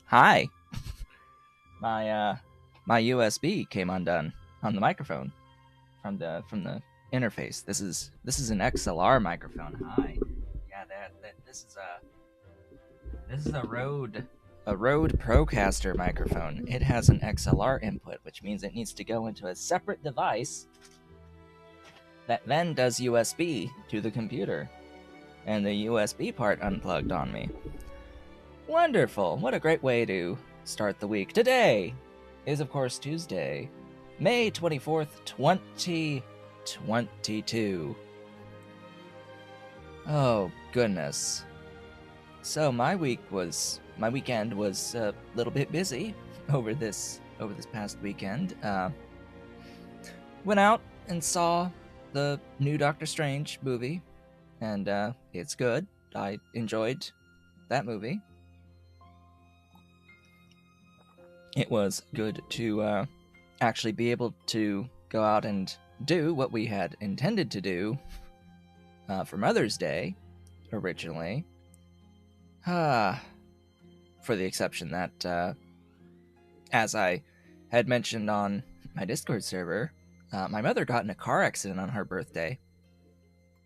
Hi. My my USB came undone on the microphone from the interface. This is an XLR microphone. Hi. Yeah, that this is a Rode Procaster microphone. It has an XLR input, which means it needs to go into a separate device that then does USB to the computer. And the USB part unplugged on me. Wonderful. What a great way to start the week. Today is, of course, Tuesday, May 24th, 2022. Oh, goodness. So my weekend was a little bit busy over this past weekend. Went out and saw the new Doctor Strange movie, and it's good. I enjoyed that movie. It was good to actually be able to go out and do what we had intended to do for Mother's Day originally. For the exception that, as I had mentioned on my Discord server, my mother got in a car accident on her birthday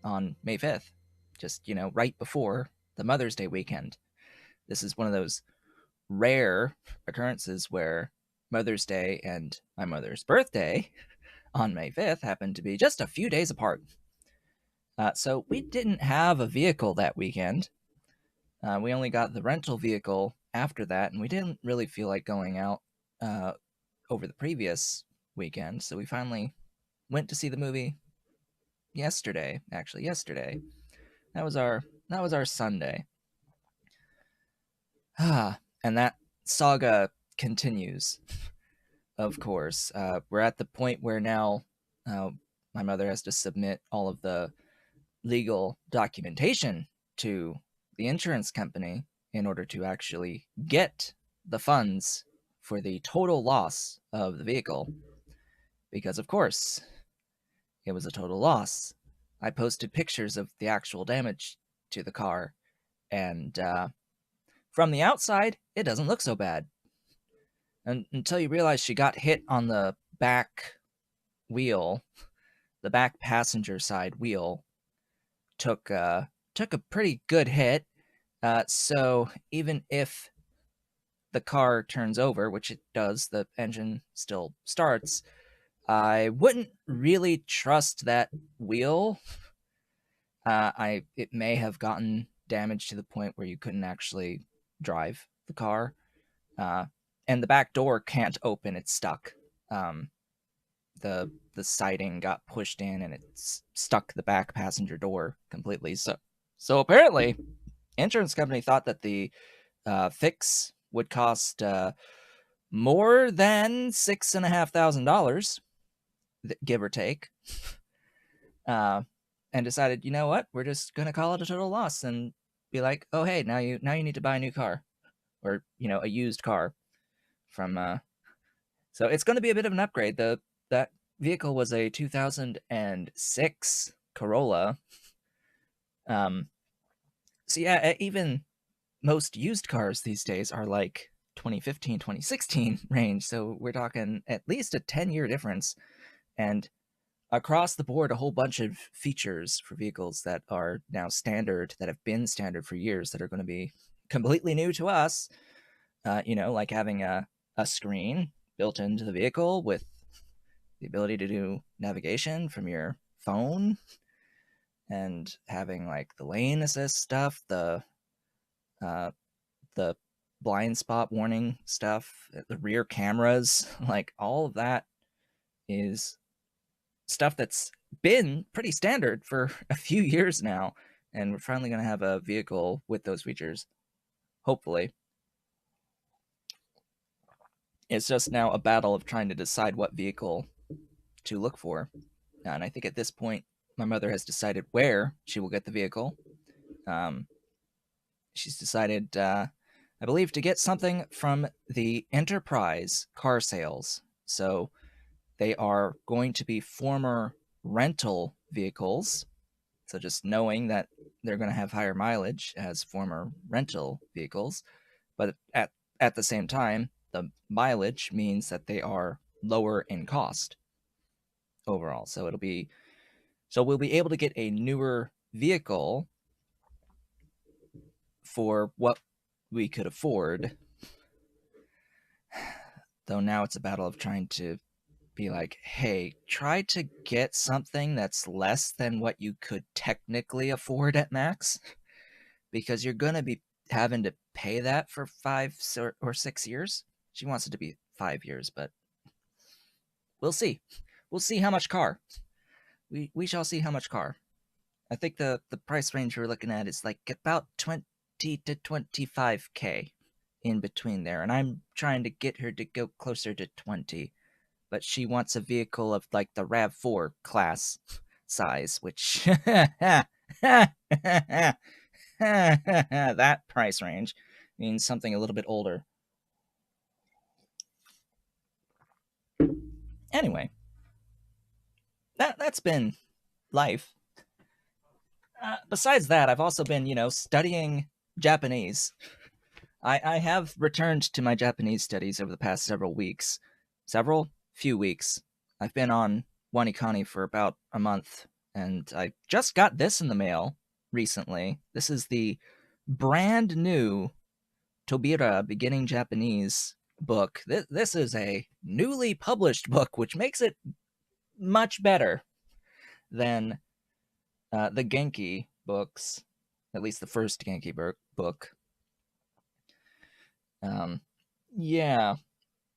on May 5th, just, right before the Mother's Day weekend. This is one of those rare occurrences where Mother's Day and my mother's birthday on May 5th happened to be just a few days apart. So we didn't have a vehicle that weekend. We only got the rental vehicle after that, and we didn't really feel like going out over the previous weekend. So we finally went to see the movie yesterday. Actually, yesterday. That was our Sunday. And that saga continues. Of course, we're at the point where now my mother has to submit all of the legal documentation to the insurance company in order to actually get the funds for the total loss of the vehicle. Because, of course, it was a total loss. I posted pictures of the actual damage to the car, and from the outside, it doesn't look so bad. Until you realize she got hit on the back wheel, the back passenger side wheel took a pretty good hit. So even if the car turns over, which it does, the engine still starts. I wouldn't really trust that wheel. It may have gotten damaged to the point where you couldn't actually drive the car, and the back door can't open; it's stuck. The siding got pushed in, and it stuck the back passenger door completely. So apparently, insurance company thought that the fix would cost more than $6,500, give or take, and decided, you know what, we're just gonna call it a total loss and be like, oh hey, now you need to buy a new car, or a used car from. So it's going to be a bit of an upgrade. That vehicle was a 2006 Corolla. So yeah, even most used cars these days are like 2015, 2016 range. So we're talking at least a 10-year difference. And across the board, a whole bunch of features for vehicles that are now standard, that have been standard for years, that are going to be completely new to us. Like having a screen built into the vehicle with the ability to do navigation from your phone, and having like the lane assist stuff, the blind spot warning stuff, the rear cameras, like all of that is stuff that's been pretty standard for a few years now, and we're finally going to have a vehicle with those features, hopefully. It's just now a battle of trying to decide what vehicle to look for. And I think at this point, my mother has decided where she will get the vehicle. She's decided, I believe, to get something from the Enterprise car sales. So they are going to be former rental vehicles. So just knowing that they're going to have higher mileage as former rental vehicles. But at at the same time, the mileage means that they are lower in cost overall. So we'll be able to get a newer vehicle for what we could afford. Though now it's a battle of trying to be like, hey, try to get something that's less than what you could technically afford at max, because you're going to be having to pay that for 5 or 6 years. She wants it to be 5 years, but we'll see. We'll see how much car. We shall see how much car. I think the price range we're looking at is like about 20 to 25K in between there, and I'm trying to get her to go closer to 20, but she wants a vehicle of like the RAV4 class size, which that price range means something a little bit older. Anyway, that's been life. Besides that, I've also been, studying Japanese. I have returned to my Japanese studies over the past few weeks. I've been on Wanikani for about a month, and I just got this in the mail recently. This is the brand new Tobira Beginning Japanese book. This is a newly published book, which makes it much better than the Genki books, at least the first Genki book. Yeah,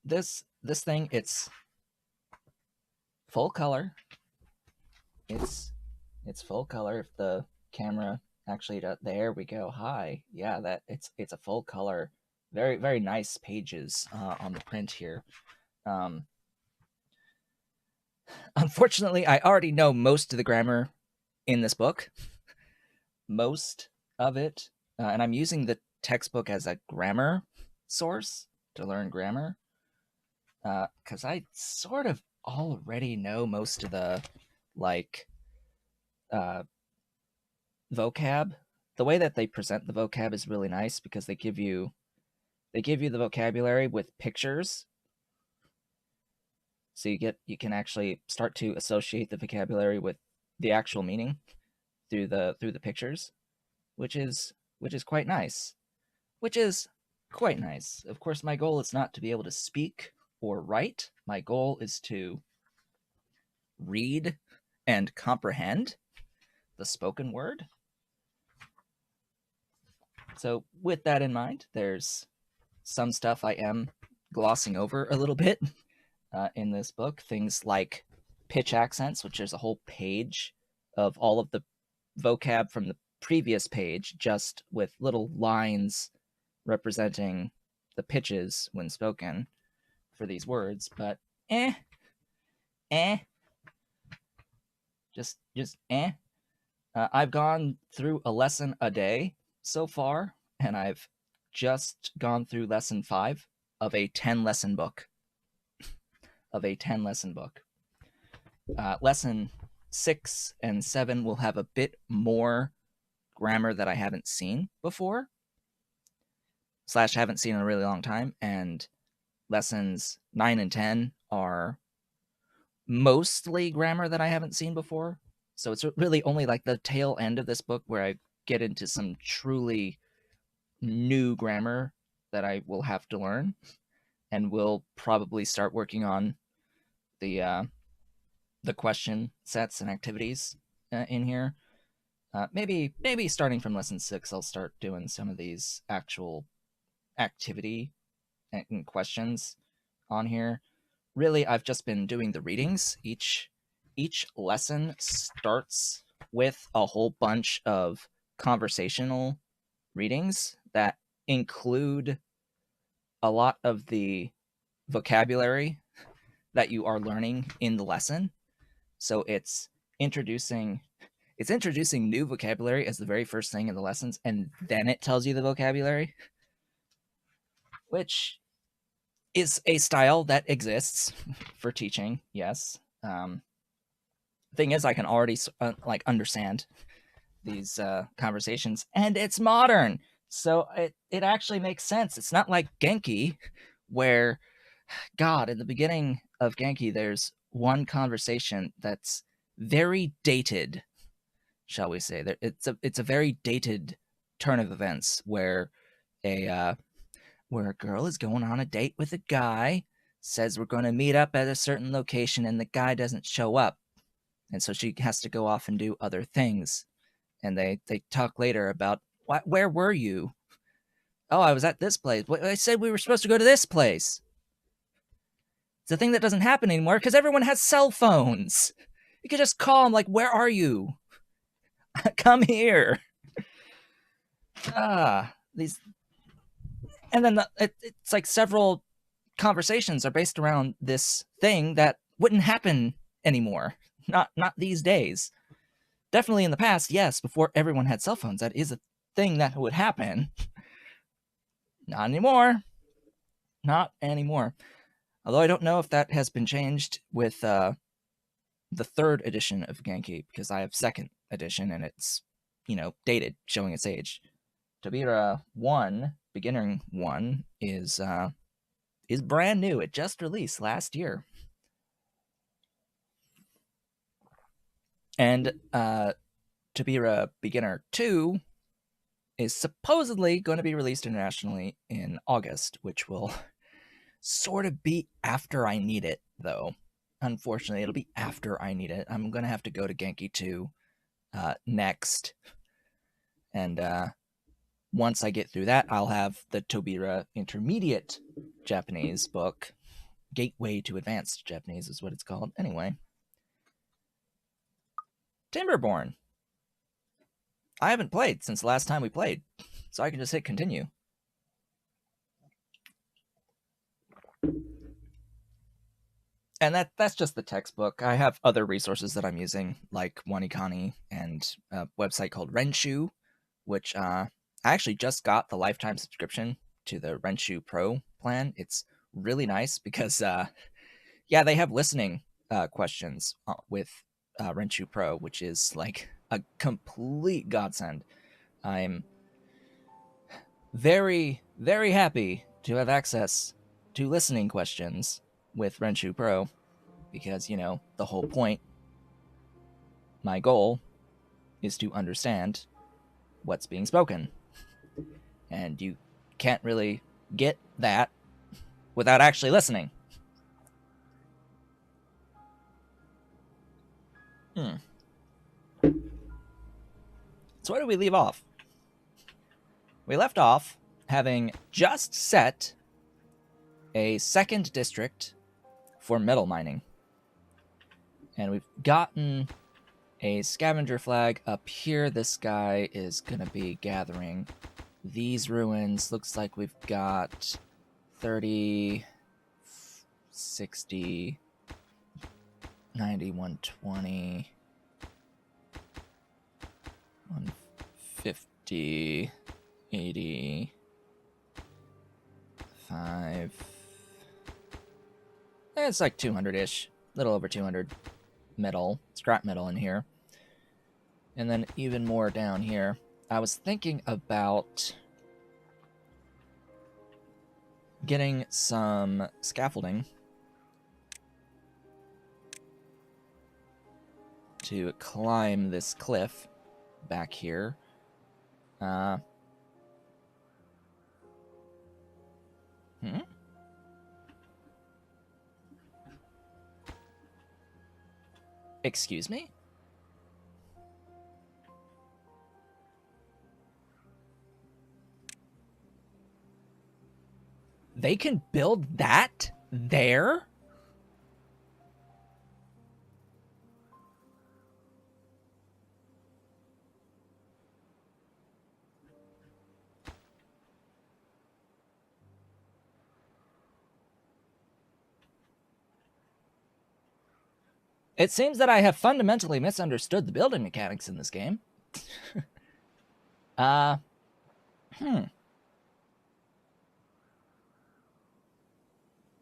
this thing, it's full color. It's full color. If the camera actually there we go. Hi, yeah, that it's a full color. Very very nice pages on the print here. Unfortunately, I already know most of the grammar in this book. Most of it, and I'm using the textbook as a grammar source to learn grammar, because I sort of already know most of the vocab. The way that they present the vocab is really nice because they give you the vocabulary with pictures, so you can actually start to associate the vocabulary with the actual meaning through the pictures, which is quite nice. Of course, my goal is not to be able to speak or write. My goal is to read and comprehend the spoken word. So with that in mind, there's some stuff I am glossing over a little bit in this book. Things like pitch accents, which there's a whole page of all of the vocab from the previous page, just with little lines representing the pitches when spoken for these words. But just I've gone through a lesson a day so far, and I've just gone through lesson 5 of a 10 lesson book. Lesson 6 and 7 will have a bit more grammar that I haven't seen before, / haven't seen in a really long time, and lessons 9 and 10 are mostly grammar that I haven't seen before. So it's really only like the tail end of this book where I get into some truly new grammar that I will have to learn, and we'll probably start working on the question sets and activities in here. Maybe starting from lesson 6, I'll start doing some of these actual activity and questions on here. Really, I've just been doing the readings. Each lesson starts with a whole bunch of conversational readings that include a lot of the vocabulary that you are learning in the lesson. So it's introducing new vocabulary as the very first thing in the lessons, and then it tells you the vocabulary, which is a style that exists for teaching, yes. Thing is, I can already understand these conversations, and it's modern. So it actually makes sense. It's not like Genki, where, God, in the beginning of Genki, there's one conversation that's very dated, shall we say. It's a very dated turn of events a where a girl is going on a date with a guy, says we're going to meet up at a certain location, and the guy doesn't show up, and so she has to go off and do other things. And they talk later about, where were you? Oh, I was at this place. I said we were supposed to go to this place. It's a thing that doesn't happen anymore because everyone has cell phones. You could just call them, like, where are you? Come here. These, and then it's like several conversations are based around this thing that wouldn't happen anymore. Not these days. Definitely in the past, yes, before everyone had cell phones, that is a thing that would happen. Not anymore. Not anymore. Although I don't know if that has been changed with the third edition of Genki, because I have second edition and it's, dated, showing its age. Tobira 1, Beginner 1, is brand new. It just released last year. And Tobira Beginner 2 is supposedly going to be released internationally in August, which will sort of be after I need it, though. Unfortunately, it'll be after I need it. I'm going to have to go to Genki 2 next. And once I get through that, I'll have the Tobira Intermediate Japanese book. Gateway to Advanced Japanese is what it's called. Anyway. Timberborn. I haven't played since the last time we played, so I can just hit continue. And that's just the textbook. I have other resources that I'm using, like Wanikani and a website called Renshu, which I actually just got the lifetime subscription to the Renshu Pro plan. It's really nice because, they have listening questions with Renshu Pro, which is like a complete godsend. I'm very, very happy to have access to listening questions with Renshu Pro, because, the whole point, my goal, is to understand what's being spoken. And you can't really get that without actually listening. So where do we leave off? We left off having just set a second district for metal mining. And we've gotten a scavenger flag up here. This guy is going to be gathering these ruins. Looks like we've got 30, 60, 90, 120, 150, 80, 5. It's like 200-ish, a little over 200 metal, scrap metal in here. And then even more down here. I was thinking about getting some scaffolding to climb this cliff back here. Excuse me? They can build that there? It seems that I have fundamentally misunderstood the building mechanics in this game.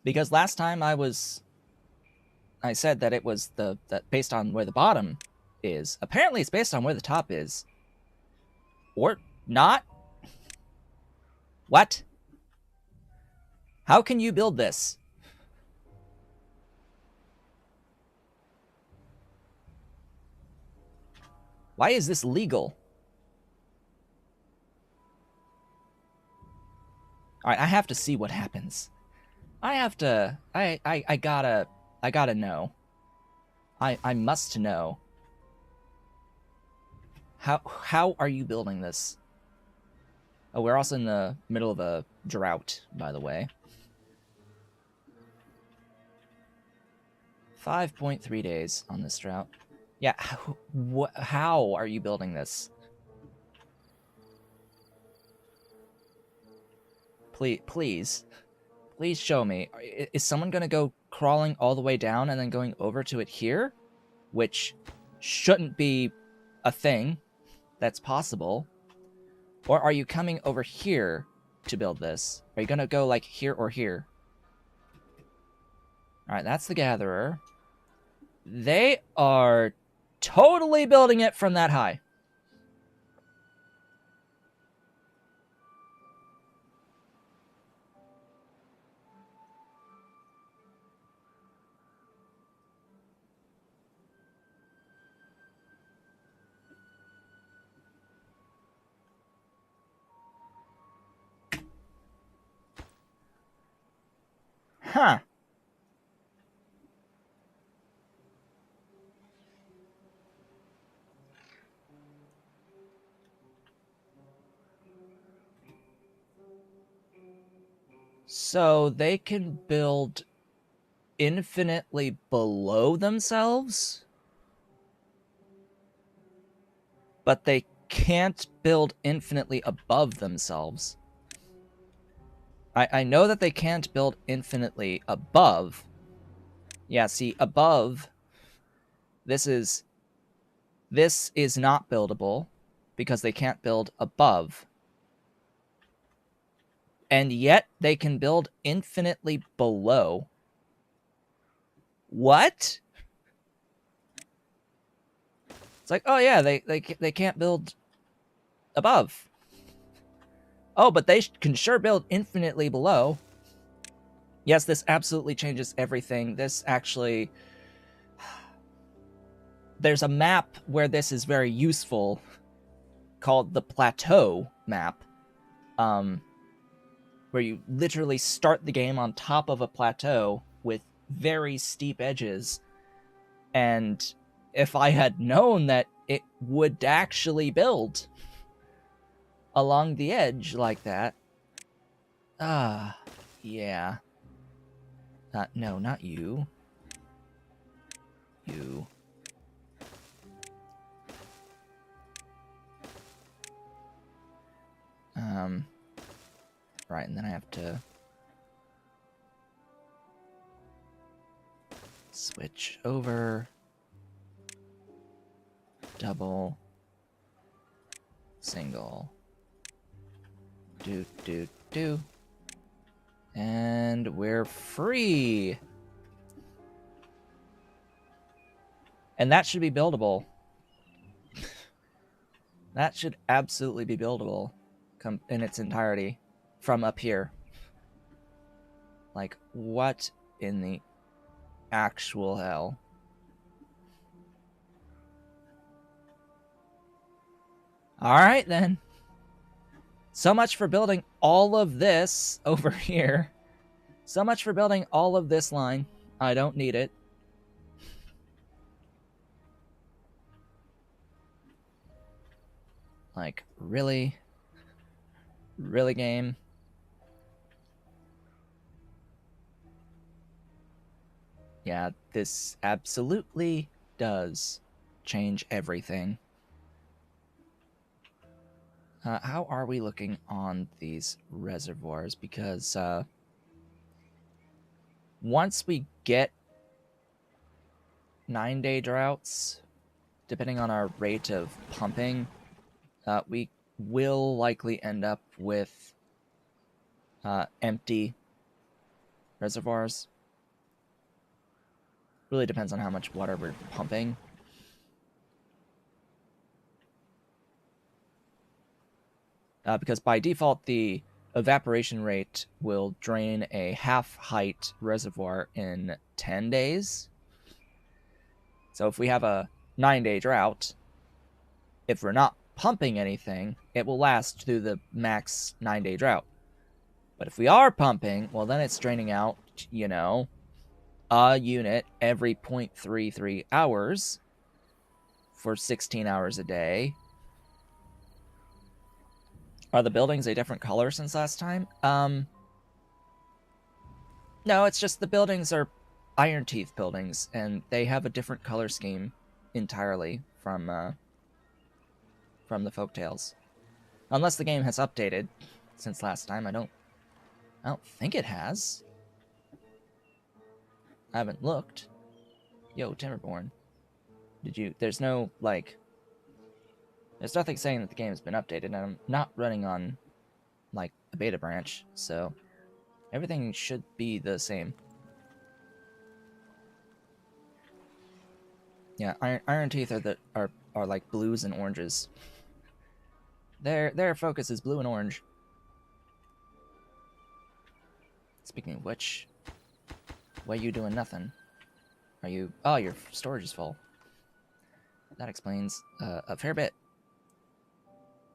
Because last time I said that it was that based on where the bottom is. Apparently it's based on where the top is. Or not. What? How can you build this? Why is this legal? Alright, I have to see what happens. I gotta know. I must know. How are you building this? Oh, we're also in the middle of a drought, by the way. 5.3 days on this drought. Yeah, how are you building this? Please show me. Is someone going to go crawling all the way down and then going over to it here? Which shouldn't be a thing that's possible. Or are you coming over here to build this? Are you going to go like here or here? Alright, that's the gatherer. They are totally building it from that high. Huh. So they can build infinitely below themselves, but they can't build infinitely above themselves. I know that they can't build infinitely above. Yeah, see, above, this is not buildable because they can't build above. And yet they can build infinitely below. What? It's like, oh yeah, they can't build above. Oh, but they can sure build infinitely below. Yes, this absolutely changes everything. This actually... There's a map where this is very useful called the Plateau Map, where you literally start the game on top of a plateau with very steep edges. And if I had known that it would actually build along the edge like that... yeah. No, not you. You. Right, and then I have to switch over, double, single, do, and we're free. And that should be buildable. That should absolutely be buildable in its entirety from up here. Like, what in the actual hell? Alright then. So much for building all of this over here. So much for building all of this line. I don't need it. Like, really? Really, game? Yeah, this absolutely does change everything. How are we looking on these reservoirs? Because once we get 9-day droughts, depending on our rate of pumping, we will likely end up with empty reservoirs. Really depends on how much water we're pumping. Because by default, the evaporation rate will drain a half-height reservoir in 10 days. So if we have a 9-day drought, if we're not pumping anything, it will last through the max 9-day drought. But if we are pumping, well, then it's draining out, a unit every 0.33 hours for 16 hours a day. Are the buildings a different color since last time? No, it's just the buildings are Iron Teeth buildings, and they have a different color scheme entirely from the folktales. Unless the game has updated since last time. I don't think it has. I haven't looked. Yo, Timberborn. There's no, there's nothing saying that the game has been updated, and I'm not running on, a beta branch, so everything should be the same. Yeah, Iron Teeth are like blues and oranges. Their focus is blue and orange. Speaking of which, why are you doing nothing? Are you... Oh, your storage is full. That explains a fair bit.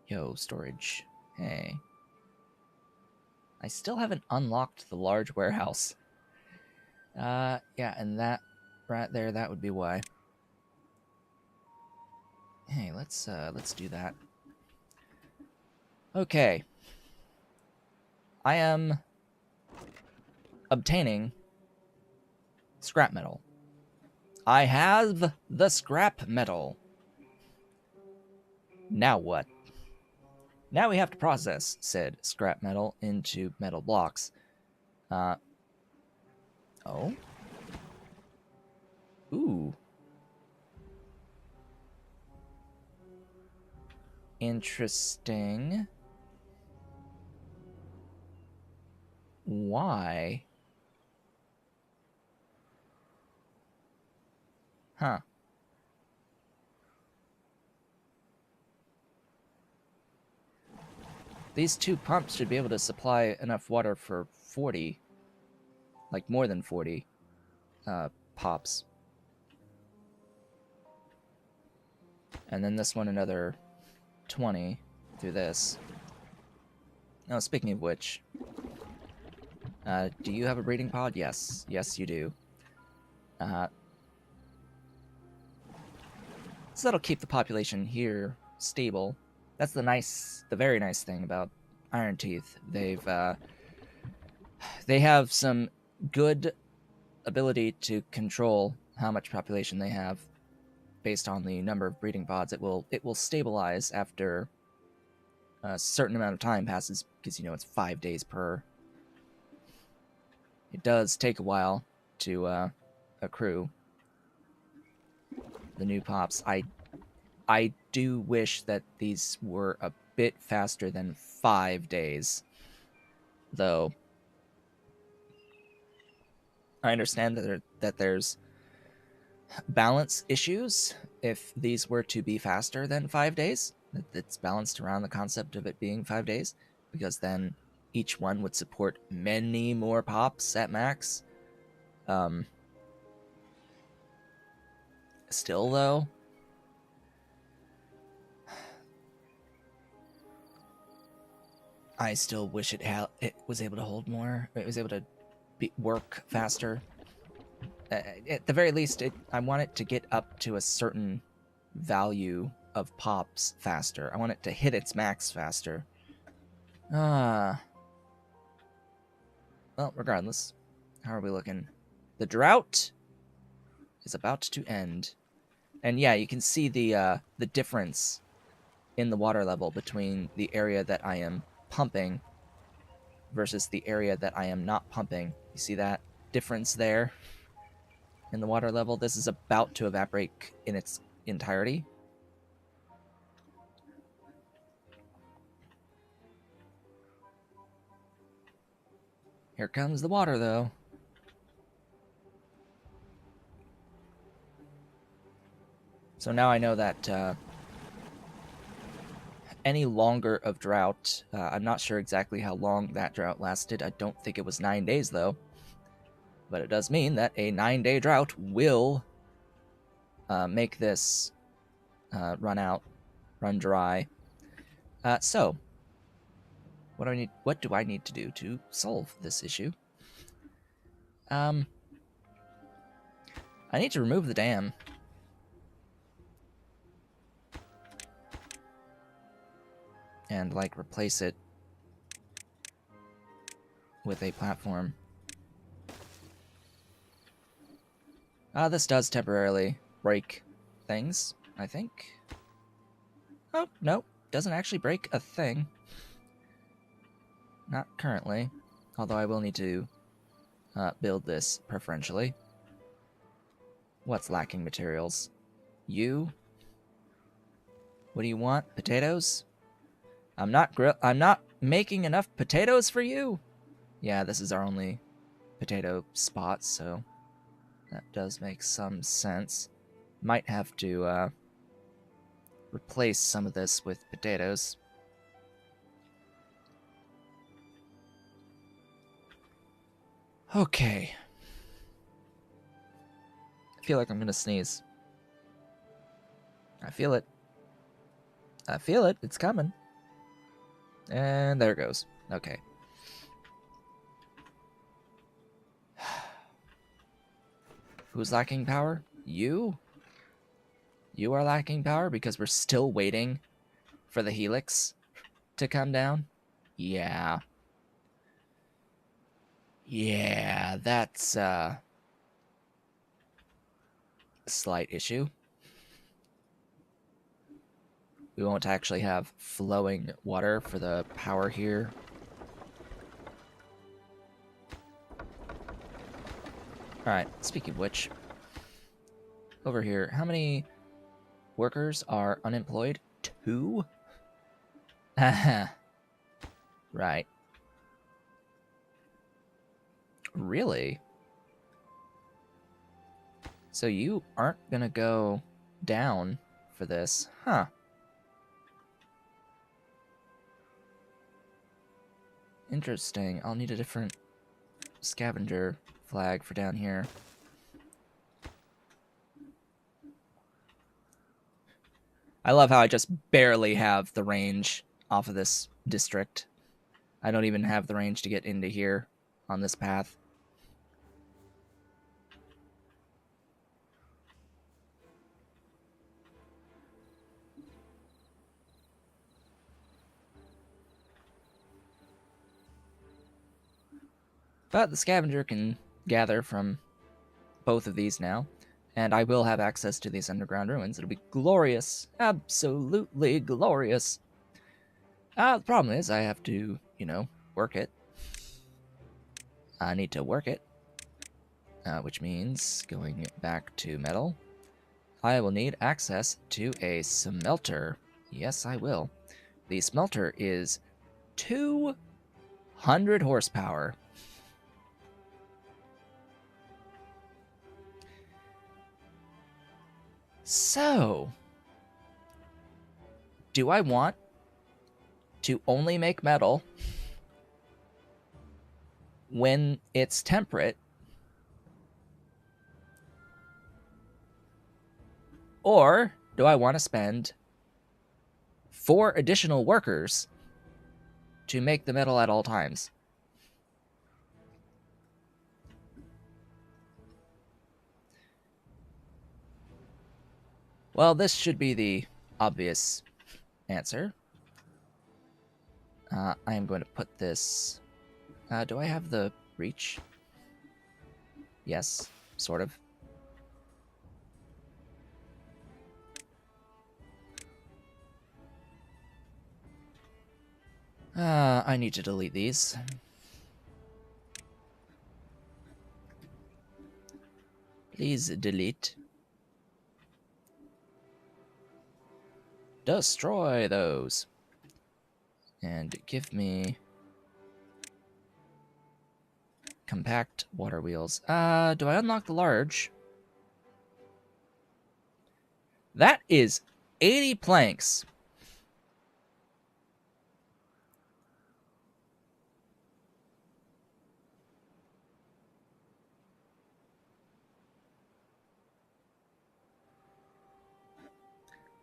Yo, storage. Hey. I still haven't unlocked the large warehouse. Yeah, and that right there, that would be why. Hey, let's do that. Okay. I am obtaining scrap metal. I have the scrap metal. Now what? Now we have to process said scrap metal into metal blocks. Oh? Ooh. Interesting. Why? Huh. These two pumps should be able to supply enough water for 40, more than 40, pops. And then this one another 20 through this. Now, speaking of which, do you have a breeding pod? Yes. Yes, you do. So that'll keep the population here stable. That's the very nice thing about Iron Teeth. They have some good ability to control how much population they have based on the number of breeding pods. It will stabilize after a certain amount of time passes, because it's 5 days per. It does take a while to accrue the new pops. I do wish that these were a bit faster than 5 days, though. I understand that there's balance issues if these were to be faster than 5 days. That it's balanced around the concept of it being 5 days, because then each one would support many more pops at max. Still, though, I still wish it was able to hold more. It was able to work faster. At the very least, I want it to get up to a certain value of pops faster. I want it to hit its max faster. Well, regardless, how are we looking? The drought is about to end. And yeah, you can see the difference in the water level between the area that I am pumping versus the area that I am not pumping. You see that difference there in the water level? This is about to evaporate in its entirety. Here comes the water, though. So now I know that any longer of drought. I'm not sure exactly how long that drought lasted. I don't think it was 9 days, though. But it does mean that a 9-day drought will make this run dry. So, what do I need to do to solve this issue? I need to remove the dam. And, like, replace it with a platform. This does temporarily break things, I think. Oh, no, doesn't actually break a thing. Not currently, although I will need to build this preferentially. What's lacking materials? You? What do you want? Potatoes? I'm not making enough potatoes for you? Yeah, this is our only potato spot, so that does make some sense. Might have to replace some of this with potatoes. Okay. I feel like I'm gonna sneeze. I feel it. I feel it. It's coming. And there it goes. Okay. Who's lacking power? You? You are lacking power because we're still waiting for the Helix to come down? Yeah. Yeah, that's a slight issue. We won't actually have flowing water for the power here. Alright, speaking of which, over here, how many workers are unemployed? 2? Haha. Right. Really? So you aren't gonna go down for this, huh? Interesting. I'll need a different scavenger flag for down here. I love how I just barely have the range off of this district. I don't even have the range to get into here on this path. But the scavenger can gather from both of these now, and I will have access to these underground ruins. It'll be glorious. Absolutely glorious. The problem is I have to, work it. I need to work it, which means going back to metal. I will need access to a smelter. Yes, I will. The smelter is 200 horsepower. So, do I want to only make metal when it's temperate? Or do I want to spend 4 additional workers to make the metal at all times? Well, this should be the obvious answer. I am going to put this... do I have the reach? Yes, sort of. I need to delete these. Please delete. Destroy those. And give me compact water wheels. Do I unlock the large? That is 80 planks.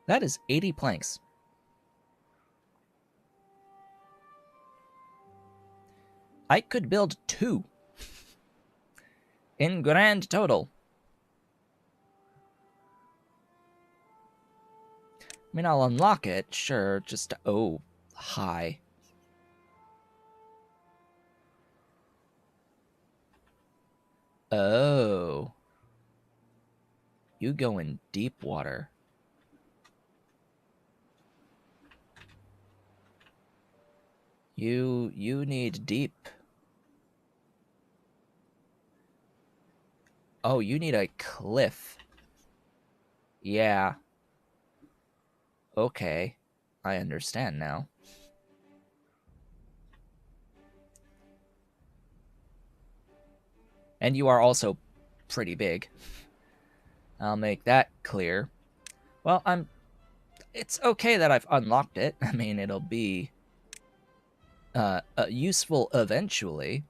That is 80 planks. I could build 2 in grand total. I mean, I'll unlock it, sure, just to, oh, high. Oh. You go in deep water. You need deep. Oh, you need a cliff. Yeah. Okay. I understand now. And you are also pretty big. I'll make that clear. Well, it's okay that I've unlocked it. I mean, it'll be useful eventually.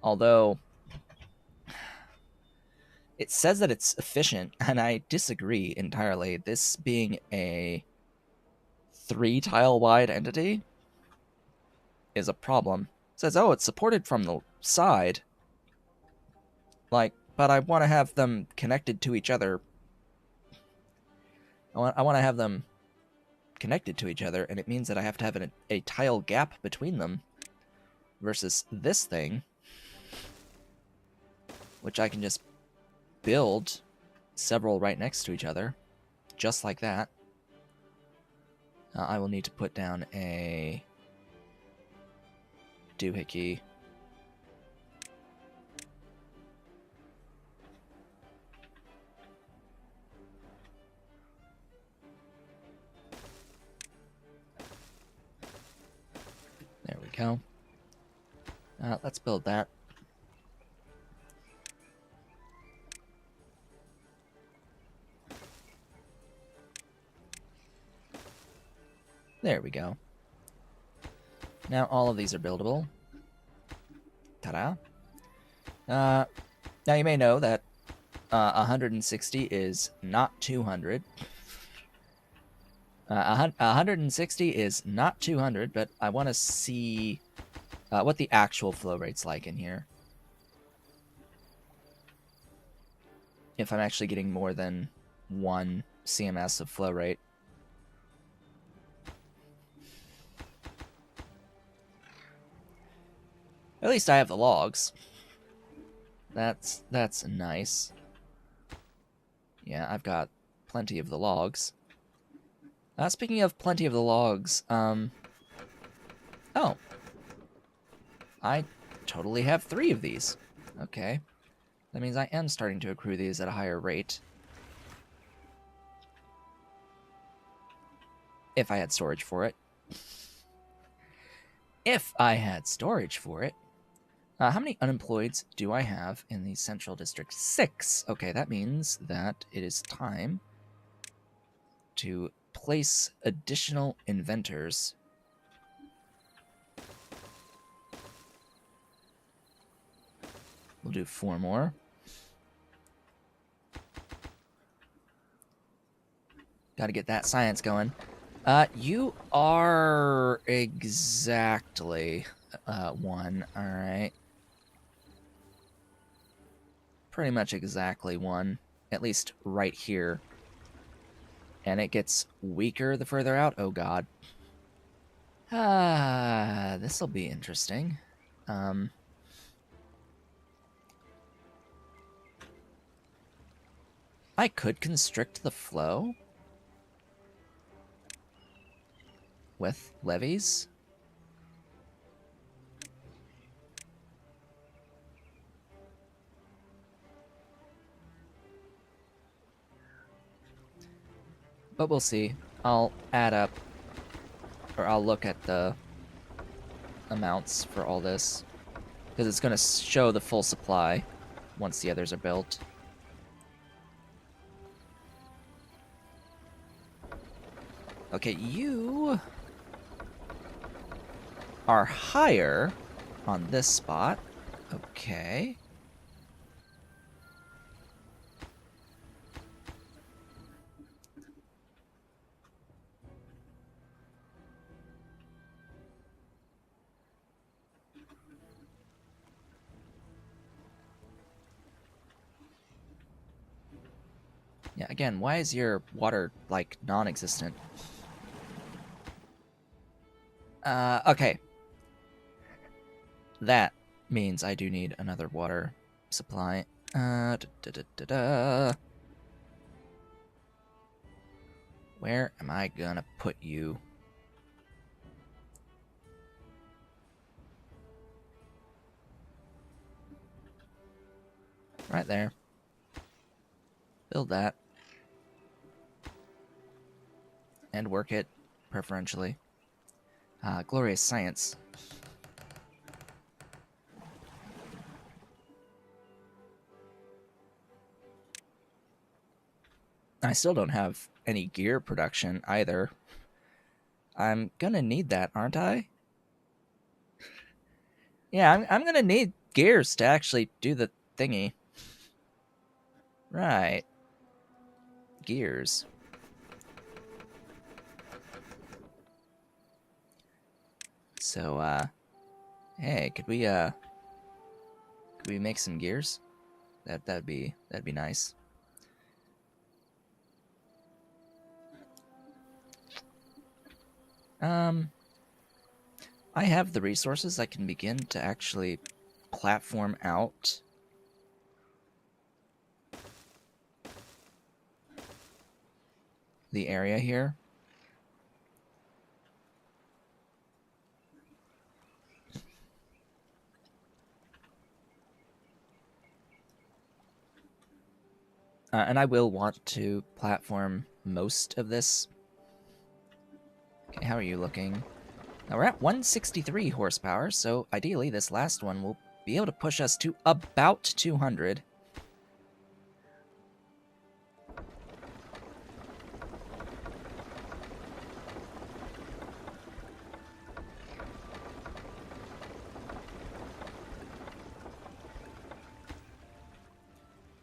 Although it says that it's efficient, and I disagree entirely. This being a 3-tile wide entity is a problem. It says, oh, it's supported from the side. Like, but I want to have them connected to each other. I want to have them connected to each other, and it means that I have to have a tile gap between them versus this thing, which I can just build several right next to each other, just like that. I will need to put down a doohickey. There we go. Let's build that. There we go. Now all of these are buildable. Ta-da. Now you may know that 160 is not 200. 160 is not 200, but I want to see what the actual flow rate's like in here. If I'm actually getting more than 1 CMS of flow rate. At least I have the logs. That's nice. Yeah, I've got plenty of the logs. Speaking of plenty of the logs, oh. I totally have 3 of these. Okay. That means I am starting to accrue these at a higher rate. If I had storage for it. If I had storage for it. How many unemployeds do I have in the Central District? 6. Okay, that means that it is time to place additional inventors. We'll do 4 more. Got to get that science going. You are exactly 1. All right. Pretty much exactly 1. At least right here. And it gets weaker the further out. Oh, God. This'll be interesting. I could constrict the flow with levees. But we'll see. I'll add up, or I'll look at the amounts for all this, because it's going to show the full supply once the others are built. Okay, you are higher on this spot. Okay. Again, why is your water, like, non-existent? Okay. That means I do need another water supply. Where am I gonna put you? Right there. Build that. And work it, preferentially. Glorious science. I still don't have any gear production either. I'm gonna need that, aren't I? Yeah, I'm gonna need gears to actually do the thingy. Right. Gears. So, hey, could we make some gears? That'd be nice. I have the resources. I can begin to actually platform out the area here. And I will want to platform most of this. Okay, how are you looking? Now we're at 163 horsepower, so ideally this last one will be able to push us to about 200.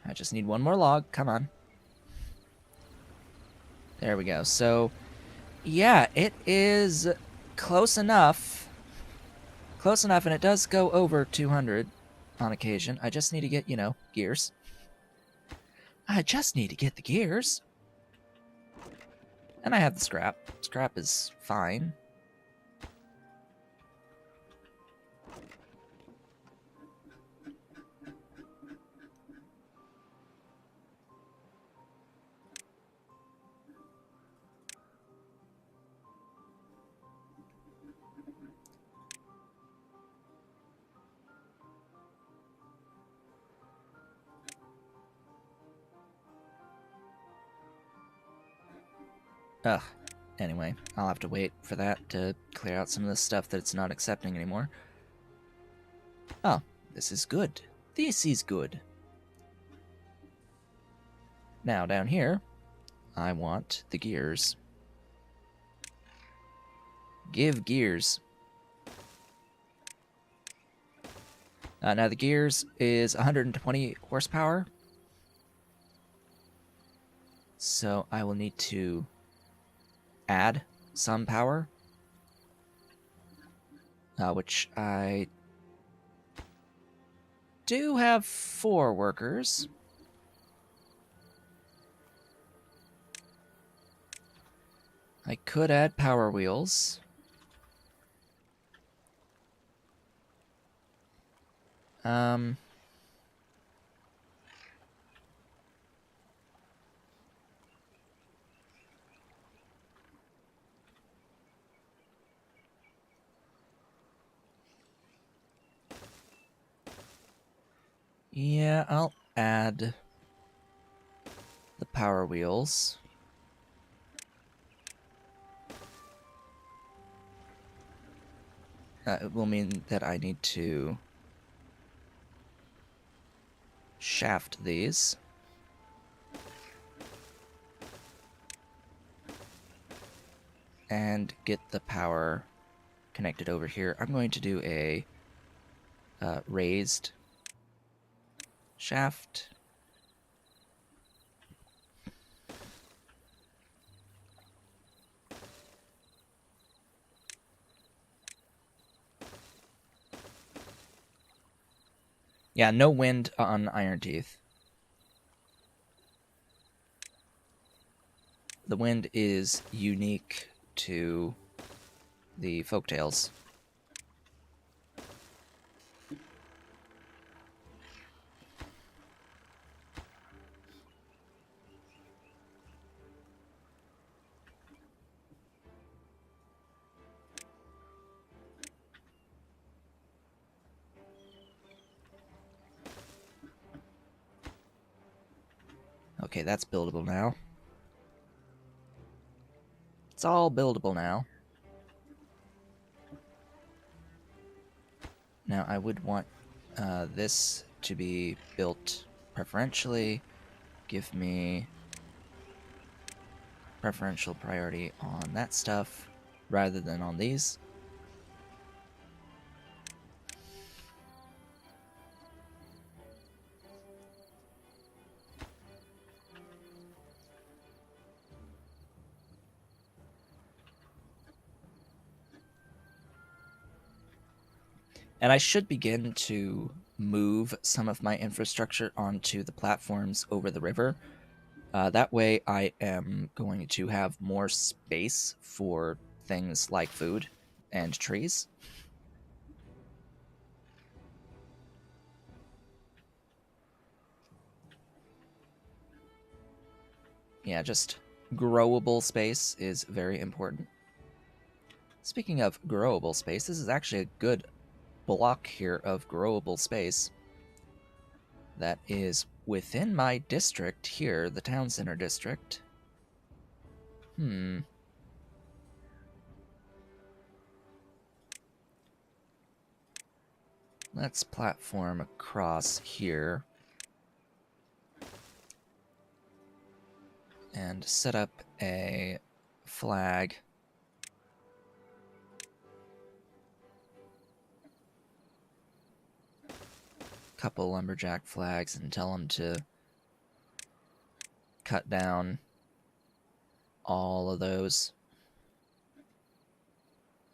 I just need one more log. Come on. There we go. So, yeah, it is close enough. Close enough, and it does go over 200 on occasion. I just need to get, gears. I just need to get the gears. And I have the scrap. Scrap is fine. Ugh. Anyway, I'll have to wait for that to clear out some of the stuff that it's not accepting anymore. Oh, this is good. This is good. Now, down here, I want the gears. Give gears. Now, the gears is 120 horsepower. So I will need to add some power, which I do have 4 workers. I could add power wheels. Yeah, I'll add the power wheels. It will mean that I need to shaft these. And get the power connected over here. I'm going to do a raised shaft. Yeah, no wind on Iron Teeth. the wind is unique to the folktales. Okay, that's buildable now. It's all buildable now. Now, I would want this to be built preferentially. Give me preferential priority on that stuff rather than on these. And I should begin to move some of my infrastructure onto the platforms over the river. That way I am going to have more space for things like food and trees. Yeah, just growable space is very important. Speaking of growable space, this is actually a good block here of growable space that is within my district here, the town center district. Let's platform across here and set up a flag. Couple lumberjack flags and tell them to cut down all of those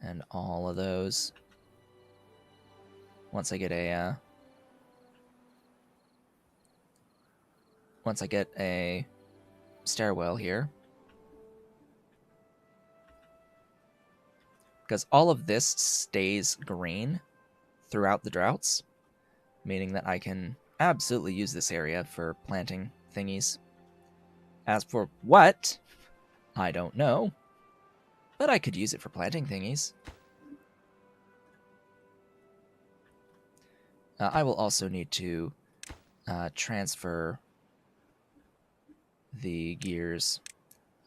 and all of those. Once I get a stairwell here, because all of this stays green throughout the droughts, meaning that I can absolutely use this area for planting thingies. As for what, I don't know, but I could use it for planting thingies. I will also need to transfer the gears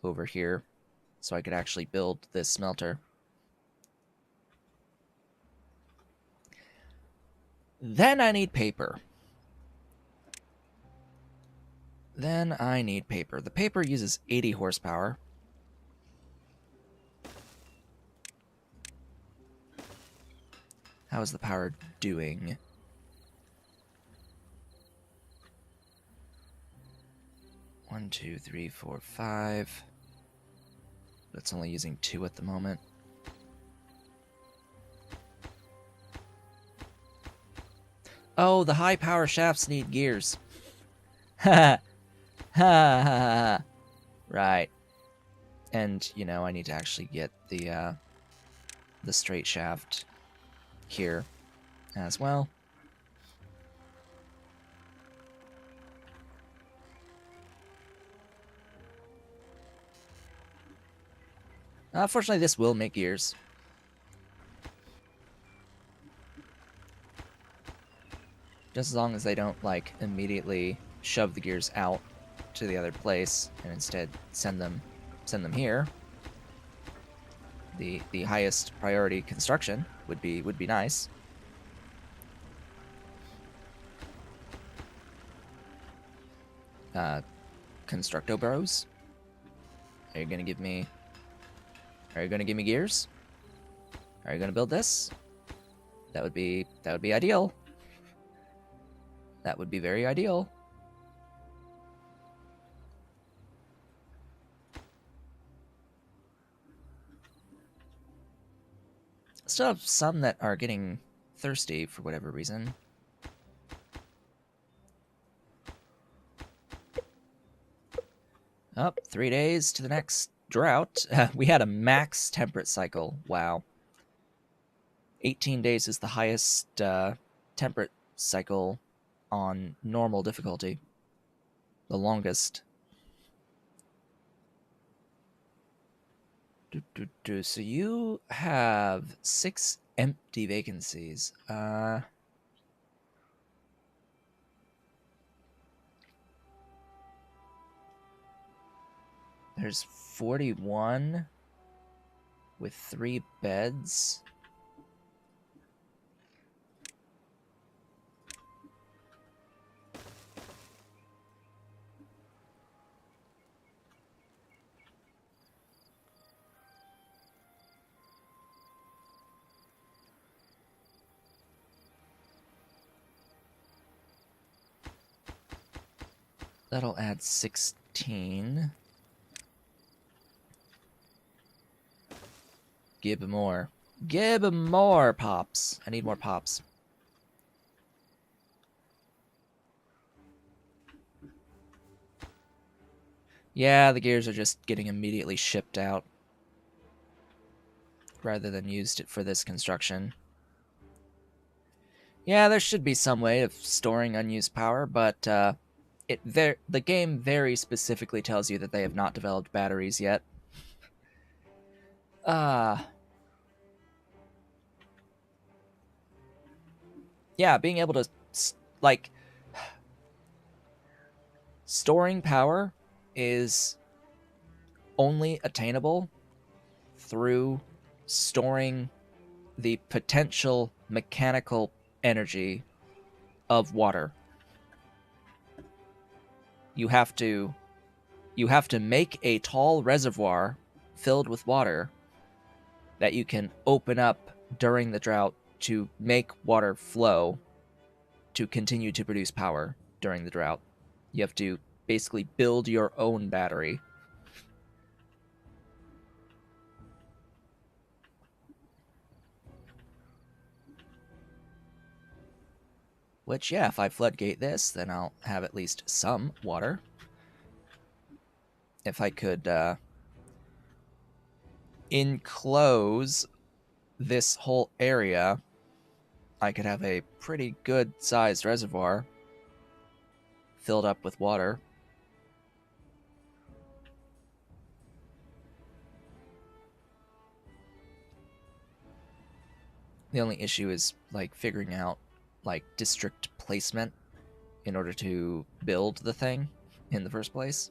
over here so I could actually build this smelter. Then I need paper. The paper uses 80 horsepower. How is the power doing? One, two, three, four, 5. It's only using 2 at the moment. Oh, the high power shafts need gears. Ha ha ha. Right. And, you know, I need to actually get the straight shaft here as well. Fortunately, this will make gears. Just as long as they don't, like, immediately shove the gears out to the other place and instead send them here. The highest priority construction would be nice. Constructo bros. Are you gonna give me gears? Are you gonna build this? That would be ideal. That would be very ideal. Still have some that are getting thirsty for whatever reason. Up 3 days to the next drought. We had a max temperate cycle. Wow. 18 days is the highest temperate cycle on normal difficulty. The longest. So you have 6 empty vacancies. There's 41 with 3 beds. That'll add 16. Give more. Give more pops. I need more pops. Yeah, the gears are just getting immediately shipped out rather than used for this construction. Yeah, there should be some way of storing unused power, but the game very specifically tells you that they have not developed batteries yet. Yeah, being able to, like, storing power is only attainable through storing the potential mechanical energy of water. You have to make a tall reservoir filled with water that you can open up during the drought to make water flow to continue to produce power during the drought. You have to basically build your own battery. Which, yeah, if I floodgate this, then I'll have at least some water. If I could enclose this whole area, I could have a pretty good sized reservoir filled up with water. The only issue is like figuring out like district placement in order to build the thing in the first place.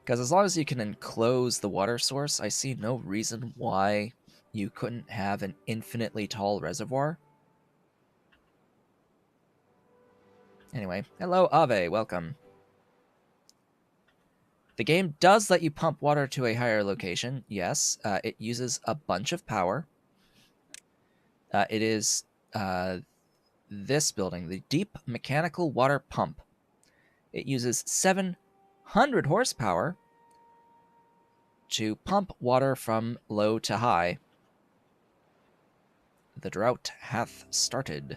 Because as long as you can enclose the water source, I see no reason why you couldn't have an infinitely tall reservoir. Anyway, hello Ave, welcome. The game does let you pump water to a higher location, yes. It uses a bunch of power. It is this building, the Deep Mechanical Water Pump. It uses 700 horsepower to pump water from low to high. The drought hath started.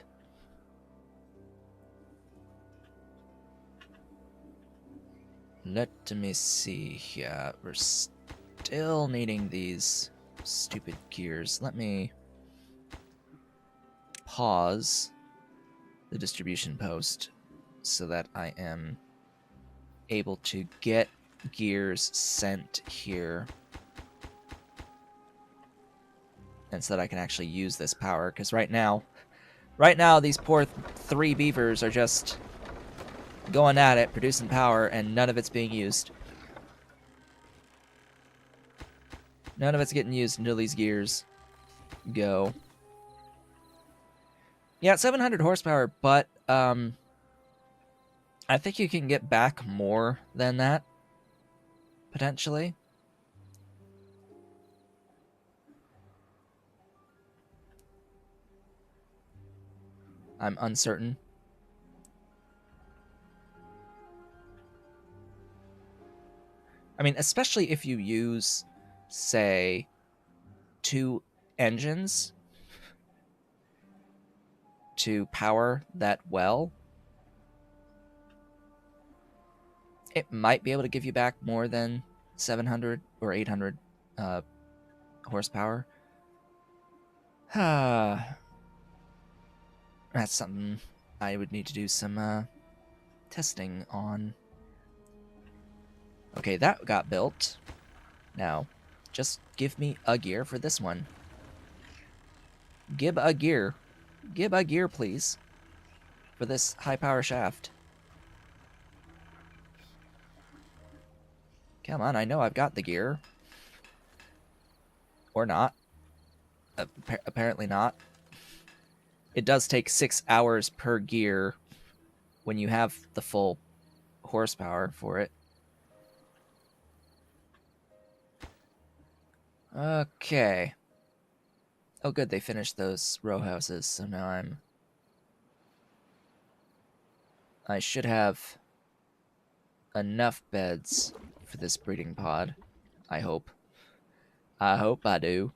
Let me see here. We're still needing these stupid gears. Let me pause the distribution post so that I am able to get gears sent here. And so that I can actually use this power. Because right now, these poor 3 beavers are just going at it, producing power, and none of it's being used. None of it's getting used until these gears go. Yeah, 700 horsepower, but I think you can get back more than that, potentially. I'm uncertain. I mean, especially if you use, say, 2 engines to power that well. It might be able to give you back more than 700 or 800 horsepower. That's something I would need to do some testing on. Okay, that got built. Now, just give me a gear for this one. Give a gear. Give a gear, please. For this high power shaft. Come on, I know I've got the gear. Or not. Apparently not. It does take 6 hours per gear when you have the full horsepower for it. Okay. Oh good, they finished those row houses, so now I should have enough beds for this breeding pod. I hope. I hope I do.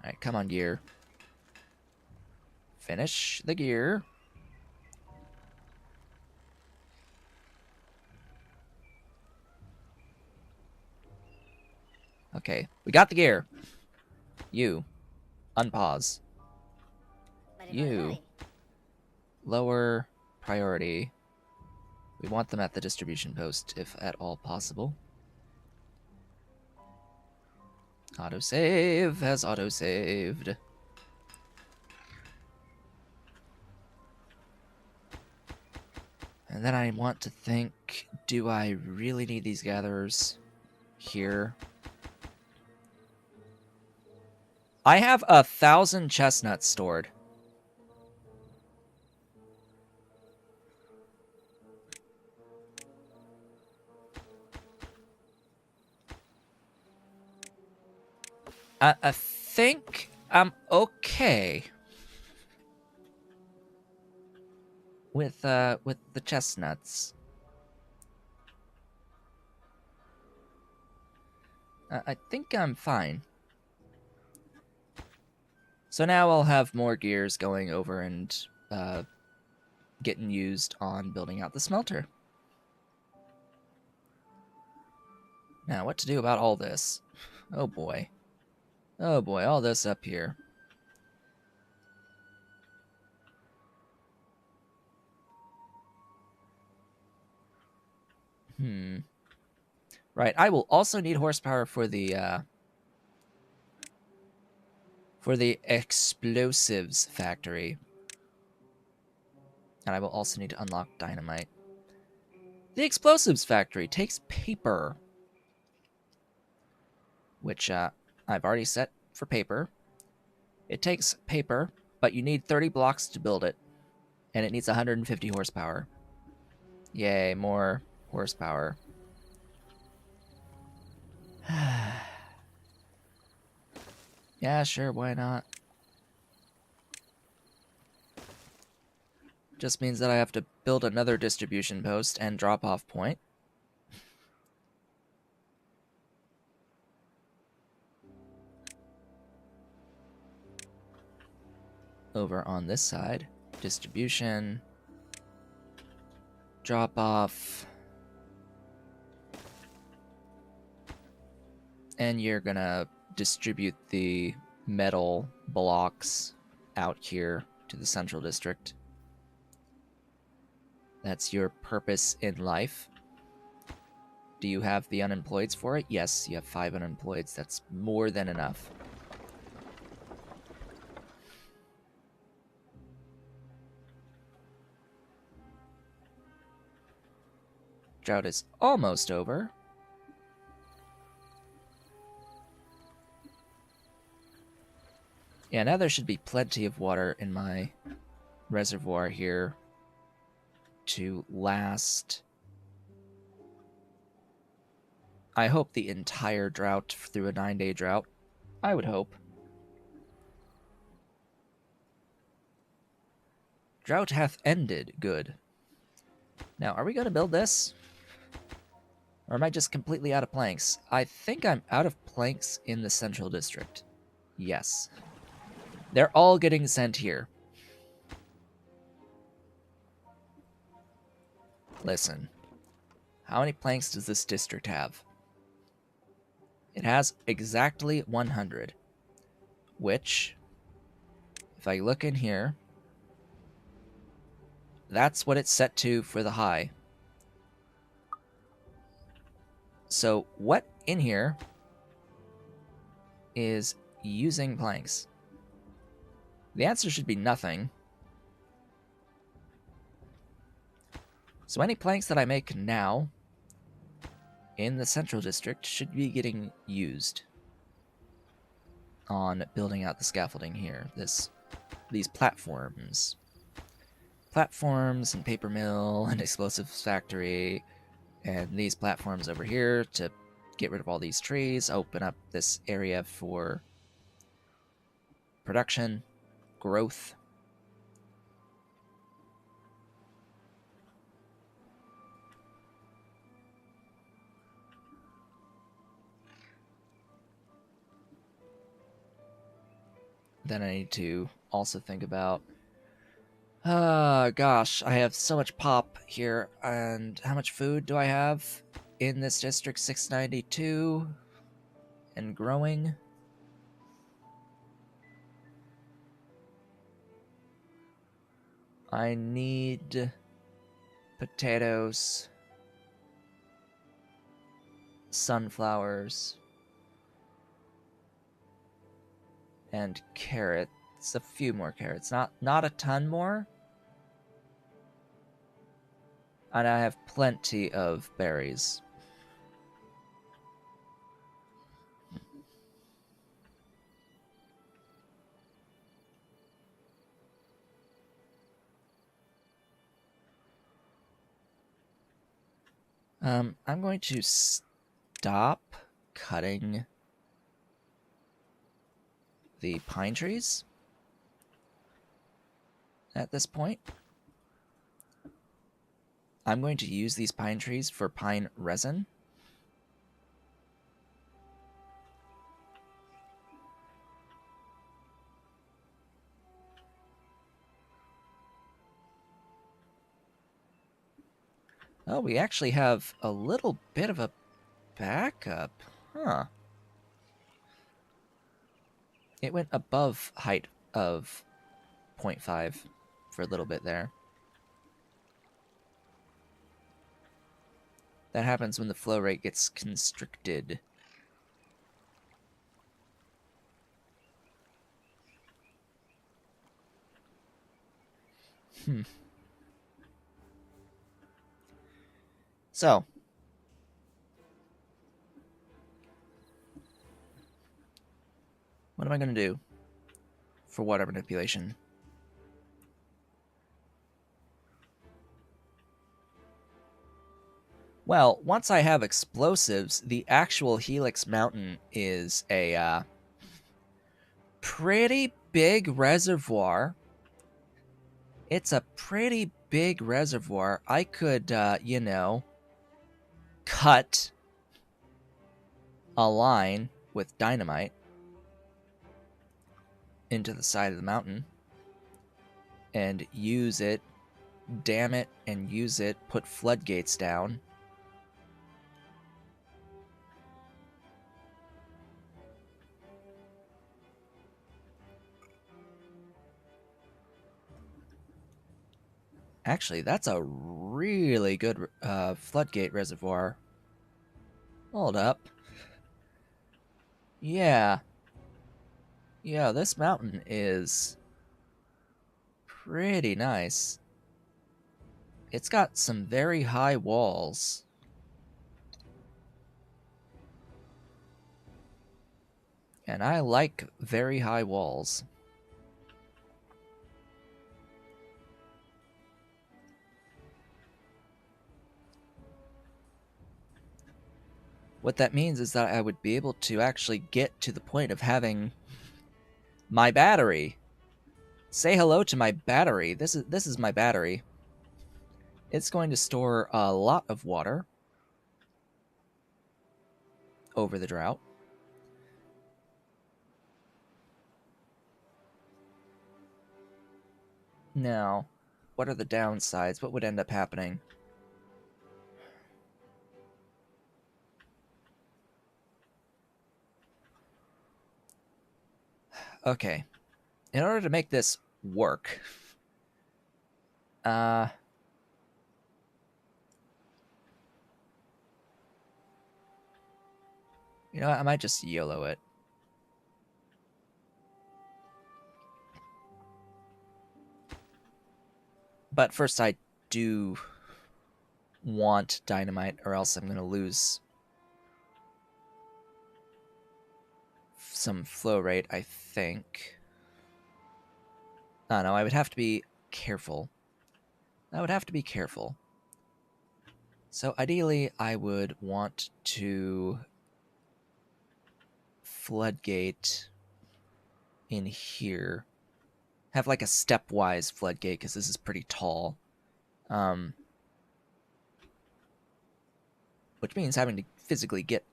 Alright, come on, gear. Finish the gear. Okay, we got the gear. You. Unpause. You. Lower priority. We want them at the distribution post, if at all possible. Autosave has autosaved. And then I want to think, do I really need these gatherers here? I have 1,000 chestnuts stored. I think I'm okay with the chestnuts. I think I'm fine. So now I'll have more gears going over and getting used on building out the smelter. Now, what to do about all this? Oh boy. Oh boy, all this up here. Right, I will also need horsepower for the explosives factory. And I will also need to unlock dynamite. The explosives factory takes paper, which I've already set for paper. It takes paper, but you need 30 blocks to build it, and it needs 150 horsepower. Yay, more horsepower. Yeah, sure, why not? Just means that I have to build another distribution post and drop-off point. Over on this side, distribution, drop-off, and you're gonna distribute the metal blocks out here to the central district. That's your purpose in life. Do you have the unemployeds for it? Yes, you have 5 unemployeds. That's more than enough. Drought is almost over. Yeah, now there should be plenty of water in my reservoir here to last, I hope, the entire drought through a 9-day drought. I would hope. Drought hath ended. Good. Now, are we going to build this? Or am I just completely out of planks? I think I'm out of planks in the central district. Yes. They're all getting sent here. Listen, how many planks does this district have? It has exactly 100, which, if I look in here, that's what it's set to for the high. So what in here is using planks? The answer should be nothing. So any planks that I make now in the central district should be getting used on building out the scaffolding here. These platforms. Platforms and paper mill and explosives factory, and these platforms over here to get rid of all these trees, open up this area for production, growth. Then I need to also think about, gosh, I have so much pop here, and how much food do I have in this district? 692 and growing. I need potatoes, sunflowers, and carrots. A few more carrots, not a ton more. And I have plenty of berries. I'm going to stop cutting the pine trees at this point. I'm going to use these pine trees for pine resin. Oh, we actually have a little bit of a backup. Huh. It went above height of 0.5 for a little bit there. That happens when the flow rate gets constricted. So, what am I going to do for water manipulation? Well, once I have explosives, the actual Helix Mountain is a pretty big reservoir. It's a pretty big reservoir. I could, cut a line with dynamite into the side of the mountain and use it, dam it, and use it, put floodgates down. Actually, that's a really good floodgate reservoir. Hold up. Yeah. Yeah, this mountain is pretty nice. It's got some very high walls. And I like very high walls. What that means is that I would be able to actually get to the point of having my battery. Say hello to my battery. This is my battery. It's going to store a lot of water over the drought. Now, what are the downsides? What would end up happening? Okay. In order to make this work, you know what? I might just YOLO it. But first, I do want dynamite, or else I'm going to lose some flow rate, I think. Oh, no, I would have to be careful. I would have to be careful. So ideally, I would want to floodgate in here. Have like a stepwise floodgate, because this is pretty tall. Which means having to physically get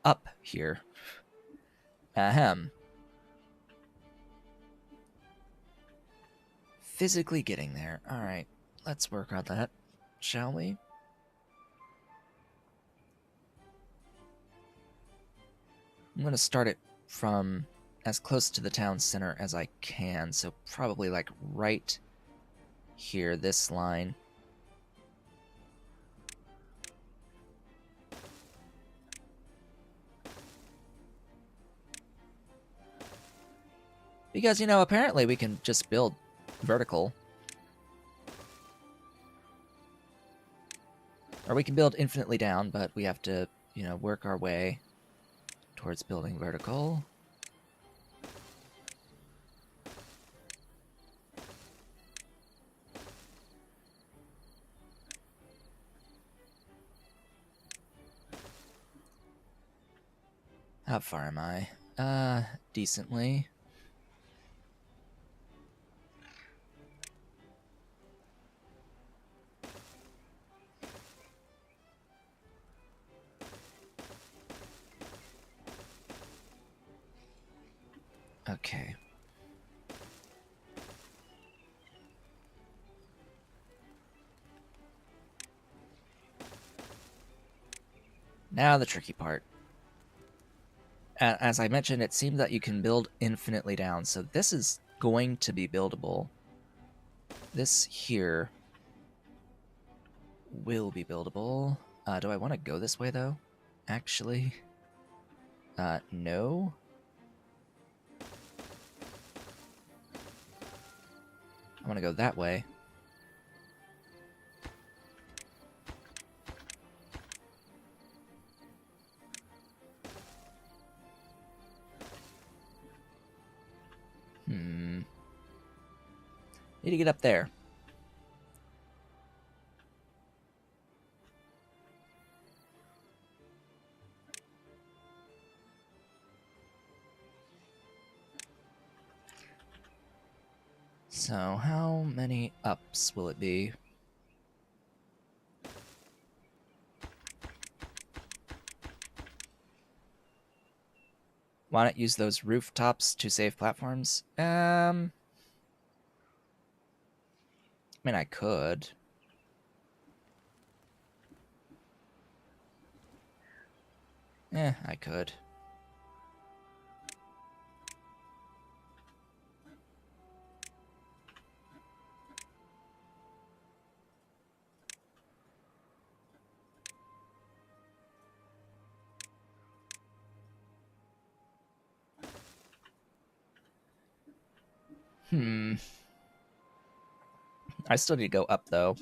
up here. Ahem. Physically getting there. Alright, let's work on that, shall we? I'm going to start it from as close to the town center as I can, so probably like right here, this line. Because, you know, apparently we can just build vertical. Or we can build infinitely down, but we have to, you know, work our way towards building vertical. How far am I? Decently. Okay. Now the tricky part. As I mentioned, it seems that you can build infinitely down, so this is going to be buildable. This here will be buildable. Do I want to go this way, though? Actually, no. I want to go that way. Need to get up there. So, how many ups will it be? Why not use those rooftops to save platforms? I mean, I could. I could. I still need to go up, though.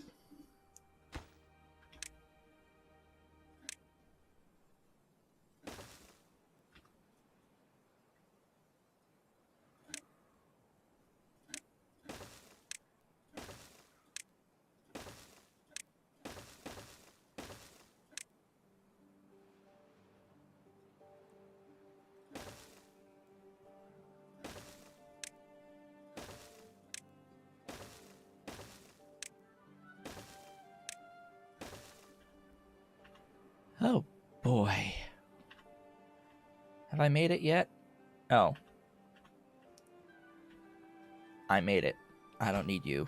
Oh, boy. Have I made it yet? Oh. I made it. I don't need you.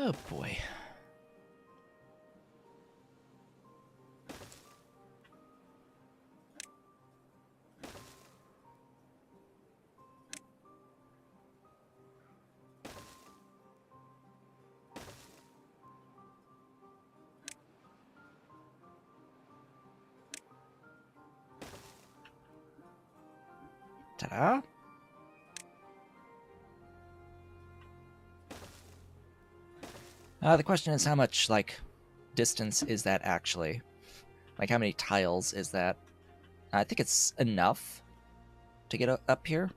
Oh boy. Ta-da! The question is how much, like, distance is that actually? Like, how many tiles is that? I think it's enough to get up here.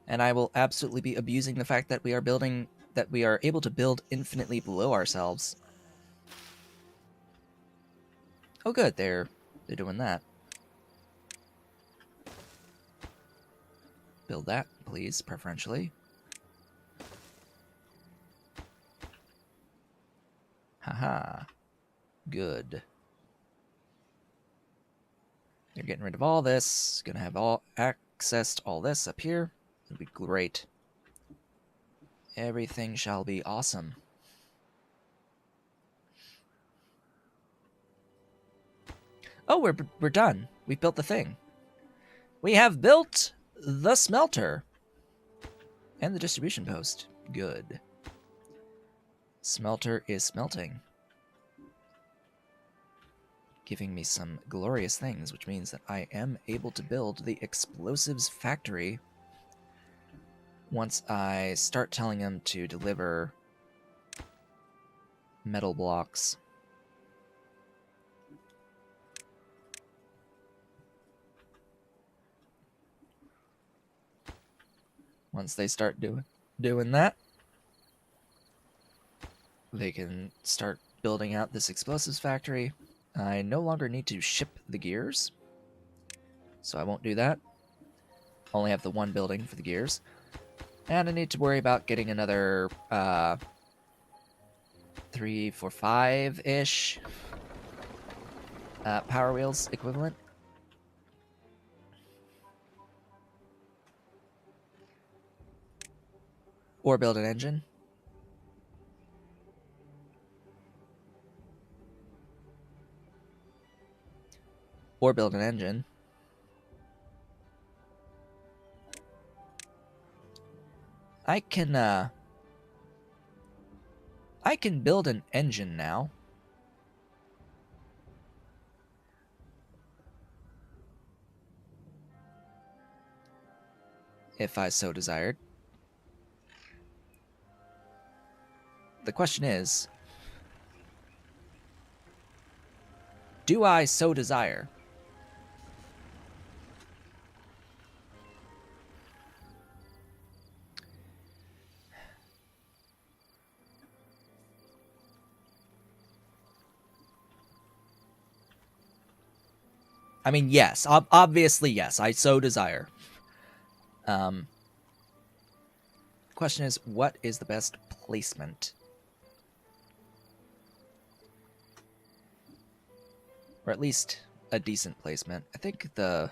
And I will absolutely be abusing the fact that we are able to build infinitely below ourselves. Oh good, they're doing that. Build that, please, preferentially. Haha. Good. They're getting rid of all this. Gonna have all access to all this up here. It'll be great. Everything shall be awesome. Oh, we're done. We've built the thing. We have built the smelter. And the distribution post. Good. Smelter is smelting. Giving me some glorious things, which means that I am able to build the explosives factory once I start telling them to deliver metal blocks. Once they start doing that, they can start building out this explosives factory. I no longer need to ship the gears, so I won't do that. Only have the one building for the gears. And I need to worry about getting another 3, 4, 5-ish power wheels equivalent. Or build an engine. Or build an engine. I can build an engine now. If I so desired. The question is, do I so desire? I mean, yes. Obviously, yes. I so desire. Question is, what is the best placement? Or at least a decent placement. I think the...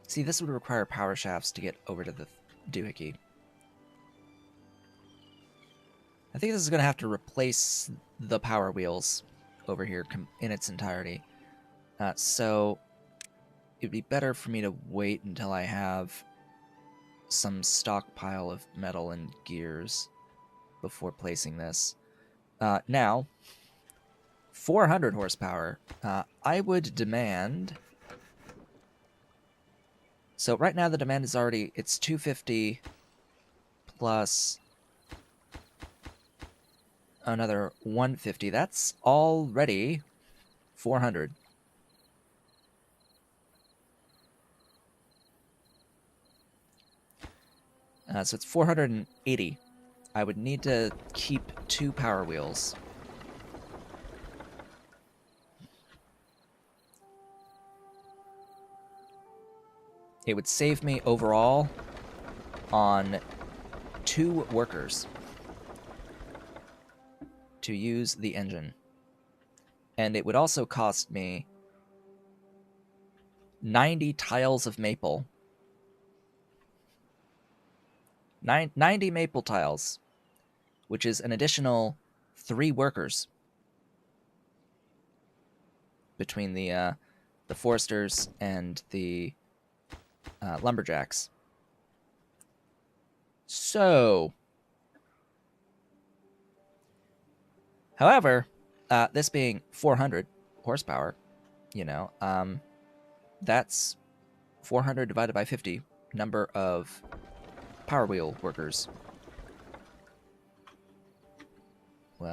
See, this would require power shafts to get over to the doohickey. I think this is going to have to replace the power wheels over here in its entirety. So it'd be better for me to wait until I have some stockpile of metal and gears before placing this. Now, 400 horsepower. I would demand... So right now the demand is already... It's 250 plus... another 150. That's already 400. So it's 480. I would need to keep 2 power wheels. it would save me overall on 2 workers to use the engine. And it would also cost me 90 tiles of maple. 90 maple tiles, which is an additional 3 workers between the foresters and the lumberjacks. So, however, this being 400 horsepower, that's 400 divided by 50 number of power wheel workers,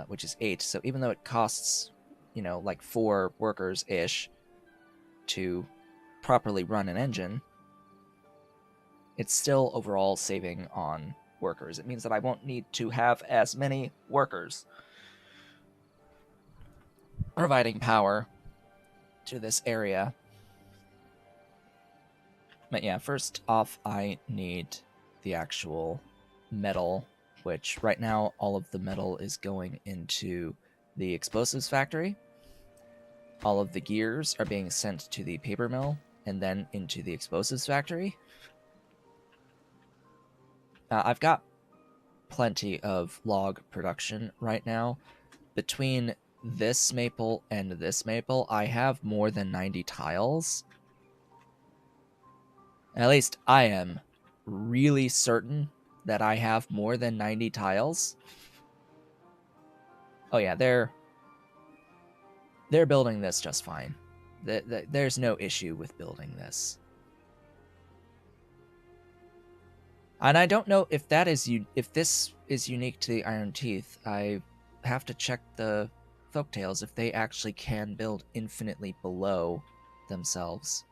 which is 8. So even though it costs, like 4 workers-ish to properly run an engine, it's still overall saving on workers. It means that I won't need to have as many workers providing power to this area. But yeah, first off, I need the actual metal, which right now all of the metal is going into the explosives factory. All of the gears are being sent to the paper mill and then into the explosives factory. I've got plenty of log production right now. Between this maple and this maple, I have more than 90 tiles. At least I am really certain that I have more than 90 tiles. Oh yeah, they're building this just fine. There's no issue with building this. And I don't know if if this is unique to the Iron Teeth. I have to check the folktales if they actually can build infinitely below themselves.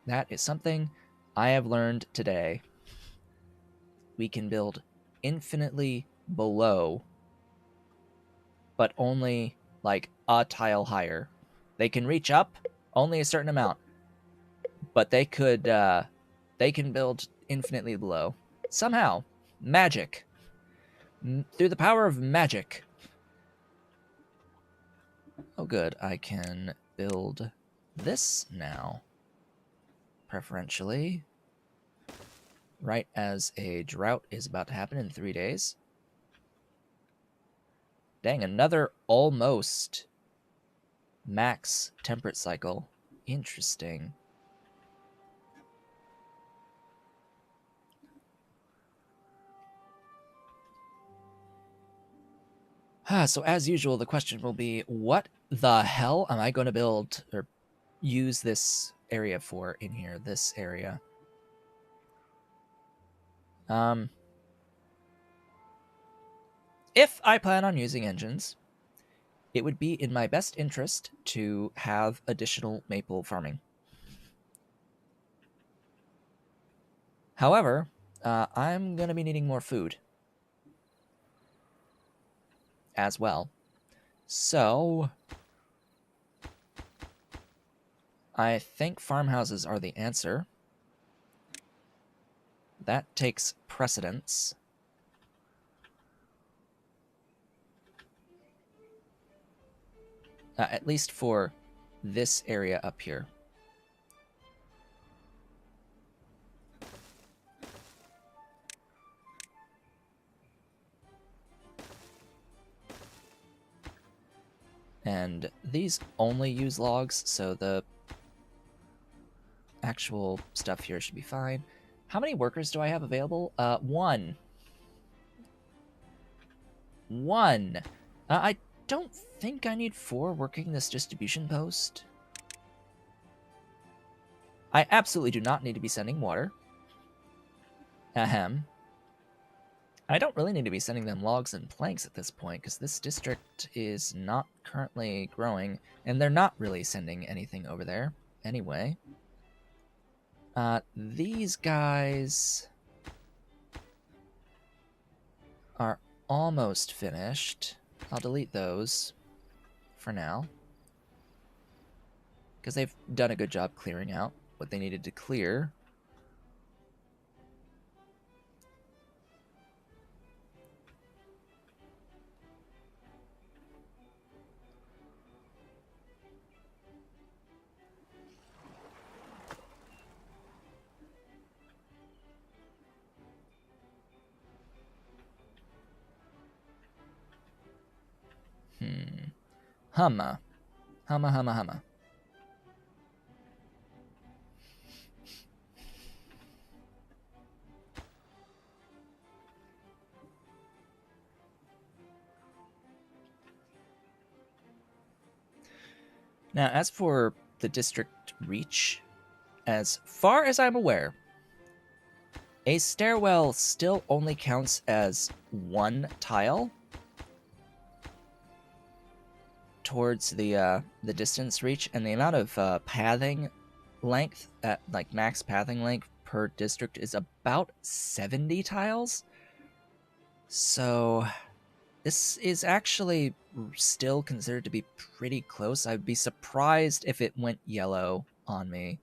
That is something I have learned today. We can build infinitely below, but only like a tile higher. They can reach up only a certain amount, but they can build infinitely below. Somehow. Magic. Through the power of magic. Oh good, I can build this now. Preferentially. Right as a drought is about to happen in 3 days. Dang, another almost max temperate cycle. Interesting. So as usual, the question will be, what the hell am I going to build or use this area for in here, this area? If I plan on using engines, it would be in my best interest to have additional maple farming. However, I'm going to be needing more food as well. So I think farmhouses are the answer. That takes precedence. At least for this area up here. And these only use logs, so the actual stuff here should be fine. How many workers do I have available? 1. 1. I don't think I need 4 working this distribution post. I absolutely do not need to be sending water. Ahem. I don't really need to be sending them logs and planks at this point, because this district is not currently growing, and they're not really sending anything over there anyway. These guys are almost finished. I'll delete those for now, because they've done a good job clearing out what they needed to clear. Humma. Humma, humma, humma. Now, as for the district reach, as far as I'm aware, a stairwell still only counts as one tile towards the distance reach, and the amount of pathing length at like max pathing length per district is about 70 tiles. So this is actually still considered to be pretty close. I'd be surprised if it went yellow on me.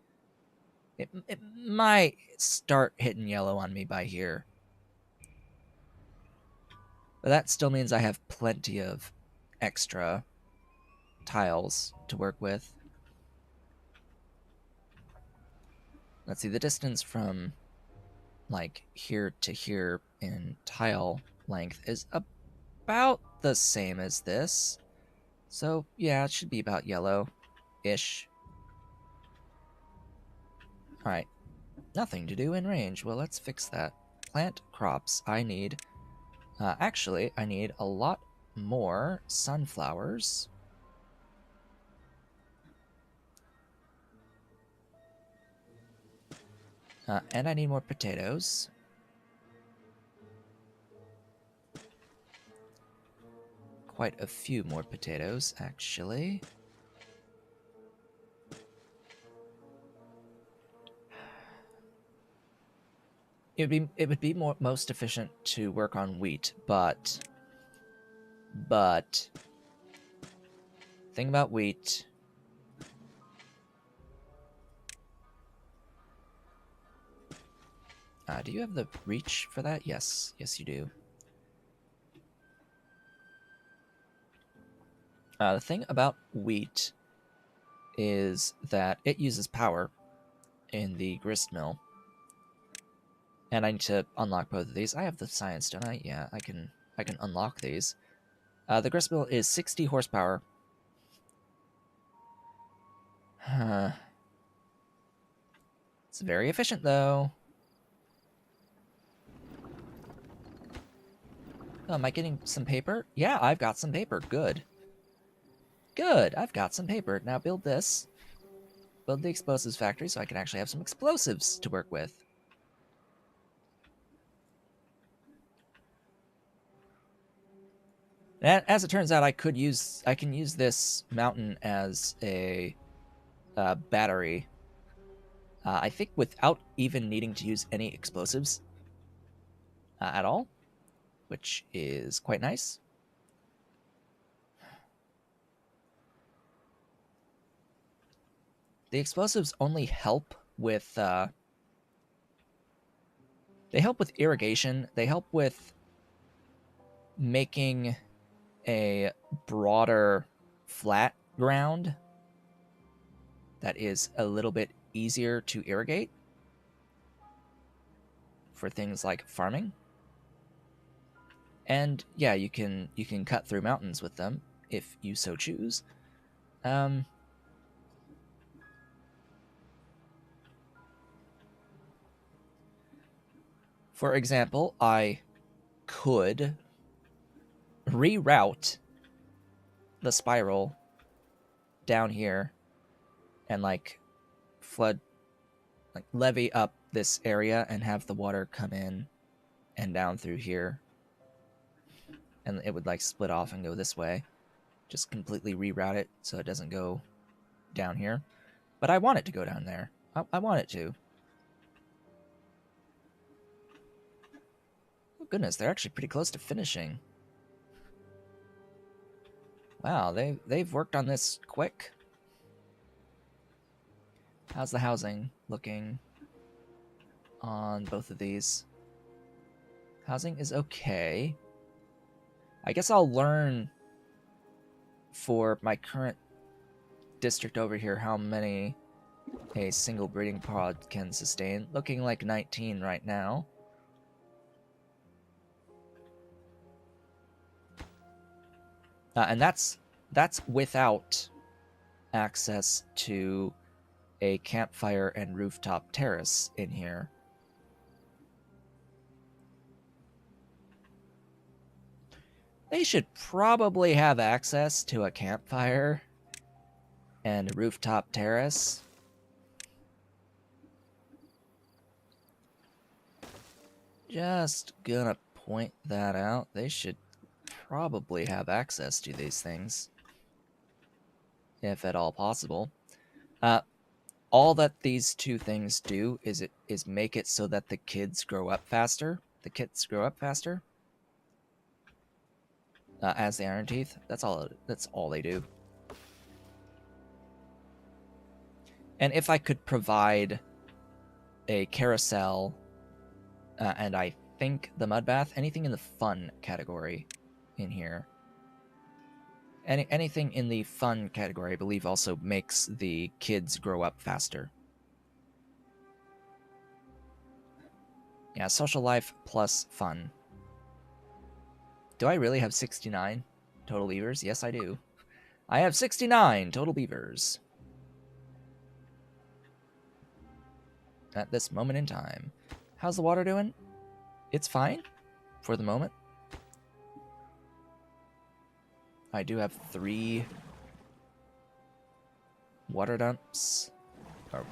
It might start hitting yellow on me by here. But that still means I have plenty of extra tiles to work with. Let's see, the distance from like here to here in tile length is about the same as this. So yeah, it should be about yellow-ish. Alright, nothing to do in range. Well, let's fix that. Plant crops. I need... actually, I need a lot more sunflowers. And I need more potatoes. Quite a few more potatoes, actually. It would be most efficient to work on wheat, but thing about wheat, do you have the reach for that? Yes, you do. The thing about wheat is that it uses power in the grist mill. And I need to unlock both of these. I have the science, don't I? Yeah, I can unlock these. The grist mill is 60 horsepower. It's very efficient, though. Oh, am I getting some paper? Yeah, I've got some paper. Good. Good, I've got some paper. Now build this. Build the explosives factory so I can actually have some explosives to work with. And as it turns out, I can use this mountain as a battery. I think without even needing to use any explosives at all, which is quite nice. The explosives only help with they help with irrigation. They help with making a broader flat ground that is a little bit easier to irrigate for things like farming. And yeah, you can cut through mountains with them if you so choose. For example, I could reroute the spiral down here and like levee up this area and have the water come in and down through here, and it would like split off and go this way. Just completely reroute it so it doesn't go down here. But I want it to go down there. I want it to. Oh goodness, they're actually pretty close to finishing. Wow, they've worked on this quick. How's the housing looking on both of these? Housing is okay. I guess I'll learn for my current district over here how many a single breeding pod can sustain. Looking like 19 right now. And that's without access to a campfire and rooftop terrace in here. They should probably have access to a campfire and a rooftop terrace. Just gonna point that out. They should probably have access to these things, if at all possible. All that these two things do is make it so that the kids grow up faster. The kids grow up faster as the Iron Teeth. That's all they do. And if I could provide a carousel, and I think the mud bath, anything in the fun category in here. Anything in the fun category, I believe, also makes the kids grow up faster. Yeah, social life plus fun. Do I really have 69 total beavers? Yes, I do. I have 69 total beavers. At this moment in time. How's the water doing? It's fine for the moment. I do have 3 water dumps, or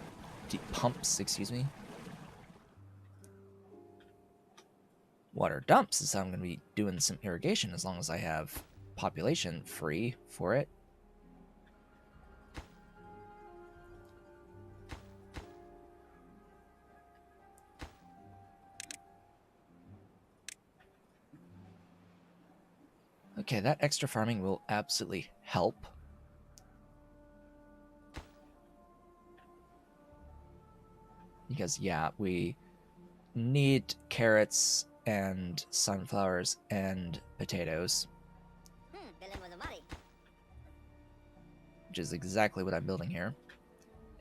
deep pumps, excuse me. Water dumps is how I'm going to be doing some irrigation as long as I have population free for it. Okay, that extra farming will absolutely help. Because, yeah, we need carrots and sunflowers and potatoes. Which is exactly what I'm building here.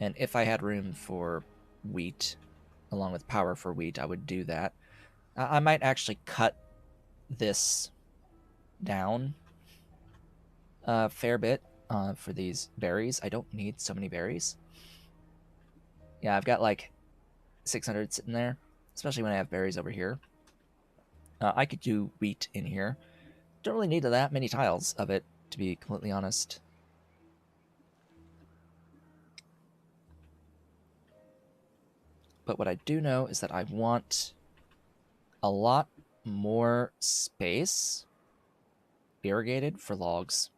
And if I had room for wheat, along with power for wheat, I would do that. I might actually cut this down a fair bit for these berries. I don't need so many berries. Yeah, I've got like 600 sitting there, especially when I have berries over here. I could do wheat in here. Don't really need that many tiles of it, to be completely honest. But what I do know is that I want a lot more space irrigated for logs.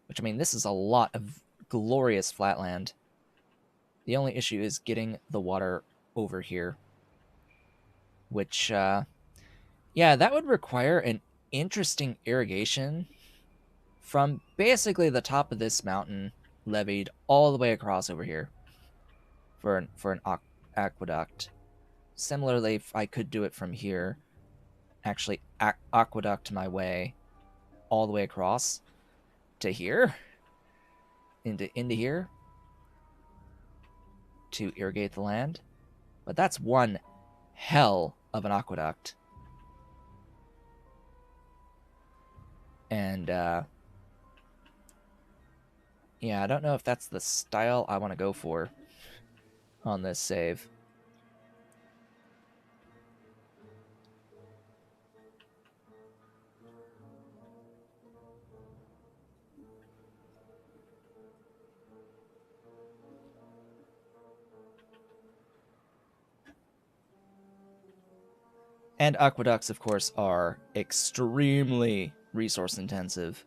Which, I mean, this is a lot of glorious flatland. The only issue is getting the water over here. Which, yeah, that would require an interesting irrigation from basically the top of this mountain levied all the way across over here for an aqueduct. Similarly, if I could do it from here, actually aqueduct my way all the way across to here, into here, to irrigate the land. But that's one hell of an aqueduct. And, yeah, I don't know if that's the style I want to go for on this save. And aqueducts, of course, are extremely resource intensive.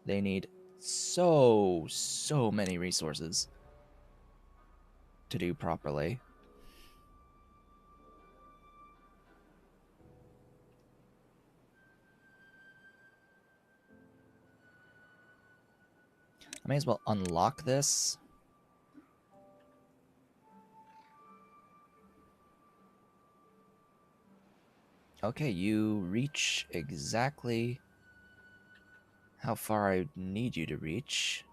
They need so many resources to do properly. I may as well unlock this Okay, you reach exactly how far I need you to reach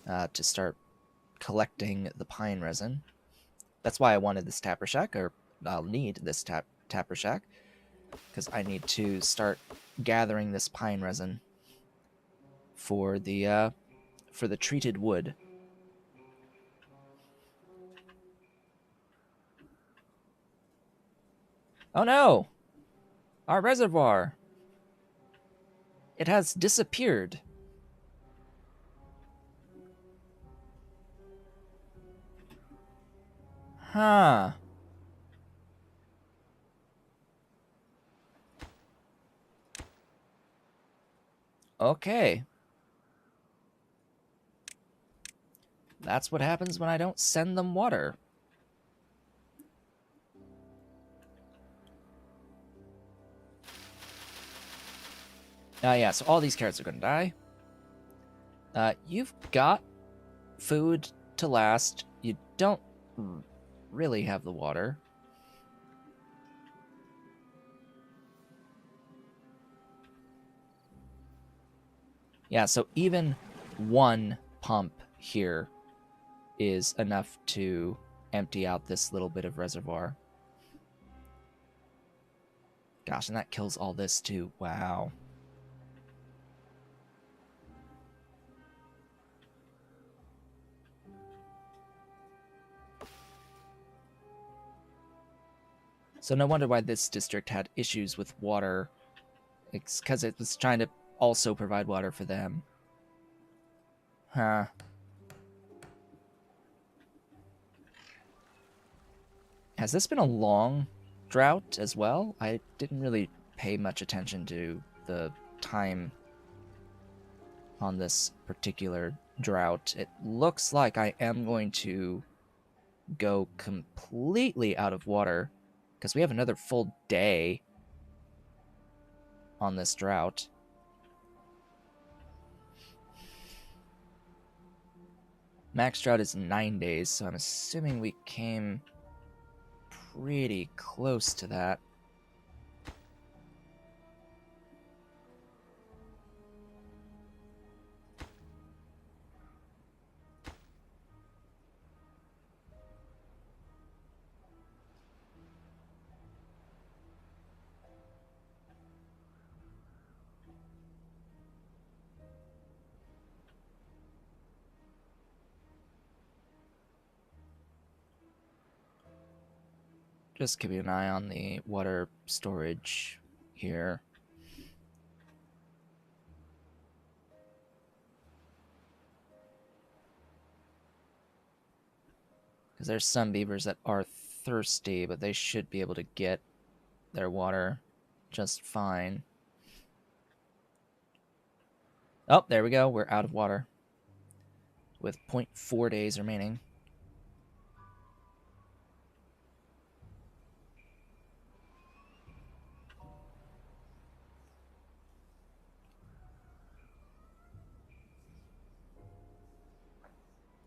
to start collecting the pine resin. That's why I wanted this tapper shack, or I'll need this tapper shack, because I need to start gathering this pine resin for the treated wood. Oh no! Our reservoir! It has disappeared. Huh. Okay. That's what happens when I don't send them water. Yeah, so all these carrots are gonna die. You've got food to last. You don't really have the water. Yeah, so even one pump here is enough to empty out this little bit of reservoir. Gosh, and that kills all this too. Wow. So no wonder why this district had issues with water. It's because it was trying to also provide water for them. Huh. Has this been a long drought as well? I didn't really pay much attention to the time on this particular drought. It looks like I am going to go completely out of water because we have another full day on this drought. Max drought is 9 days, so I'm assuming we came pretty close to that. Just keeping an eye on the water storage here. Because there's some beavers that are thirsty, but they should be able to get their water just fine. Oh, there we go. We're out of water with 0.4 days remaining.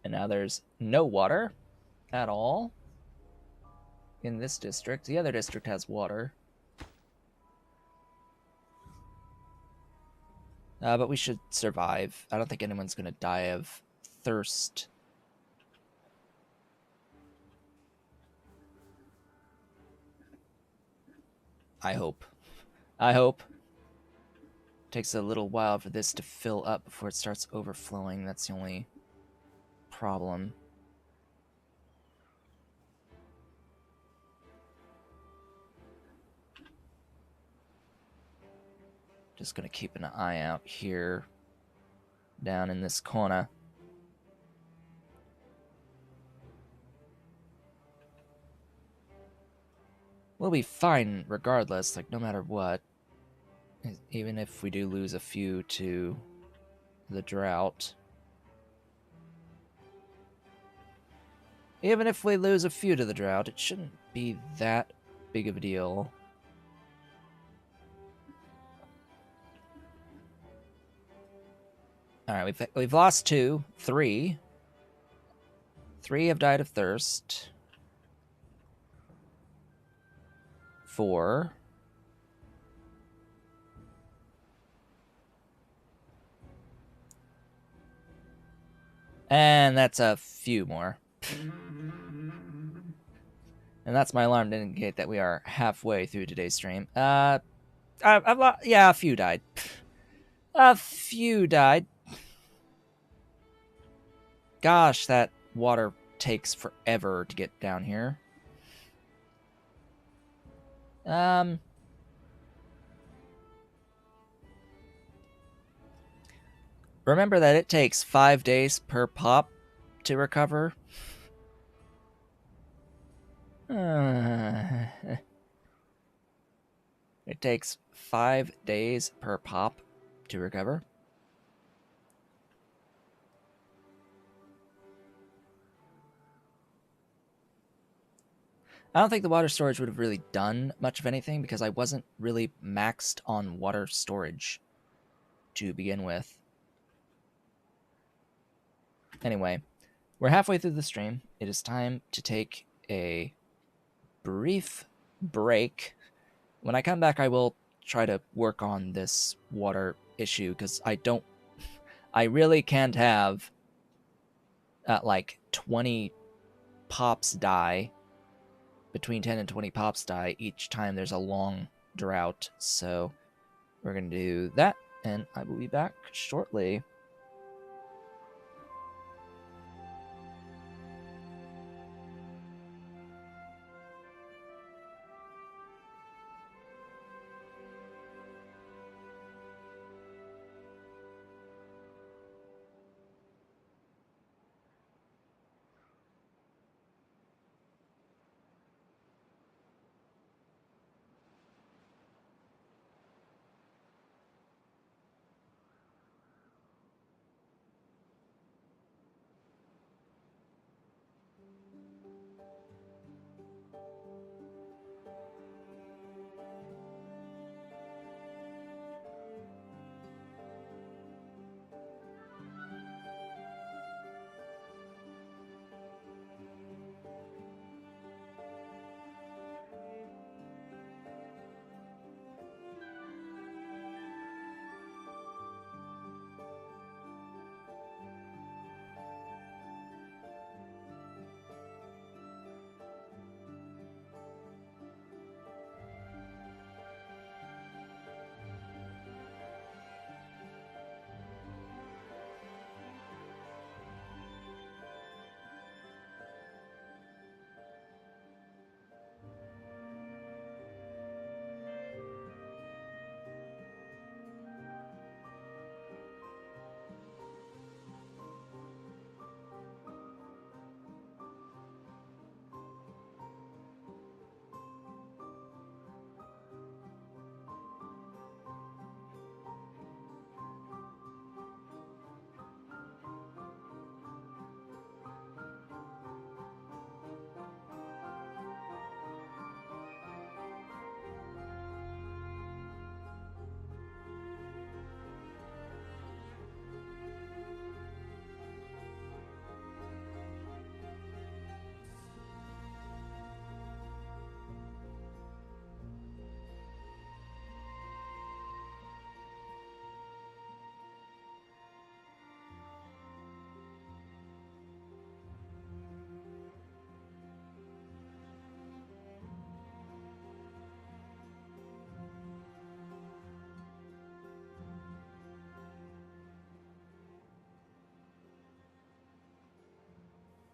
And now there's no water at all in this district. The other district has water. But we should survive. I don't think anyone's going to die of thirst. I hope. I hope. Takes a little while for this to fill up before it starts overflowing. That's the only problem. Just gonna keep an eye out here down in this corner. We'll be fine regardless, like no matter what. Even if we do lose a few to the drought. Even if we lose a few to the drought, it shouldn't be that big of a deal. Alright, we've lost 2. 3. 3 have died of thirst. 4. And that's a few more. And that's my alarm to indicate that we are halfway through today's stream. Yeah, a few died. A few died. Gosh, that water takes forever to get down here. Remember that it takes 5 days per pop to recover. It takes 5 days per pop to recover. I don't think the water storage would have really done much of anything because I wasn't really maxed on water storage to begin with. Anyway, we're halfway through the stream. It is time to take a brief break. When I come back, I will try to work on this water issue because I really can't have like 20 pops die, between 10 and 20 pops die each time there's a long drought. So we're going to do that, and I will be back shortly.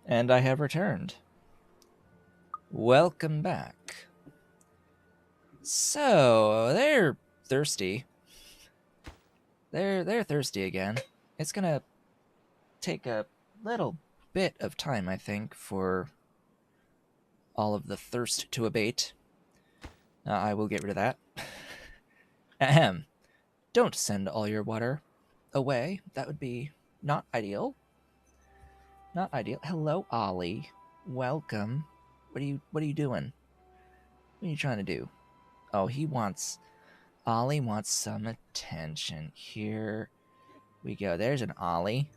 And I have returned. Welcome back. So, they're thirsty. They're thirsty again. It's gonna take a little bit of time, I think, for all of the thirst to abate. I will get rid of that. Ahem. Don't send all your water away. That would be not ideal. Not ideal. Hello, Ollie. Welcome. What are you doing? What are you trying to do? Oh, Ollie wants some attention. Here we go. There's an Ollie.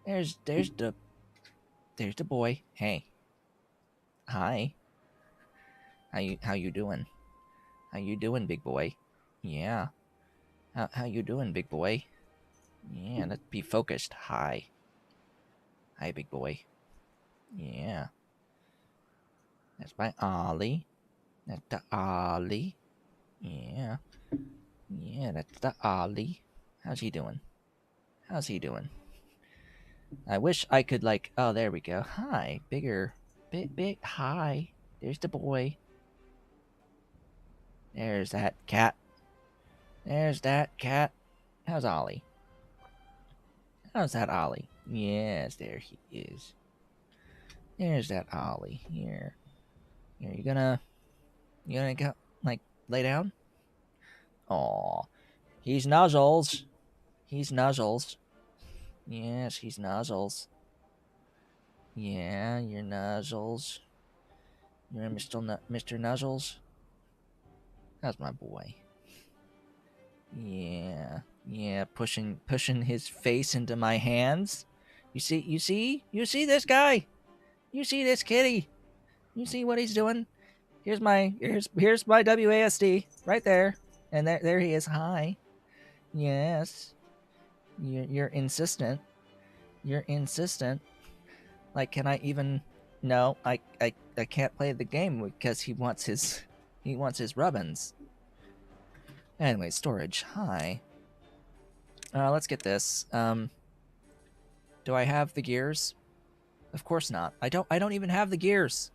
There's the boy. Hey. Hi. How you doing? How you doing, big boy? Yeah. How you doing, big boy? Yeah, let's be focused. Hi. Hi, big boy. Yeah. That's my Ollie. That's the Ollie. Yeah. Yeah, that's the Ollie. How's he doing? How's he doing? I wish I could like. Oh, there we go. Hi, bigger, big. Hi. There's the boy. There's that cat. There's that cat. How's Ollie? How's that Ollie? Yes, there he is. There's that Ollie. Here. Here, you gonna go like lay down? Aw. He's nuzzles. He's nuzzles. Yes, he's nuzzles. Yeah, you're nuzzles. You're Mr. Nuzzles. That's my boy. Yeah, yeah, pushing his face into my hands. You see this guy. You see this kitty. You see what he's doing. Here's my WASD right there, and there he is. Hi. Yes. You're insistent. You're insistent. Like, can I even? No, I can't play the game because he wants his rubbins. Anyway, storage. Hi. Let's get this. Do I have the gears? Of course not. I don't even have the gears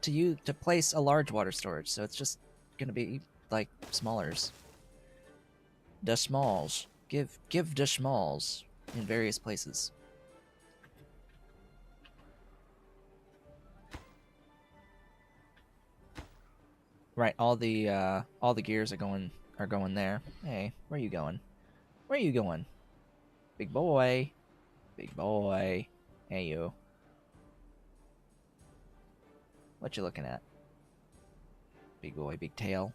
to place a large water storage. So it's just gonna be like smallers. The smalls. Give the smalls in various places. Right, all the gears are going there. Hey, where are you going? Where are you going? Big boy. Big boy. Hey you. What you looking at? Big boy, big tail.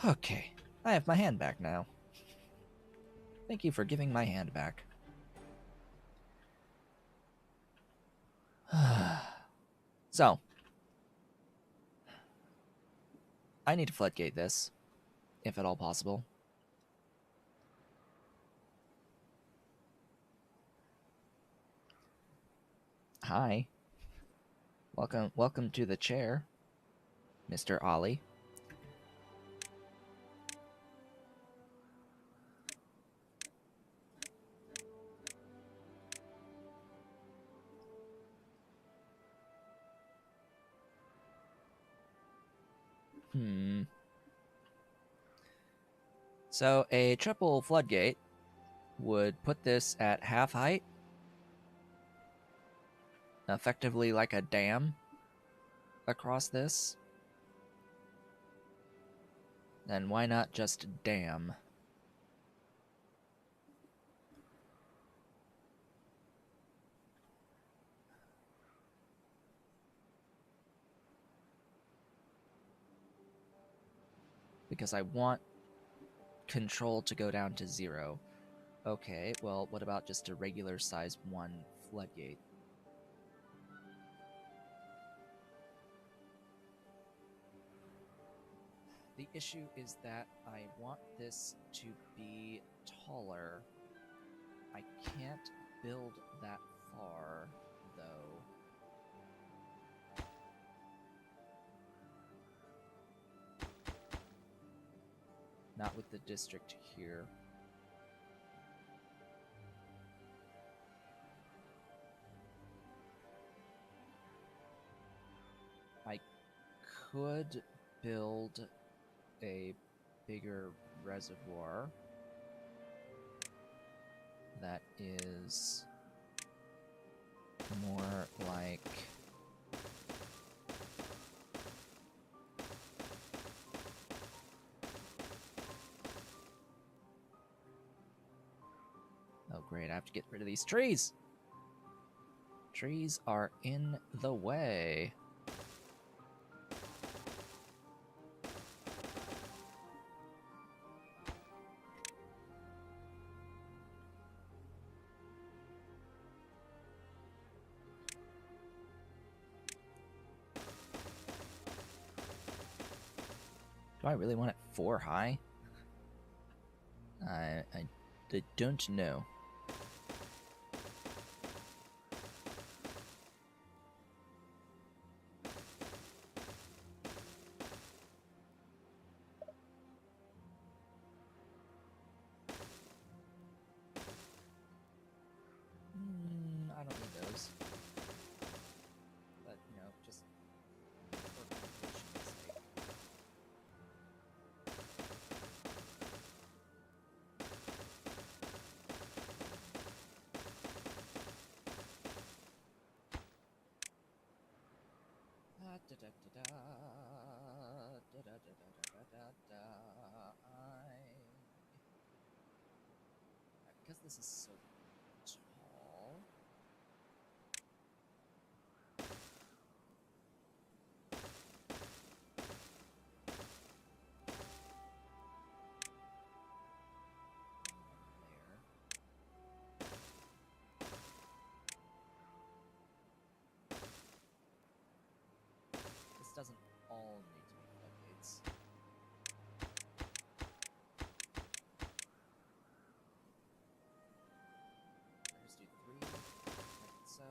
Okay. I have my hand back now. Thank you for giving my hand back. So, I need to floodgate this, if at all possible. Hi. Welcome to the chair, Mr. Ollie. So a triple floodgate would put this at half height, effectively like a dam across this. Then why not just dam? Because I want control to go down to 0. Okay, well, what about just a regular size 1 floodgate? The issue is that I want this to be taller. I can't build that far, though. Not with the district here. I could build a bigger reservoir that is more like oh great, I have to get rid of these trees. Trees are in the way. Do I really want it 4 high? I don't know. I don't need those. But, you know, just for completion's sake. Because this is so tall. This doesn't all need to be floodgates. I'll just do 3, like so.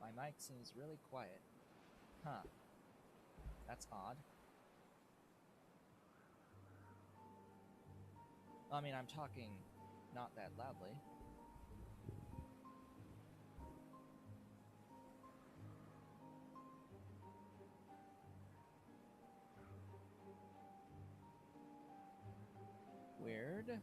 My mic seems really quiet. Huh. That's odd. I mean, I'm talking not that loudly. Weird.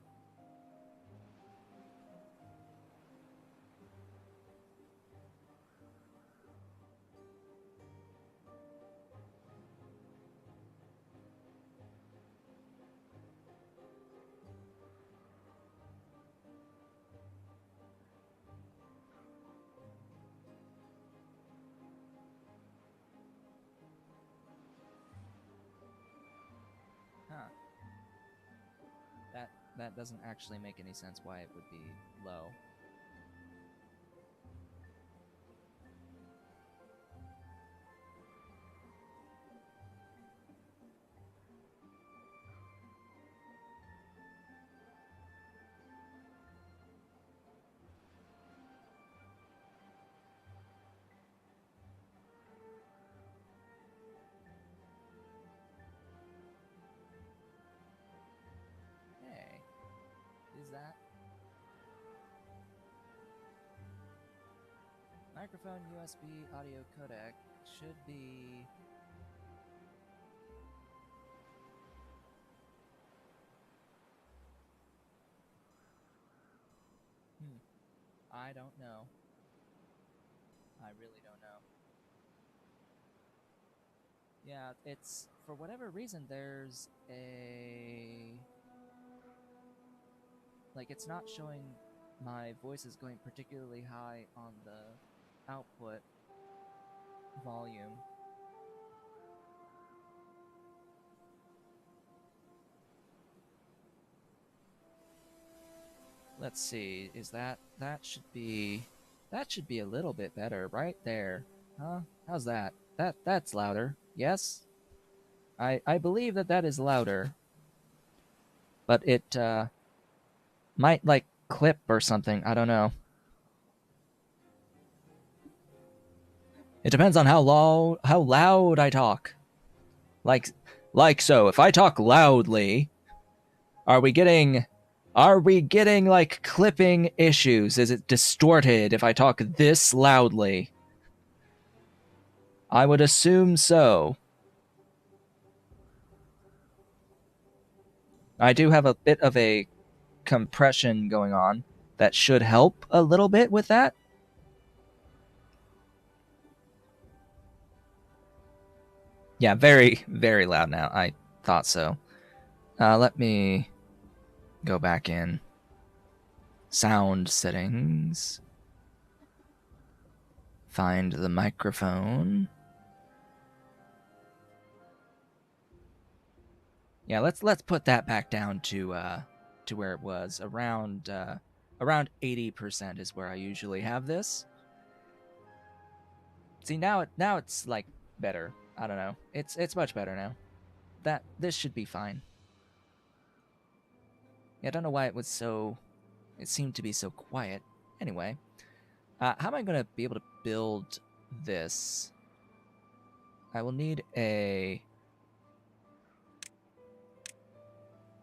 Huh. That doesn't actually make any sense why it would be low. Hey, is that microphone USB audio codec should be I don't know. I really don't know. Yeah, it's for whatever reason there's a like it's not showing my voice is going particularly high on the output volume. Let's see, is that should be a little bit better right there. Huh? How's that? That's louder. Yes? I believe that is louder. But it might like clip or something. I don't know. It depends on how loud I talk. Like so. If I talk loudly, are we getting like clipping issues? Is it distorted if I talk this loudly? I would assume so. I do have a bit of a compression going on that should help a little bit with that. Yeah, very, very loud now. I thought so. Let me go back in. Sound settings. Find the microphone. Yeah, let's put that back down to to where it was. Around 80% is where I usually have this. See, now it's like better. I don't know. It's much better now. This should be fine. Yeah, I don't know why it was so. It seemed to be so quiet. Anyway, how am I going to be able to build this? I will need a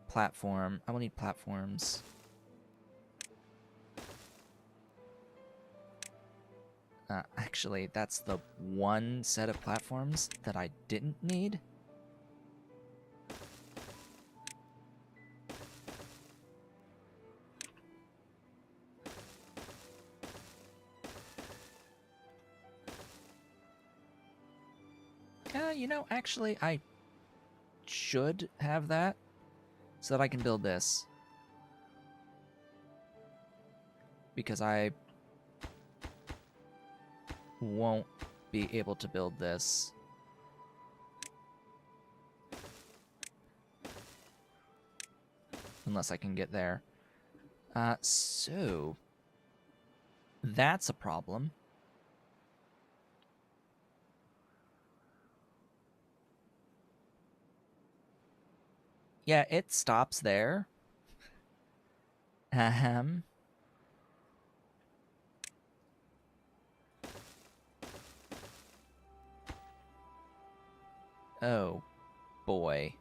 platform. I will need platforms. Actually, that's the one set of platforms that I didn't need. You know, actually, I should have that so that I can build this. Because I won't be able to build this. Unless I can get there. So that's a problem. Yeah, it stops there. Ahem. Oh, boy.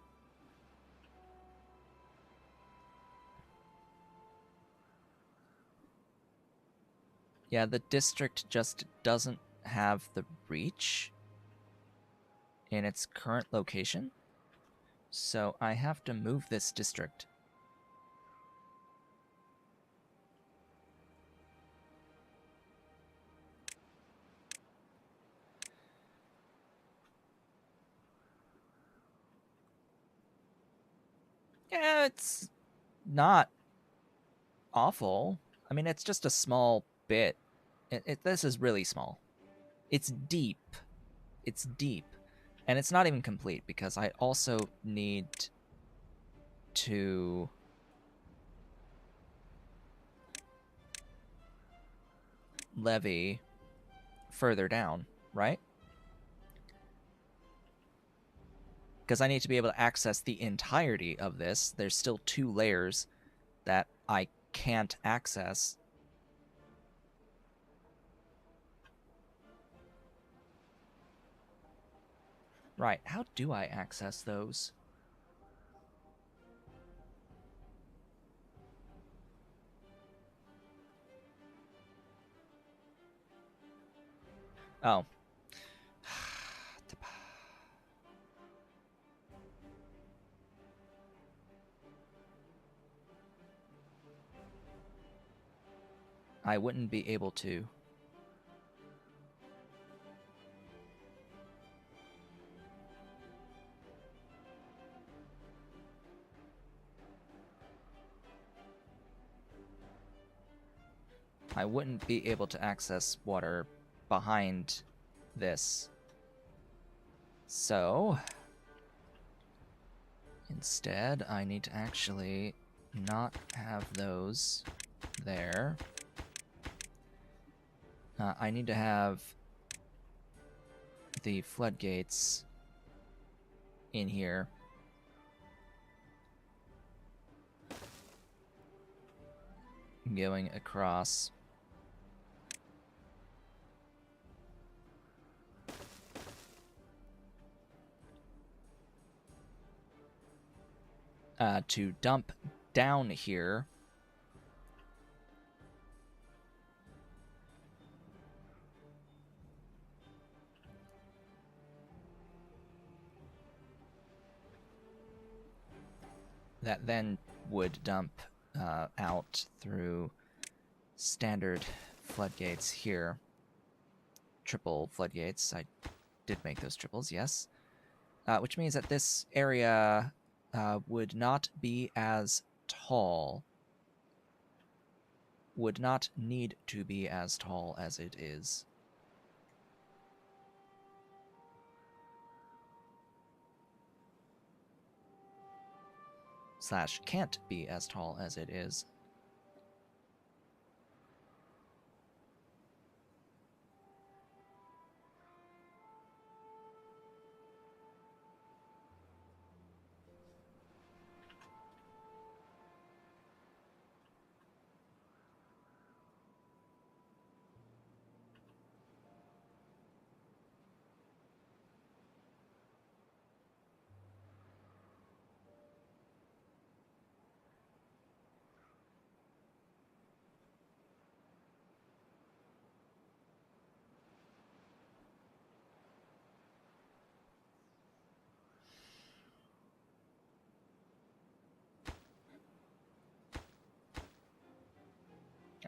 Yeah, the district just doesn't have the reach in its current location. So I have to move this district. Yeah, it's not awful. I mean, it's just a small bit. This is really small. It's deep. It's deep. And it's not even complete because I also need to levee further down, right? Because I need to be able to access the entirety of this. There's still 2 layers that I can't access. Right, how do I access those? Oh. I wouldn't be able to. I wouldn't be able to access water behind this. So, instead, I need to actually not have those there. I need to have the floodgates in here. Going across. To dump down here. That then would dump out through standard floodgates here. Triple floodgates. I did make those triples, yes. Which means that this area would not be as tall. Would not need to be as tall as it is. / can't be as tall as it is.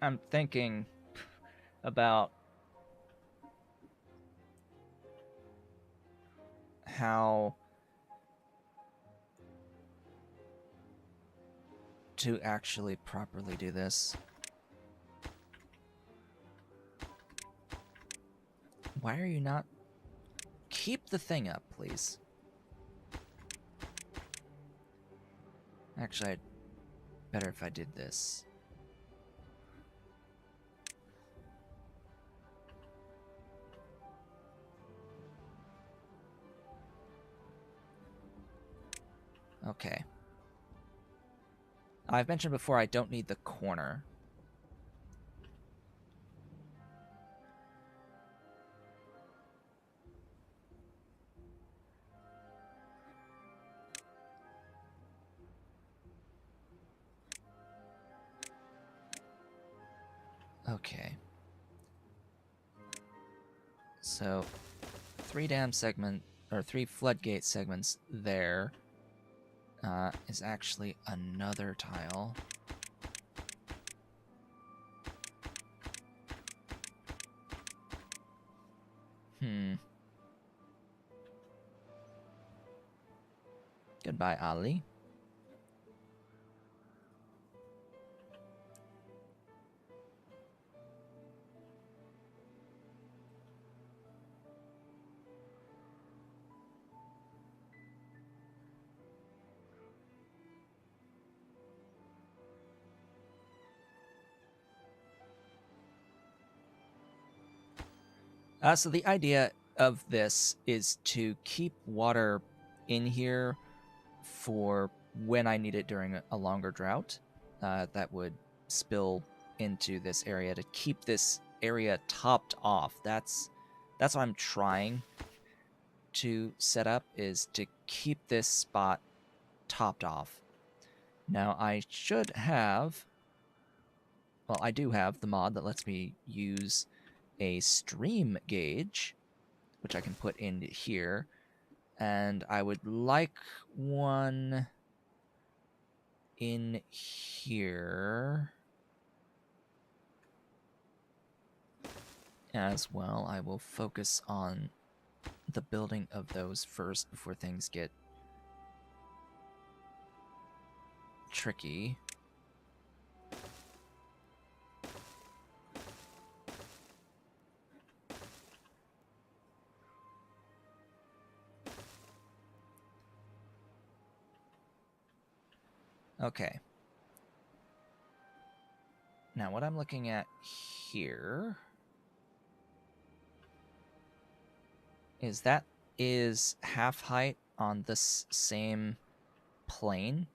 I'm thinking about how to actually properly do this. Why are you not... Keep the thing up, please. Actually, I'd better if I did this. Okay. I've mentioned before I don't need the corner. Okay. So, 3 floodgate segments there is actually another tile. Goodbye, Ali. So the idea of this is to keep water in here for when I need it during a longer drought. That would spill into this area to keep this area topped off. That's what I'm trying to set up, is to keep this spot topped off. Now I should have... Well, I do have the mod that lets me use a stream gauge, which I can put in here, and I would like one in here as well. I will focus on the building of those first before things get tricky. Okay. Now what I'm looking at here is that is half height on this same plane,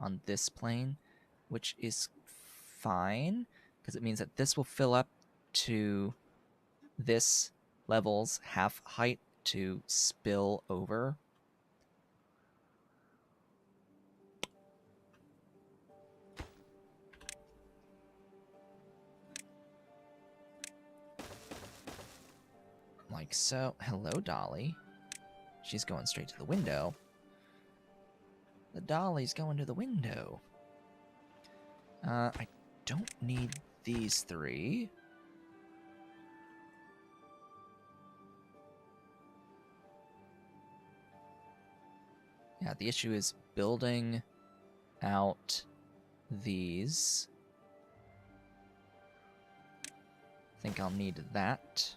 on this plane, which is fine, because it means that this will fill up to this level's half height to spill over. Like so. Hello, Dolly. She's going straight to the window. The Dolly's going to the window. I don't need these 3. Yeah, the issue is building out these. I think I'll need that.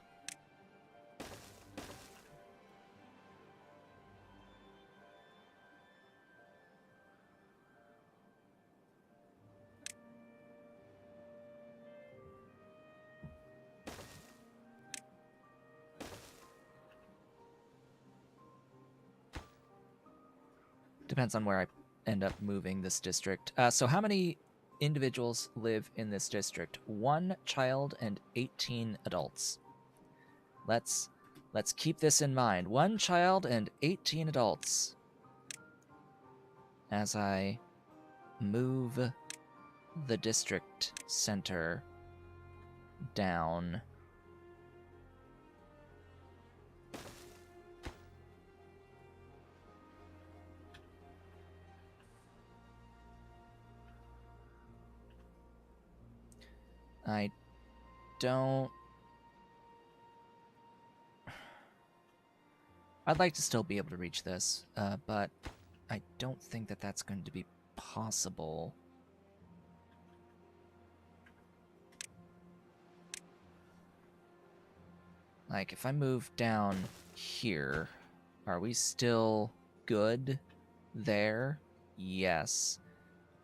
depends on where I end up moving this district. So how many individuals live in this district? 1 child and 18 adults. Let's keep this in mind. 1 child and 18 adults. As I move the district center down. I don't... I'd like to still be able to reach this, but I don't think that that's going to be possible. Like, if I move down here, are we still good there? Yes.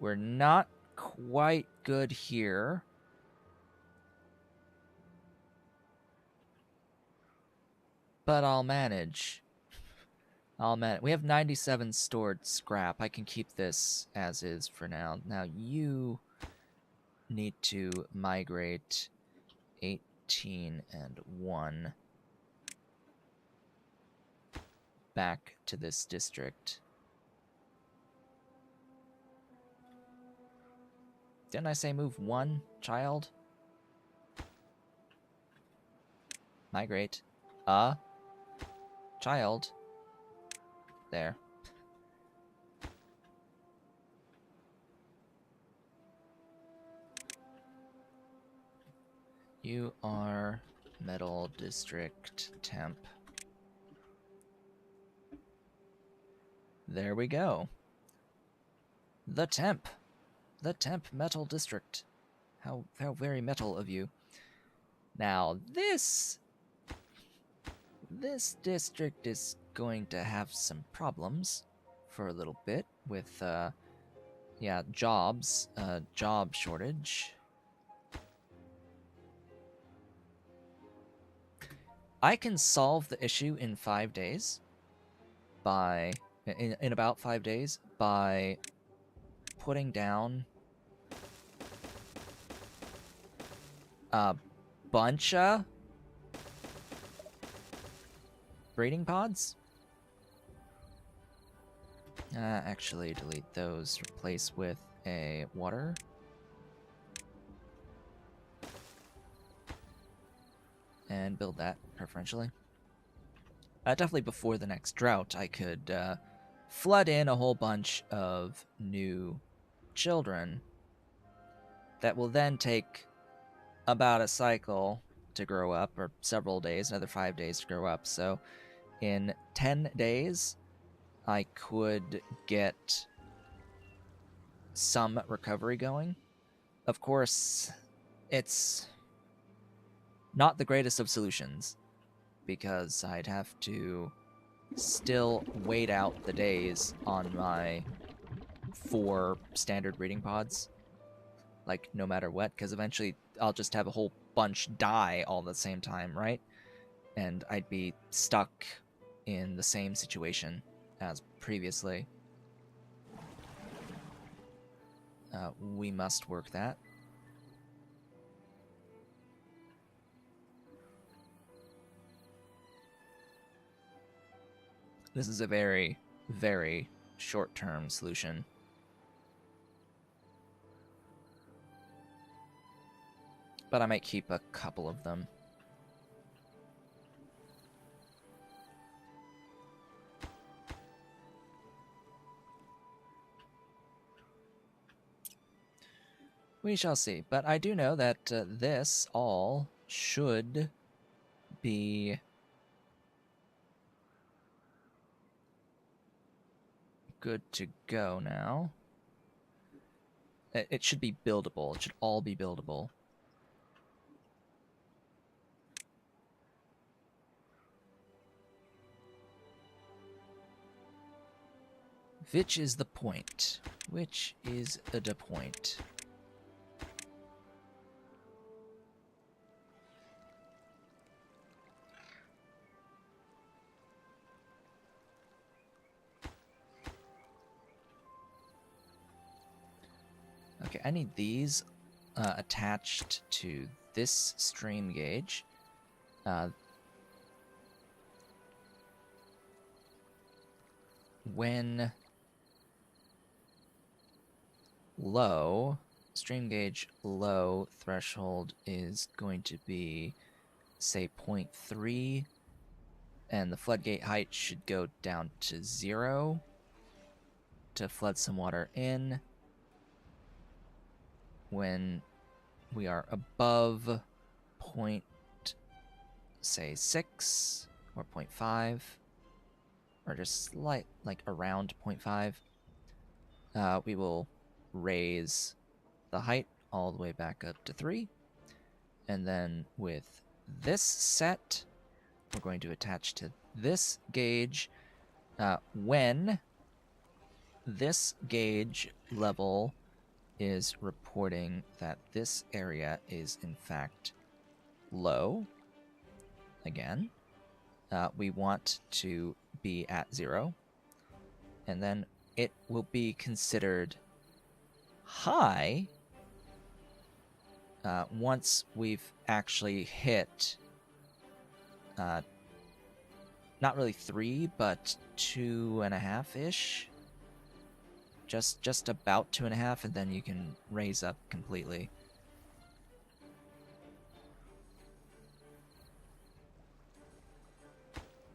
We're not quite good here. But I'll manage. We have 97 stored scrap. I can keep this as is for now. Now you need to migrate 18 and 1 back to this district. Didn't I say move 1 child? Migrate a child. There. You are Metal District Temp. There we go. The Temp. The Temp Metal District. How very metal of you. Now, this district is going to have some problems for a little bit with, yeah, jobs, job shortage. I can solve the issue in 5 days in about 5 days by putting down a bunch of breeding pods. Actually, delete those. Replace with a water. And build that preferentially. Definitely before the next drought, I could flood in a whole bunch of new children that will then take about a cycle to grow up, or several days, another 5 days to grow up. So in 10 days, I could get some recovery going. Of course, it's not the greatest of solutions, because I'd have to still wait out the days on my 4 standard breeding pods, like no matter what, because eventually I'll just have a whole bunch die all at the same time, right? And I'd be stuck in the same situation as previously. We must work that. This is a very, very short-term solution. But I might keep a couple of them. We shall see. But I do know that this all should be good to go now. It should be buildable. It should all be buildable. Which is the point? Which is the point? Okay, I need these attached to this stream gauge. When low, stream gauge low threshold is going to be, say, 0.3, and the floodgate height should go down to 0 to flood some water in. When we are above say 6 or 0.5, or just slight, like around 0.5, we will raise the height all the way back up to 3. And then with this set, we're going to attach to this gauge when this gauge level is reporting that this area is in fact low. Again, we want to be at 0, and then it will be considered high once we've actually hit not really 3, but 2.5-ish. Just about 2.5, and then you can raise up completely.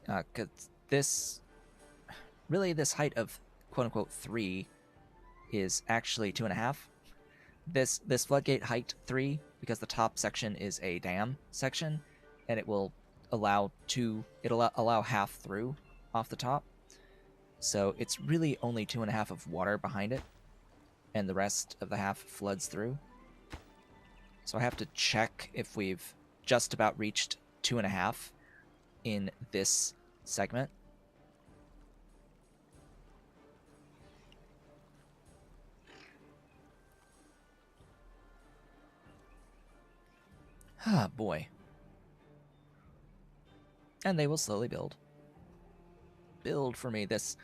Cause this height of quote-unquote 3 is actually 2.5. This floodgate height 3, because the top section is a dam section, and it will allow allow half through off the top. So it's really only 2.5 of water behind it, and the rest of the half floods through. So I have to check if we've just about reached 2.5 in this segment. Ah, boy. And they will slowly build. Build for me this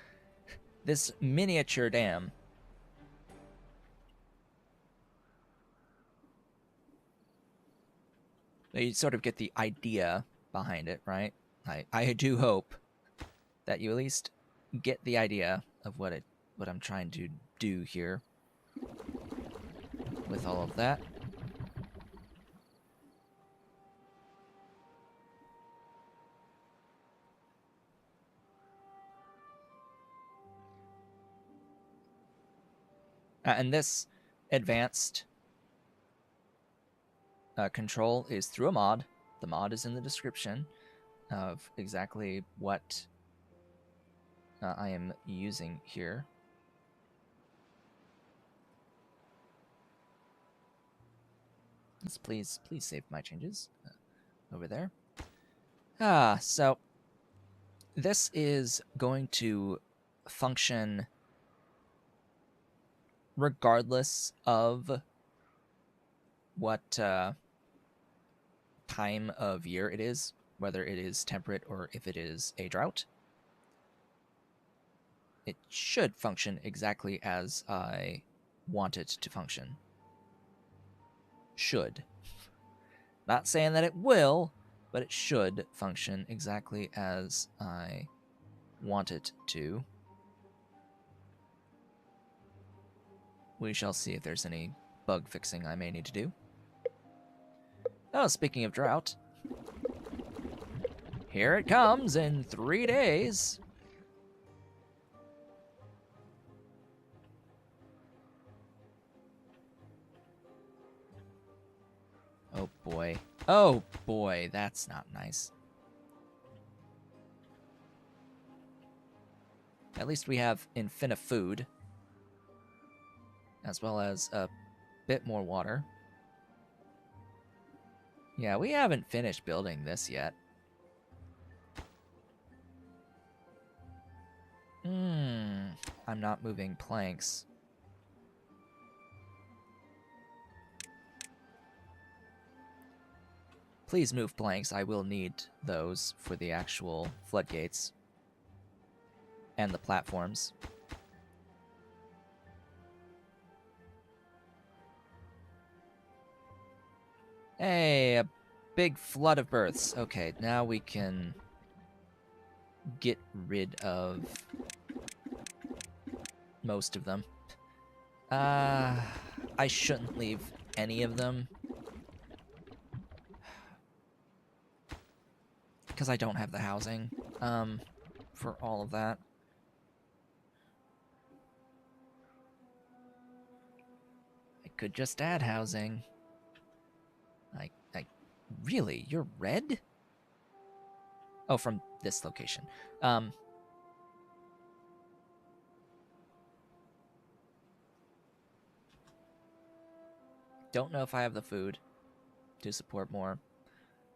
miniature dam. You sort of get the idea behind it, right? I do hope that you at least get the idea of what I'm trying to do here with all of that. And this advanced control is through a mod. The mod is in the description of exactly what I am using here. Please save my changes over there. So this is going to function regardless of what time of year it is, whether it is temperate or if it is a drought. It should function exactly as I want it to function. Should. Not saying that it will, but it should function exactly as I want it to. We shall see if there's any bug fixing I may need to do. Oh, speaking of drought, here it comes in 3 days. Oh boy. Oh boy, that's not nice. At least we have infinite food, as well as a bit more water. Yeah, we haven't finished building this yet. I'm not moving planks. Please move planks. I will need those for the actual floodgates and the platforms. Hey, a big flood of births. Okay, now we can get rid of most of them. I shouldn't leave any of them. Because I don't have the housing, for all of that. I could just add housing. Really? You're red? Oh, from this location. Don't know if I have the food to support more.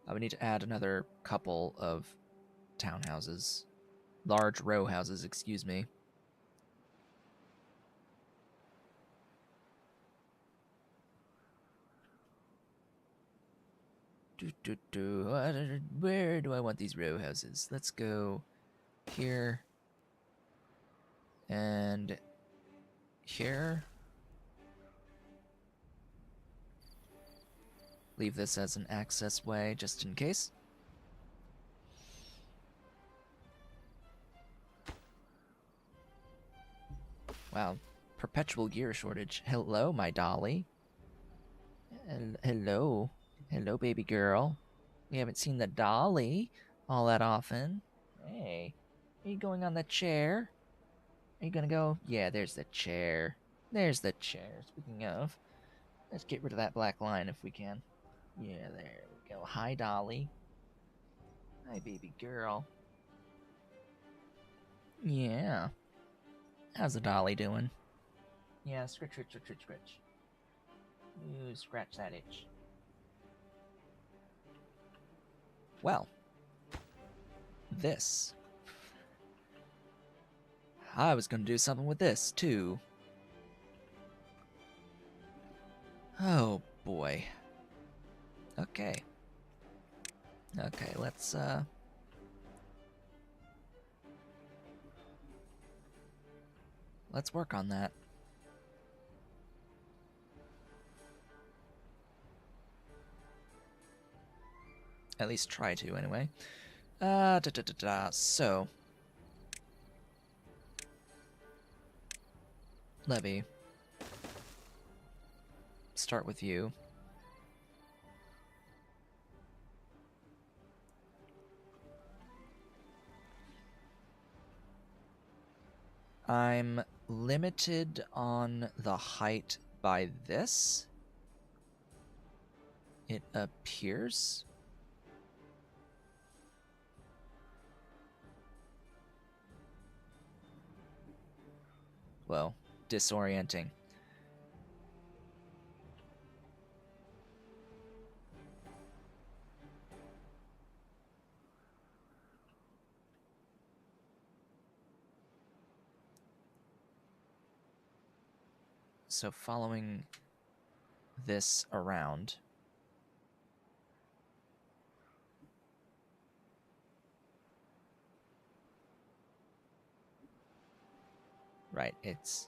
I would need to add another couple of townhouses. Large row houses, excuse me. Where do I want these row houses? Let's go here and here. Leave this as an access way just in case. Wow, perpetual gear shortage. Hello, my dolly. Hello. Hello, baby girl. We haven't seen the dolly all that often. Hey, are you going on the chair? Are you gonna go? Yeah, there's the chair. There's the chair. Speaking of, let's get rid of that black line if we can. Yeah, there we go. Hi, dolly. Hi, baby girl. Yeah. How's the dolly doing? Yeah, scritch, scritch, scritch, scritch. You scratch that itch. Well, this. I was gonna do something with this, too. Oh, boy. Okay. Okay, let's work on that. At least try to, anyway. So, Levy, start with you. I'm limited on the height by this. It appears. Well, disorienting. So following this around. Right, it's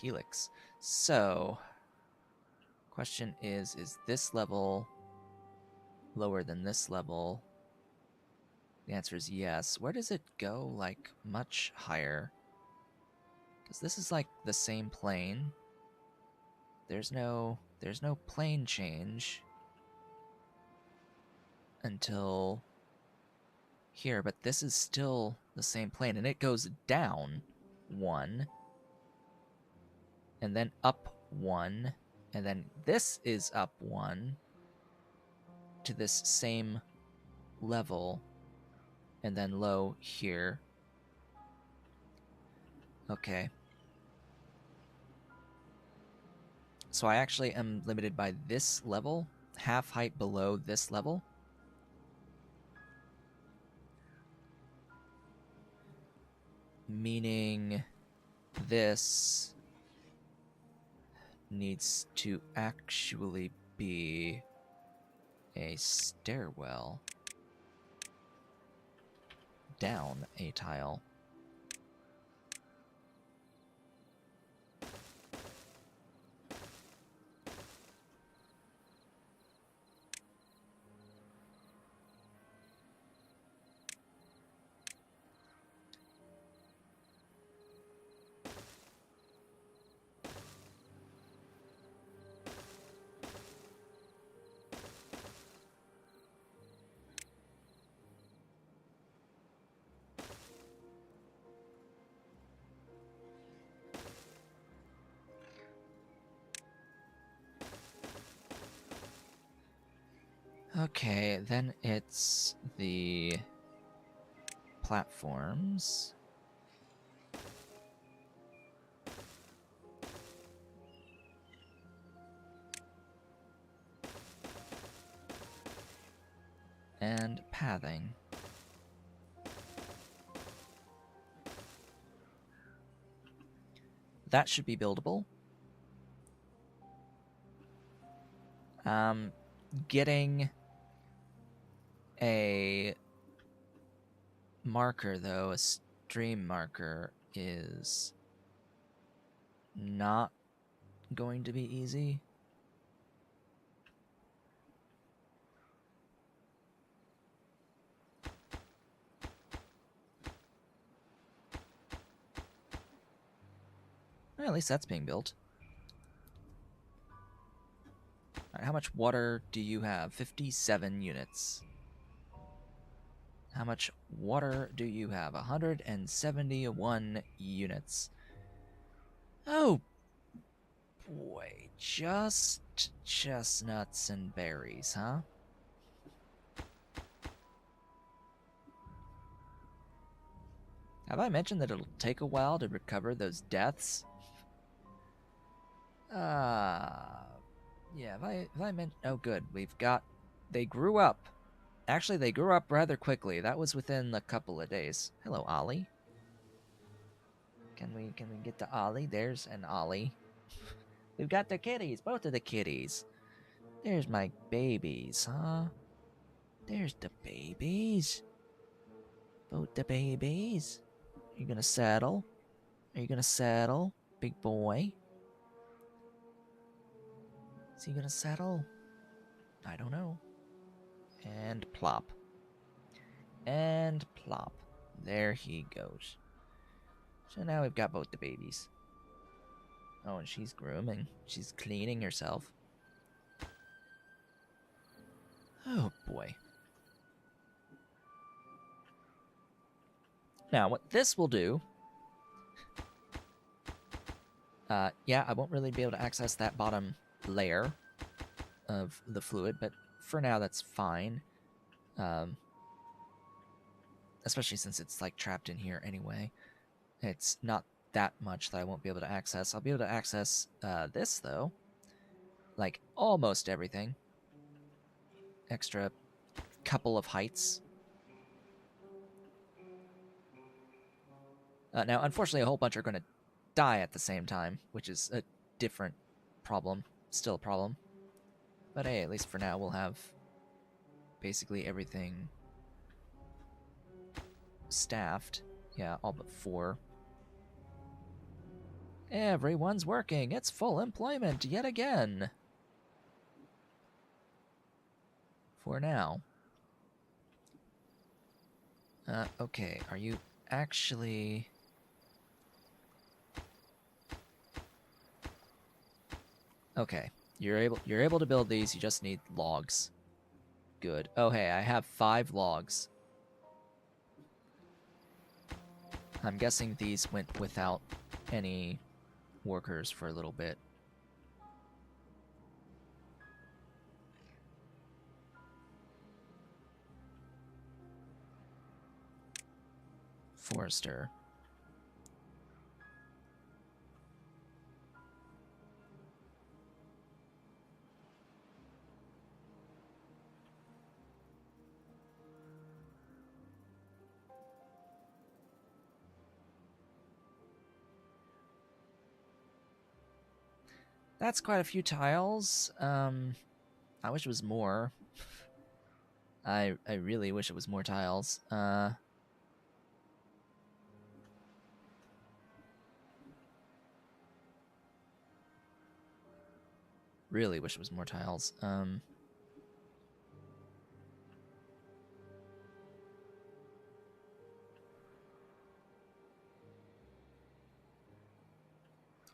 Helix. So, question is this level lower than this level? The answer is yes. Where does it go, like, much higher? Because this is, like, the same plane. There's no plane change until here, but this is still the same plane, and it goes down 1, and then up 1, and then this is up 1 to this same level, and then low here. Okay. So I actually am limited by this level, half height below this level. Meaning this needs to actually be a stairwell down a tile. Okay, then it's the platforms. And pathing. That should be buildable. Getting a marker, though, a stream marker, is not going to be easy. Well, at least that's being built. All right, how much water do you have? 57 units. How much water do you have? 171 units. Oh boy, just chestnuts and berries, huh? Have I mentioned that it'll take a while to recover those deaths? Yeah, have I meant... Oh, good. We've got... They grew up. Actually, they grew up rather quickly. That was within a couple of days. Hello, Ollie. Can we get to Ollie? There's an Ollie. We've got the kitties, both of the kitties. There's my babies, huh? There's the babies. Both the babies. Are you gonna settle? Are you gonna settle, big boy? Is he gonna settle? I don't know. And plop. And plop. There he goes. So now we've got both the babies. Oh, and she's grooming. She's cleaning herself. Oh, boy. Now, what this will do... yeah, I won't really be able to access that bottom layer of the fluid, but for now, that's fine. Especially since it's, like, trapped in here anyway. It's not that much that I won't be able to access. I'll be able to access this, though. Like, almost everything. Extra couple of heights. Now, unfortunately, a whole bunch are going to die at the same time, which is a different problem. Still a problem. But hey, at least for now, we'll have basically everything staffed. Yeah, all but 4. Everyone's working. It's full employment yet again. For now. Okay, are you actually... Okay, you're able to build these, you just need logs. Good. Oh hey, I have 5 logs. I'm guessing these went without any workers for a little bit. Forester. That's quite a few tiles. I wish it was more. I really wish it was more tiles. Really wish it was more tiles.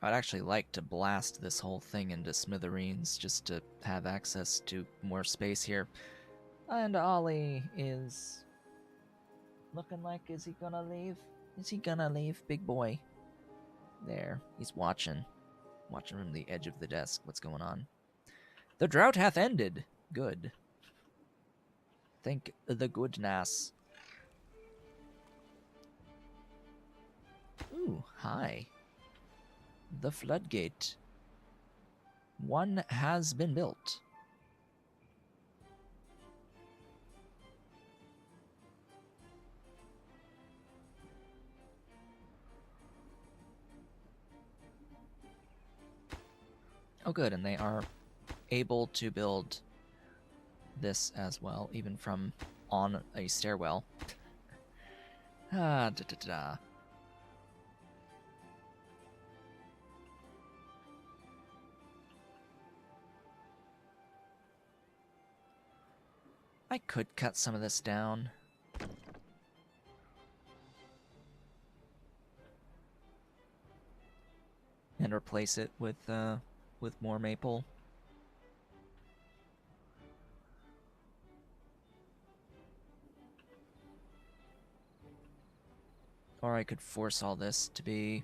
I'd actually like to blast this whole thing into smithereens just to have access to more space here. And Ollie is looking like, is he gonna leave? Is he gonna leave, big boy? There, he's watching. Watching from the edge of the desk what's going on. The drought hath ended. Good. Thank the goodness. Ooh, hi. The floodgate. One has been built. Oh good, and they are able to build this as well, even from on a stairwell. Ah, da da da. I could cut some of this down. And replace it with more maple. Or I could force all this to be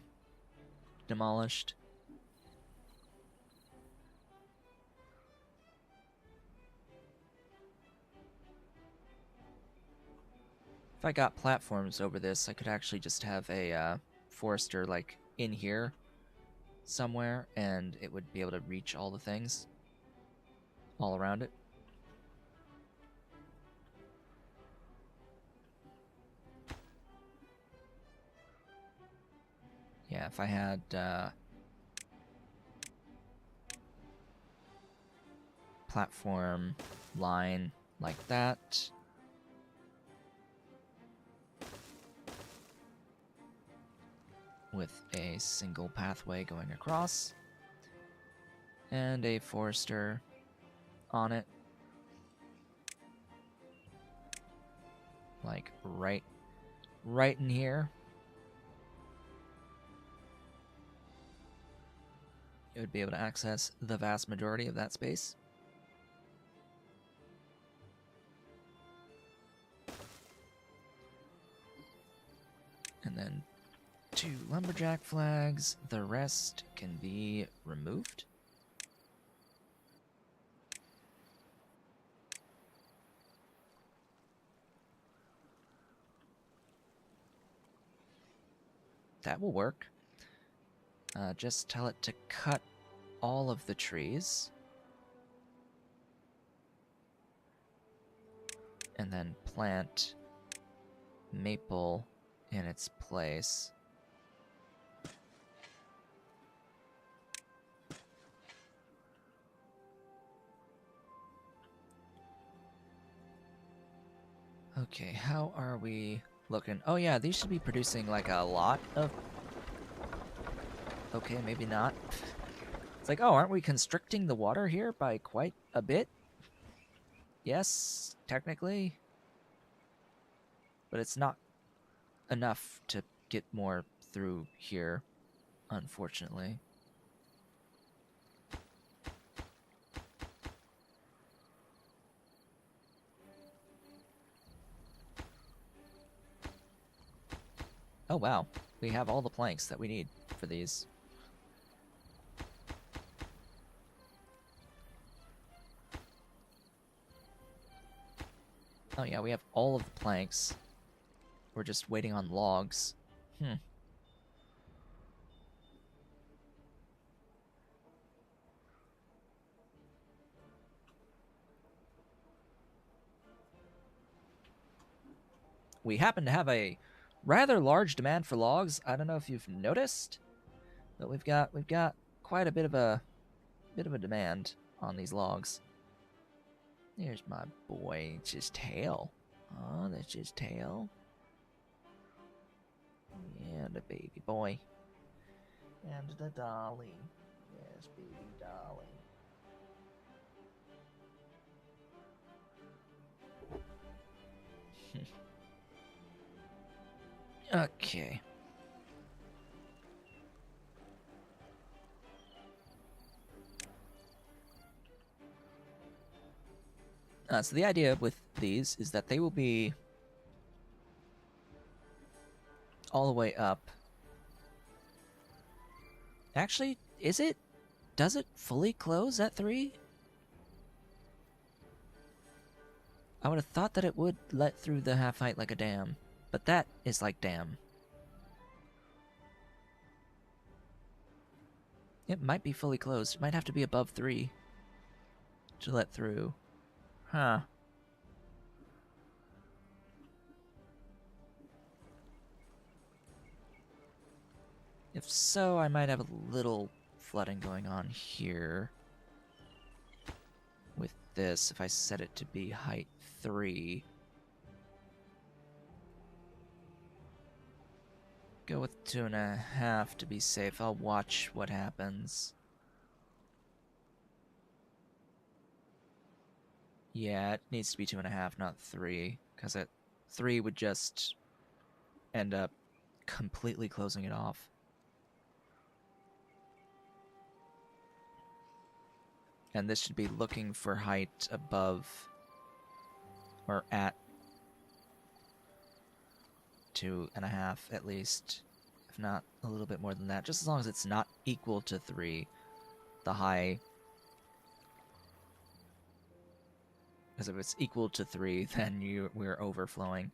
demolished. If I got platforms over this, I could actually just have a forester like in here somewhere, and it would be able to reach all the things all around it. Yeah, if I had platform line like that. With a single pathway going across. And a forester on it. Like right in here. It would be able to access the vast majority of that space. And then 2 lumberjack flags. The rest can be removed. That will work. Just tell it to cut all of the trees. And then plant maple in its place. Okay, how are we looking? Oh yeah, these should be producing like a lot of... Okay, maybe not. It's like, oh, aren't we constricting the water here by quite a bit? Yes, technically. But it's not enough to get more through here, unfortunately. Oh wow, we have all the planks that we need for these. Oh yeah, we have all of the planks. We're just waiting on logs. We happen to have a rather large demand for logs. I don't know if you've noticed, but we've got quite a bit of a demand on these logs. There's my boy. It's his tail. Oh, that's his tail. Yeah, the baby boy. And the dolly. Yes, baby dolly. Okay. So the idea with these is that they will be all the way up. Actually, is it? Does it fully close at 3? I would have thought that it would let through the half-height like a dam, but that is like dam. It might be fully closed. It might have to be above 3 to let through. Huh. If so, I might have a little flooding going on here. With this, if I set it to be height 3. Go with 2.5 to be safe. I'll watch what happens. Yeah, it needs to be 2.5, not 3, because 3 would just end up completely closing it off. And this should be looking for height above or at 2.5 at least, if not a little bit more than that, just as long as it's not equal to 3, the high. Because if it's equal to 3, then we're overflowing.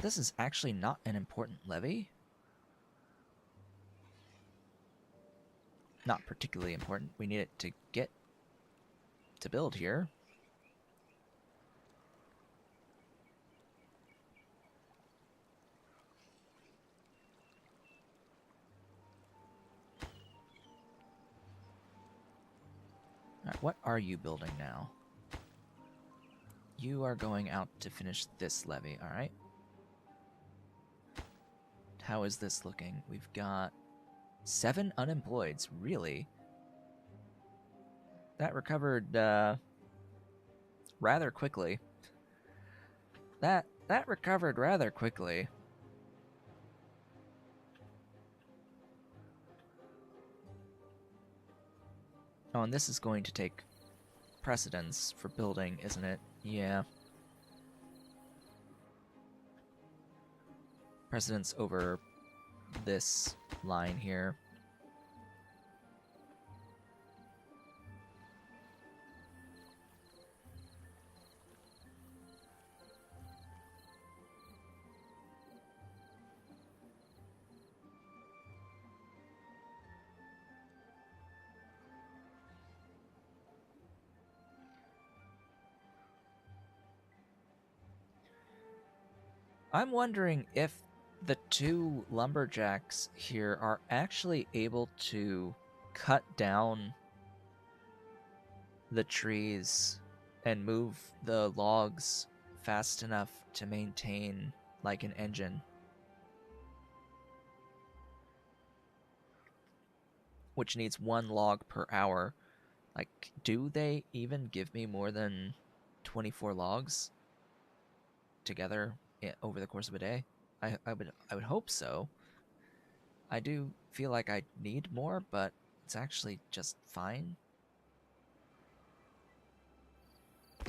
This is actually not an important levee. Not particularly important. We need it to get to build here. Alright, what are you building now? You are going out to finish this levee, alright? How is this looking? We've got 7 unemployeds, really? That recovered rather quickly. That recovered rather quickly. Oh, and this is going to take precedence for building, isn't it? Yeah. Precedence over this line here. I'm wondering if the 2 lumberjacks here are actually able to cut down the trees and move the logs fast enough to maintain like an engine. Which needs 1 log per hour. Like, do they even give me more than 24 logs together over the course of a day? I would hope so. I do feel like I need more, but it's actually just fine.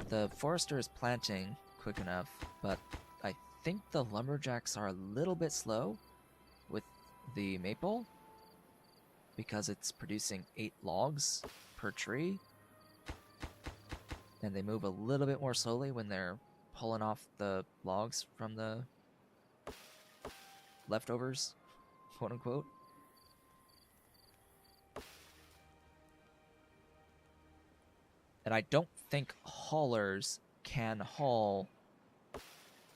The forester is planting quick enough, but I think the lumberjacks are a little bit slow with the maple because it's producing 8 logs per tree, and they move a little bit more slowly when they're pulling off the logs from the leftovers, quote unquote. And I don't think haulers can haul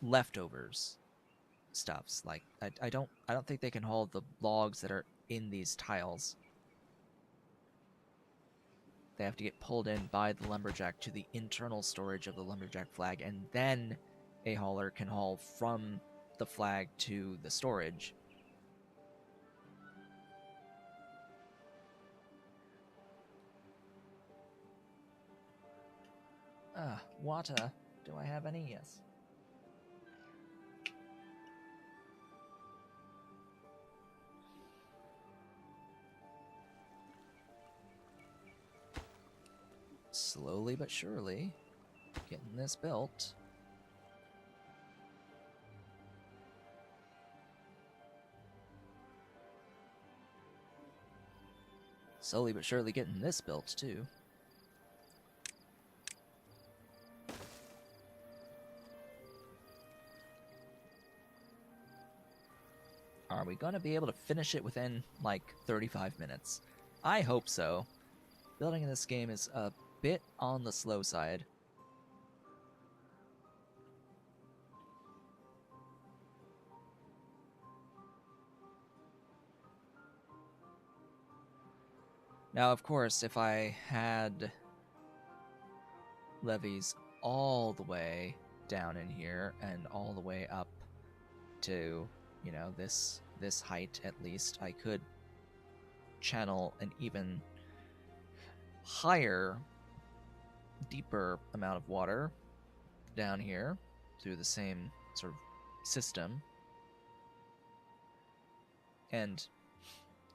leftovers stuffs. Like I don't think they can haul the logs that are in these tiles. They have to get pulled in by the lumberjack to the internal storage of the lumberjack flag, and then a hauler can haul from the flag to the storage. Water. Do I have any? Yes. Slowly but surely, getting this built. Slowly but surely getting this built, too. Are we going to be able to finish it within, like, 35 minutes? I hope so. Building in this game is a bit on the slow side. Now, of course, if I had levees all the way down in here and all the way up to, you know, this height at least, I could channel an even higher, deeper amount of water down here through the same sort of system and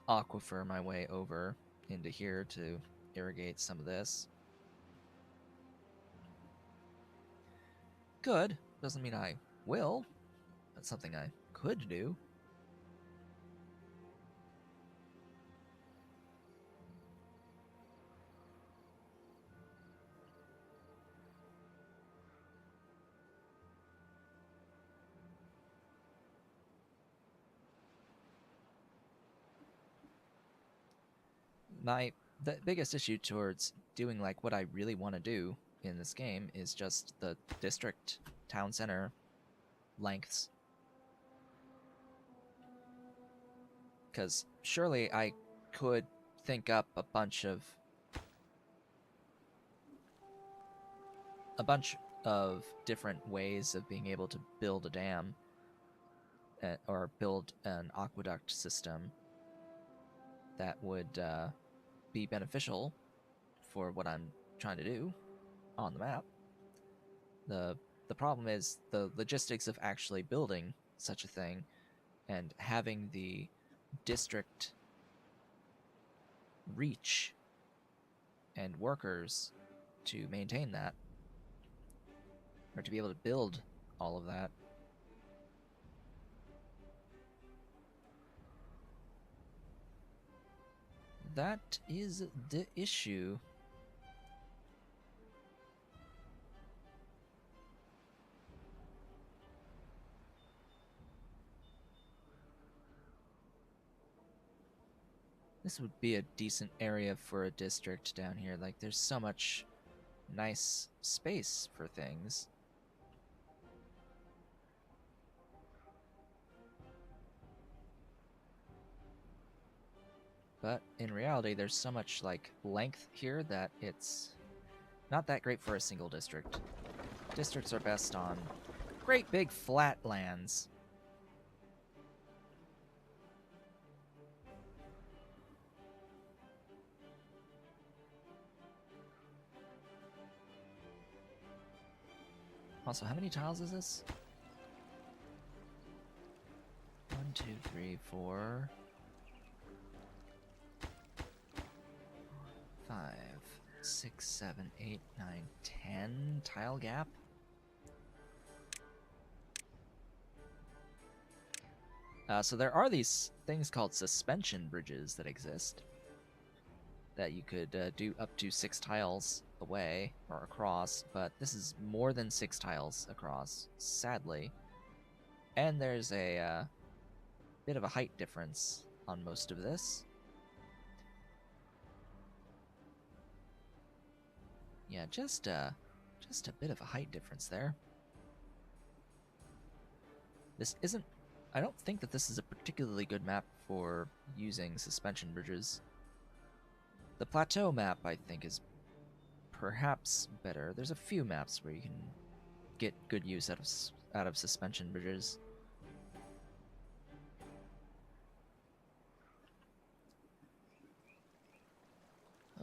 aquifer my way over into here to irrigate some of this. Good. Doesn't mean I will. That's something I could do. The biggest issue towards doing like what I really want to do in this game is just the district town center lengths. Because surely I could think up a bunch of different ways of being able to build a dam or build an aqueduct system that would be beneficial for what I'm trying to do on the map. The problem is the logistics of actually building such a thing and having the district reach and workers to maintain that, or to be able to build all of that. That is the issue. This would be a decent area for a district down here. Like, there's so much nice space for things. But in reality, there's so much, like, length here that it's not that great for a single district. Districts are best on great big flat lands. Also, how many tiles is this? 1, 2, 3, 4, 5, 6, 7, 8, 9, 10 tile gap? So there are these things called suspension bridges that exist that you could do up to 6 tiles away or across, but this is more than 6 tiles across, sadly. And there's a bit of a height difference on most of this. Yeah, just a bit of a height difference there. This isn't... I don't think that this is a particularly good map for using suspension bridges. The Plateau Map, I think, is perhaps better. There's a few maps where you can get good use out of suspension bridges.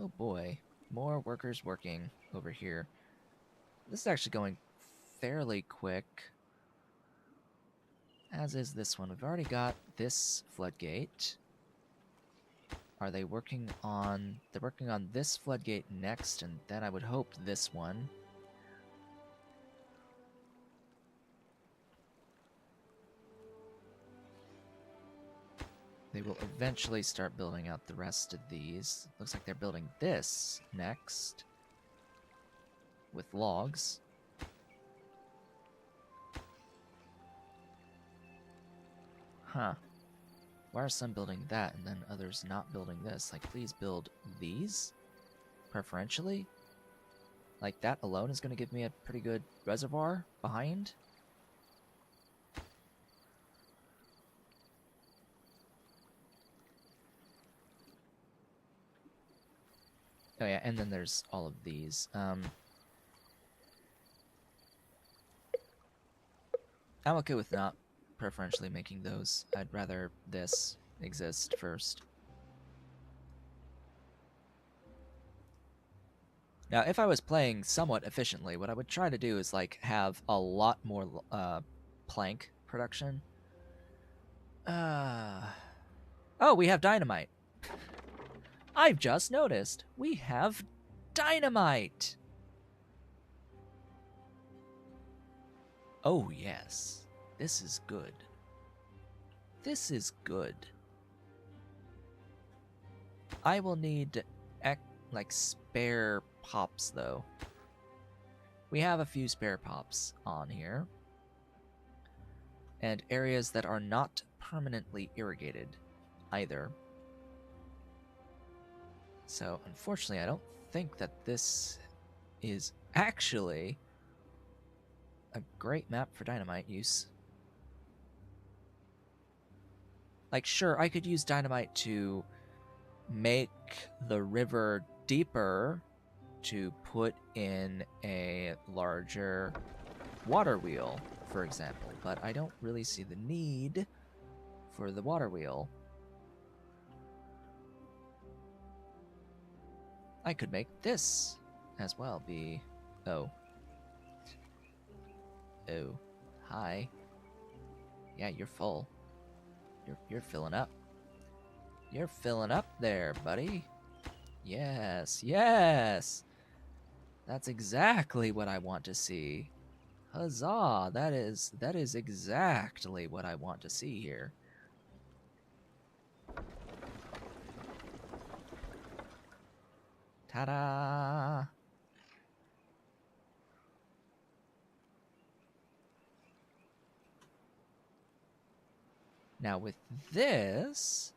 Oh boy, more workers working over here. This is actually going fairly quick, as is this one. We've already got this floodgate. Are they working on... They're working on this floodgate next, and then I would hope this one. They will eventually start building out the rest of these. Looks like they're building this next with logs. Huh. Why are some building that and then others not building this? Like, please build these, preferentially. Like, that alone is going to give me a pretty good reservoir behind. Oh yeah, and then there's all of these. I'm okay with not preferentially making those. I'd rather this exist first. Now, if I was playing somewhat efficiently, what I would try to do is like have a lot more plank production. Oh, we have dynamite. I've just noticed we have dynamite. Oh yes, this is good. This is good. I will need like spare pops though. We have a few spare pops on here. And areas that are not permanently irrigated either. So unfortunately I don't think that this is actually a great map for dynamite use. Like, sure, I could use dynamite to make the river deeper to put in a larger water wheel, for example, but I don't really see the need for the water wheel. I could make this as well be... Oh. Oh. Hi. Yeah, you're full. You're filling up. You're filling up there, buddy. Yes, yes! That's exactly what I want to see. Huzzah! That is exactly what I want to see here. Ta-da! Now with this,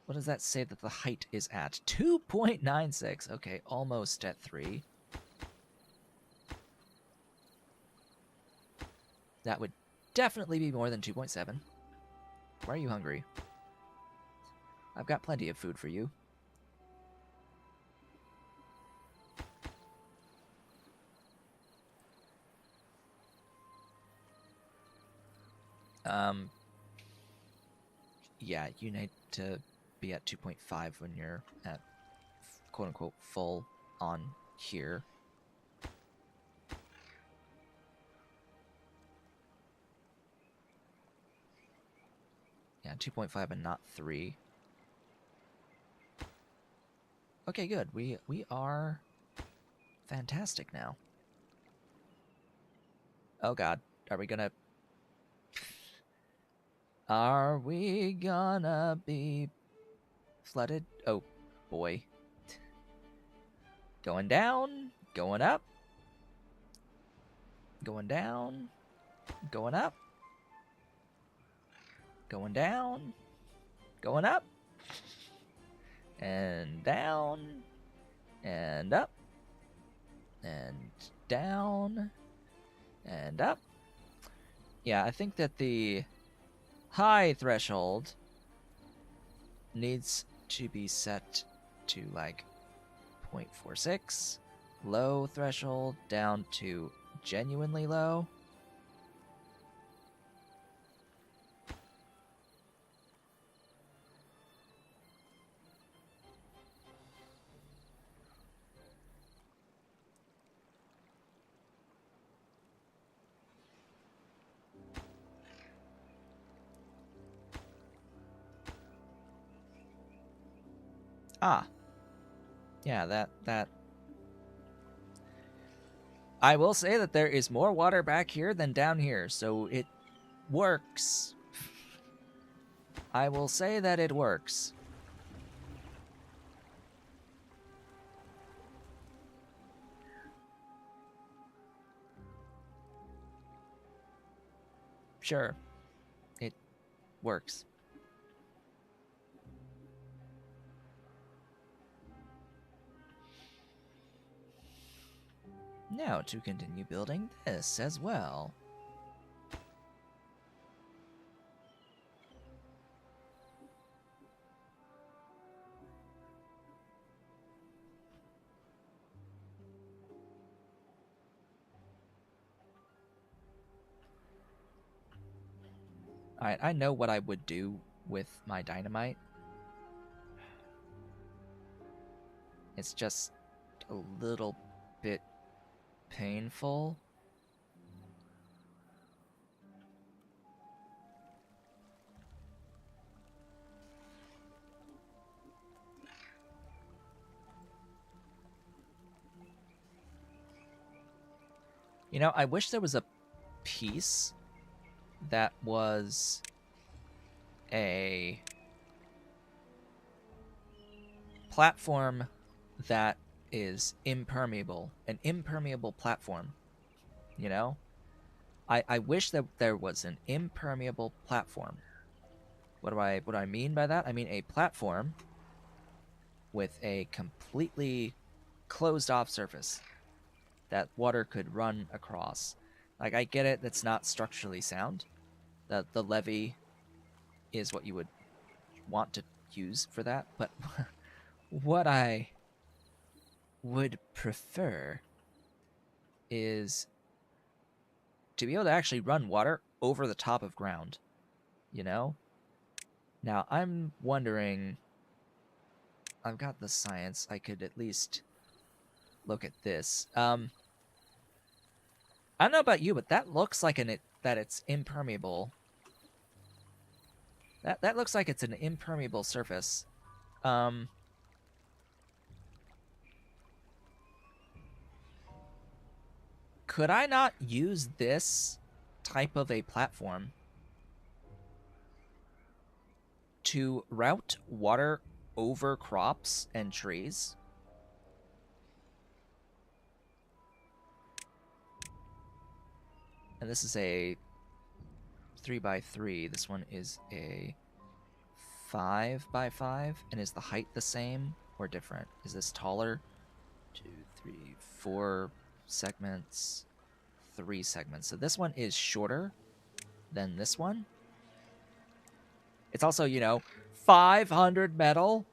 what does that say that the height is at? 2.96. Okay, almost at 3. That would definitely be more than 2.7. Why are you hungry? I've got plenty of food for you. Yeah, you need to be at 2.5 when you're at quote-unquote full on here. Yeah, 2.5 and not 3. Okay, good. We are fantastic now. Oh god, are we gonna be flooded? Oh boy. Going down, going up, going down, going up, going down, going up, and down, and up, and down, and up. Yeah, I think that the high threshold needs to be set to like 0.46. Low threshold down to genuinely low. Ah. Yeah, that... I will say that there is more water back here than down here, so it works. I will say that it works. Sure, it works. Now to continue building this as well. Alright, I know what I would do with my dynamite. It's just a little bit painful. You know, I wish there was a piece that was a platform that is impermeable, an impermeable platform, you know? I wish that there was an impermeable platform. What do I mean by that? I mean a platform with a completely closed off surface that water could run across. Like, I get it, that's not structurally sound. That the levee is what you would want to use for that, but what I would prefer is to be able to actually run water over the top of ground, you know? Now, I'm wondering, I've got the science, I could at least look at this. I don't know about you, but that looks like that it's impermeable. That looks like it's an impermeable surface. Could I not use this type of a platform to route water over crops and trees? And this is a 3x3. This one is a 5x5. And is the height the same or different? Is this taller? 2, 3, 4 segments, 3 segments. So this one is shorter than this one. It's also, you know, 500 metal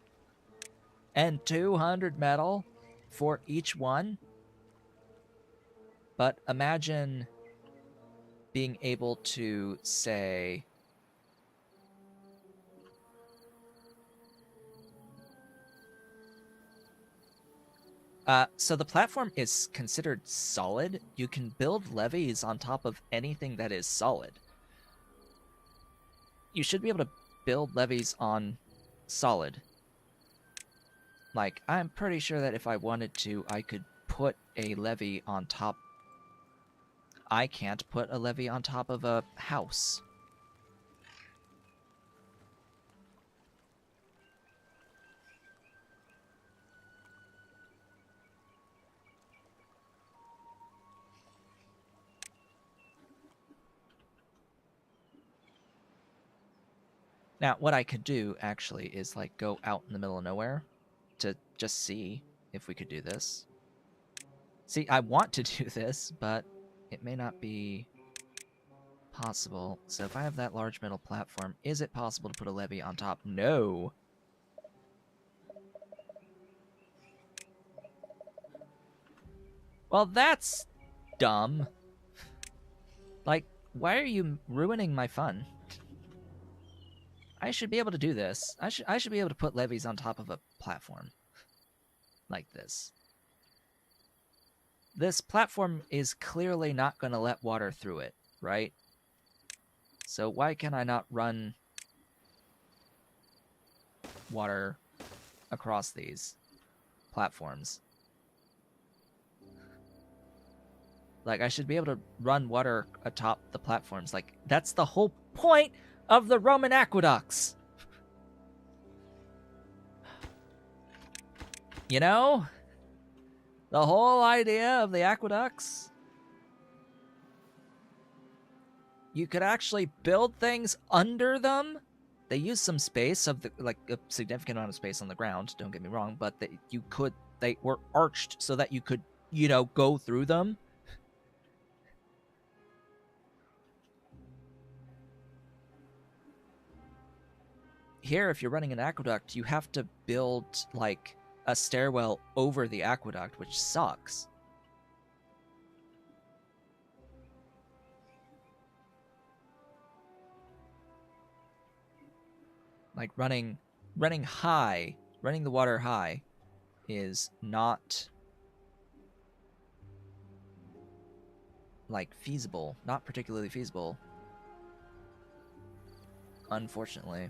and 200 metal for each one. But imagine being able to say, so the platform is considered solid. You can build levees on top of anything that is solid. You should be able to build levees on solid. Like, I'm pretty sure that if I wanted to, I could put a levee on top. I can't put a levee on top of a house. Now, what I could do, actually, is, like, go out in the middle of nowhere to just see if we could do this. See, I want to do this, but it may not be possible. So if I have that large metal platform, is it possible to put a levee on top? No. Well, that's dumb. Like, why are you ruining my fun? I should be able to do this. I should be able to put levees on top of a platform. Like this. This platform is clearly not going to let water through it, right? So why can I not run water across these platforms? Like, I should be able to run water atop the platforms. Like, that's the whole point of the Roman aqueducts. You know, the whole idea of the aqueducts, you could actually build things under them. They use some space of the, like a significant amount of space on the ground, don't get me wrong, but they were arched so that you could, go through them. Here, if you're running an aqueduct, you have to build like a stairwell over the aqueduct, which sucks. Like running the water high is not like feasible, not particularly feasible, unfortunately.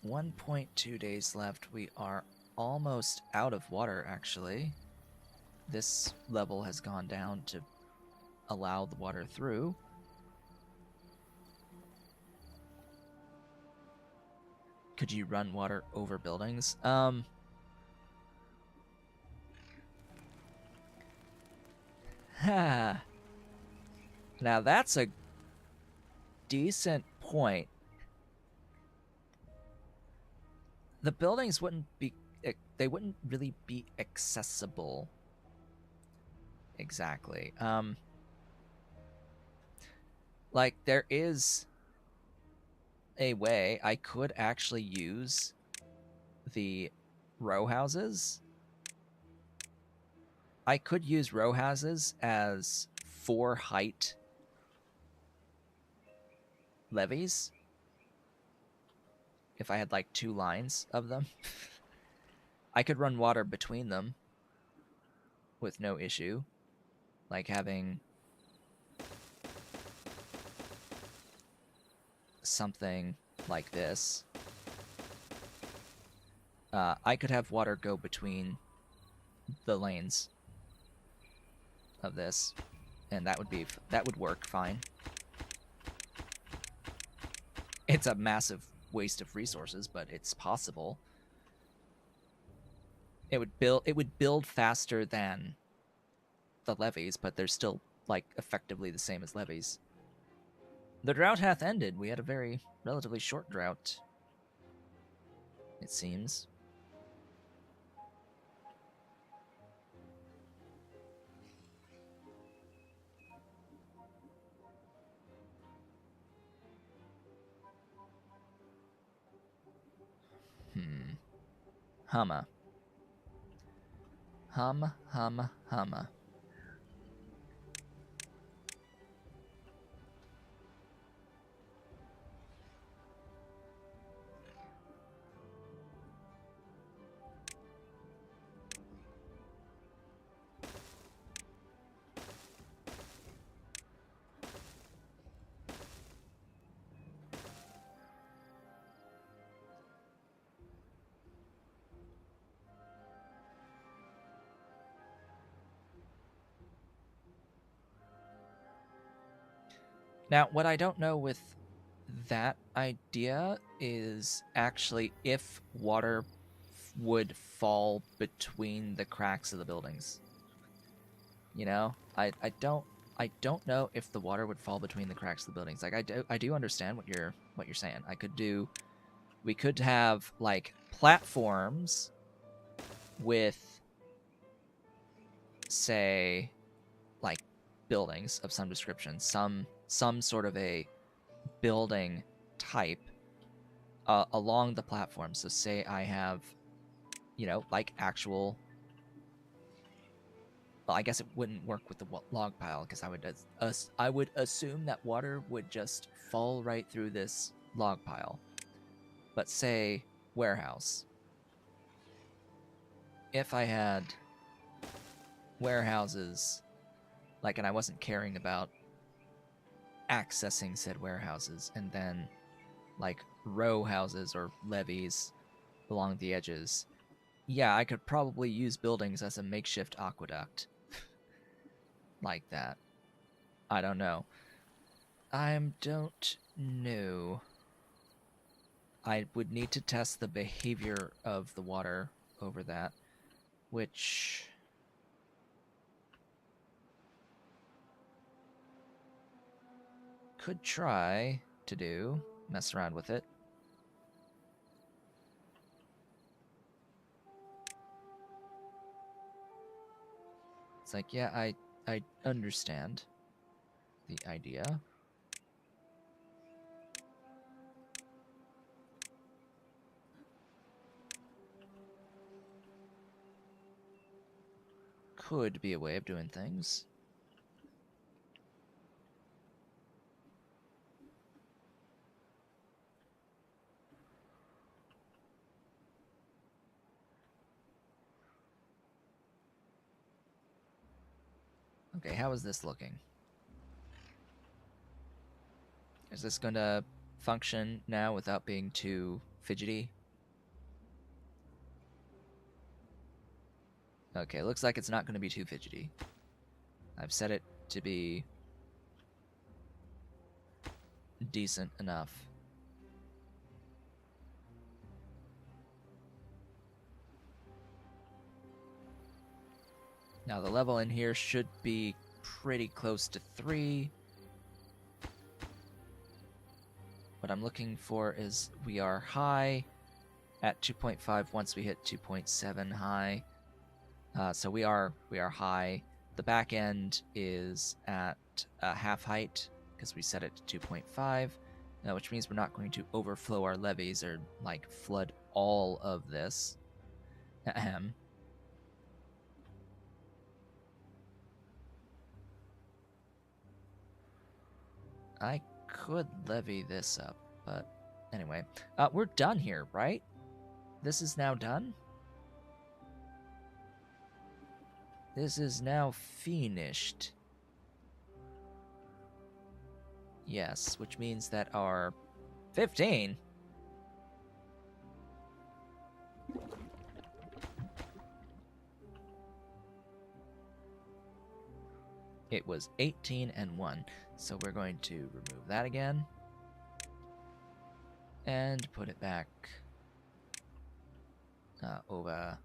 1.2 days left. We are almost out of water, actually. This level has gone down to allow the water through. Could you run water over buildings? Now that's a decent point. The buildings wouldn't really be accessible. Exactly. Like there is a way I could actually use the row houses. I could use row houses as 4 height levees if I had like 2 lines of them. I could run water between them with no issue, like having something like this. I could have water go between the lanes of this, and that would work fine. It's a massive waste of resources, but it's possible. It would build faster than the levees, but they're still like effectively the same as levees. The drought hath ended. We had a very relatively short drought, it seems. Humma. Humma. Now, what I don't know with that idea is actually if water would fall between the cracks of the buildings. I don't know if the water would fall between the cracks of the buildings. Like I do understand what you're saying. We could have like platforms with, say, like buildings of some description, some sort of a building type along the platform. So say I have, like actual. Well, I guess it wouldn't work with the log pile because I would assume that water would just fall right through this log pile. But say warehouse. If I had warehouses, like, and I wasn't caring about accessing said warehouses, and then like row houses or levees along the edges, yeah, I could probably use buildings as a makeshift aqueduct. Like that. I don't know. I don't know. I would need to test the behavior of the water over that, which could try to do, mess around with it. It's like, yeah, I understand the idea. Could be a way of doing things. Okay, how is this looking? Is this going to function now without being too fidgety? Okay, looks like it's not going to be too fidgety. I've set it to be decent enough. Now the level in here should be pretty close to 3. What I'm looking for is we are high at 2.5 once we hit 2.7 high. So we are high. The back end is at half height because we set it to 2.5, which means we're not going to overflow our levees or like flood all of this. Ahem. I could levy this up, but anyway. We're done here, right? This is now done? This is now finished. Yes, which means that our 15. It was 18 and 1. So we're going to remove that again. And put it back over.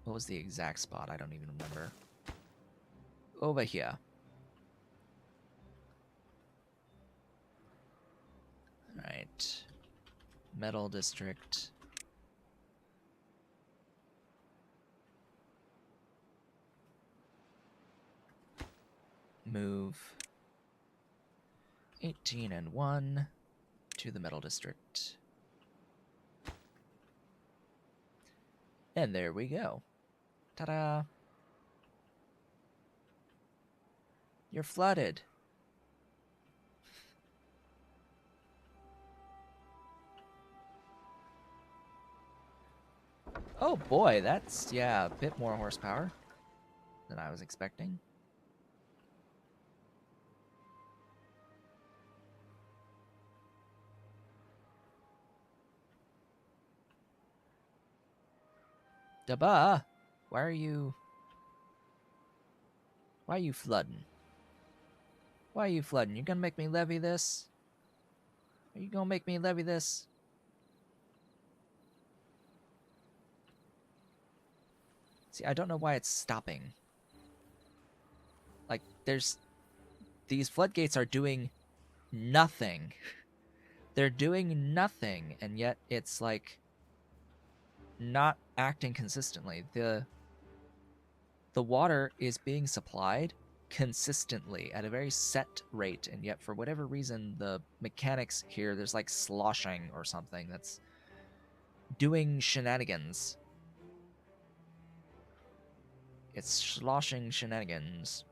What was the exact spot? I don't even remember. Over here. Alright. Metal district. Move 18 and 1 to the metal district. And there we go. Ta-da! You're flooded. Oh boy, that's, yeah, a bit more horsepower than I was expecting. Duh, why are you flooding? Why are you flooding? You gonna make me levy this? Are you gonna make me levy this? See, I don't know why it's stopping. Like, these floodgates are doing nothing. They're doing nothing, and yet it's like not acting consistently. The water is being supplied consistently at a very set rate, and yet for whatever reason the mechanics here, there's like sloshing or something that's doing shenanigans. It's sloshing shenanigans.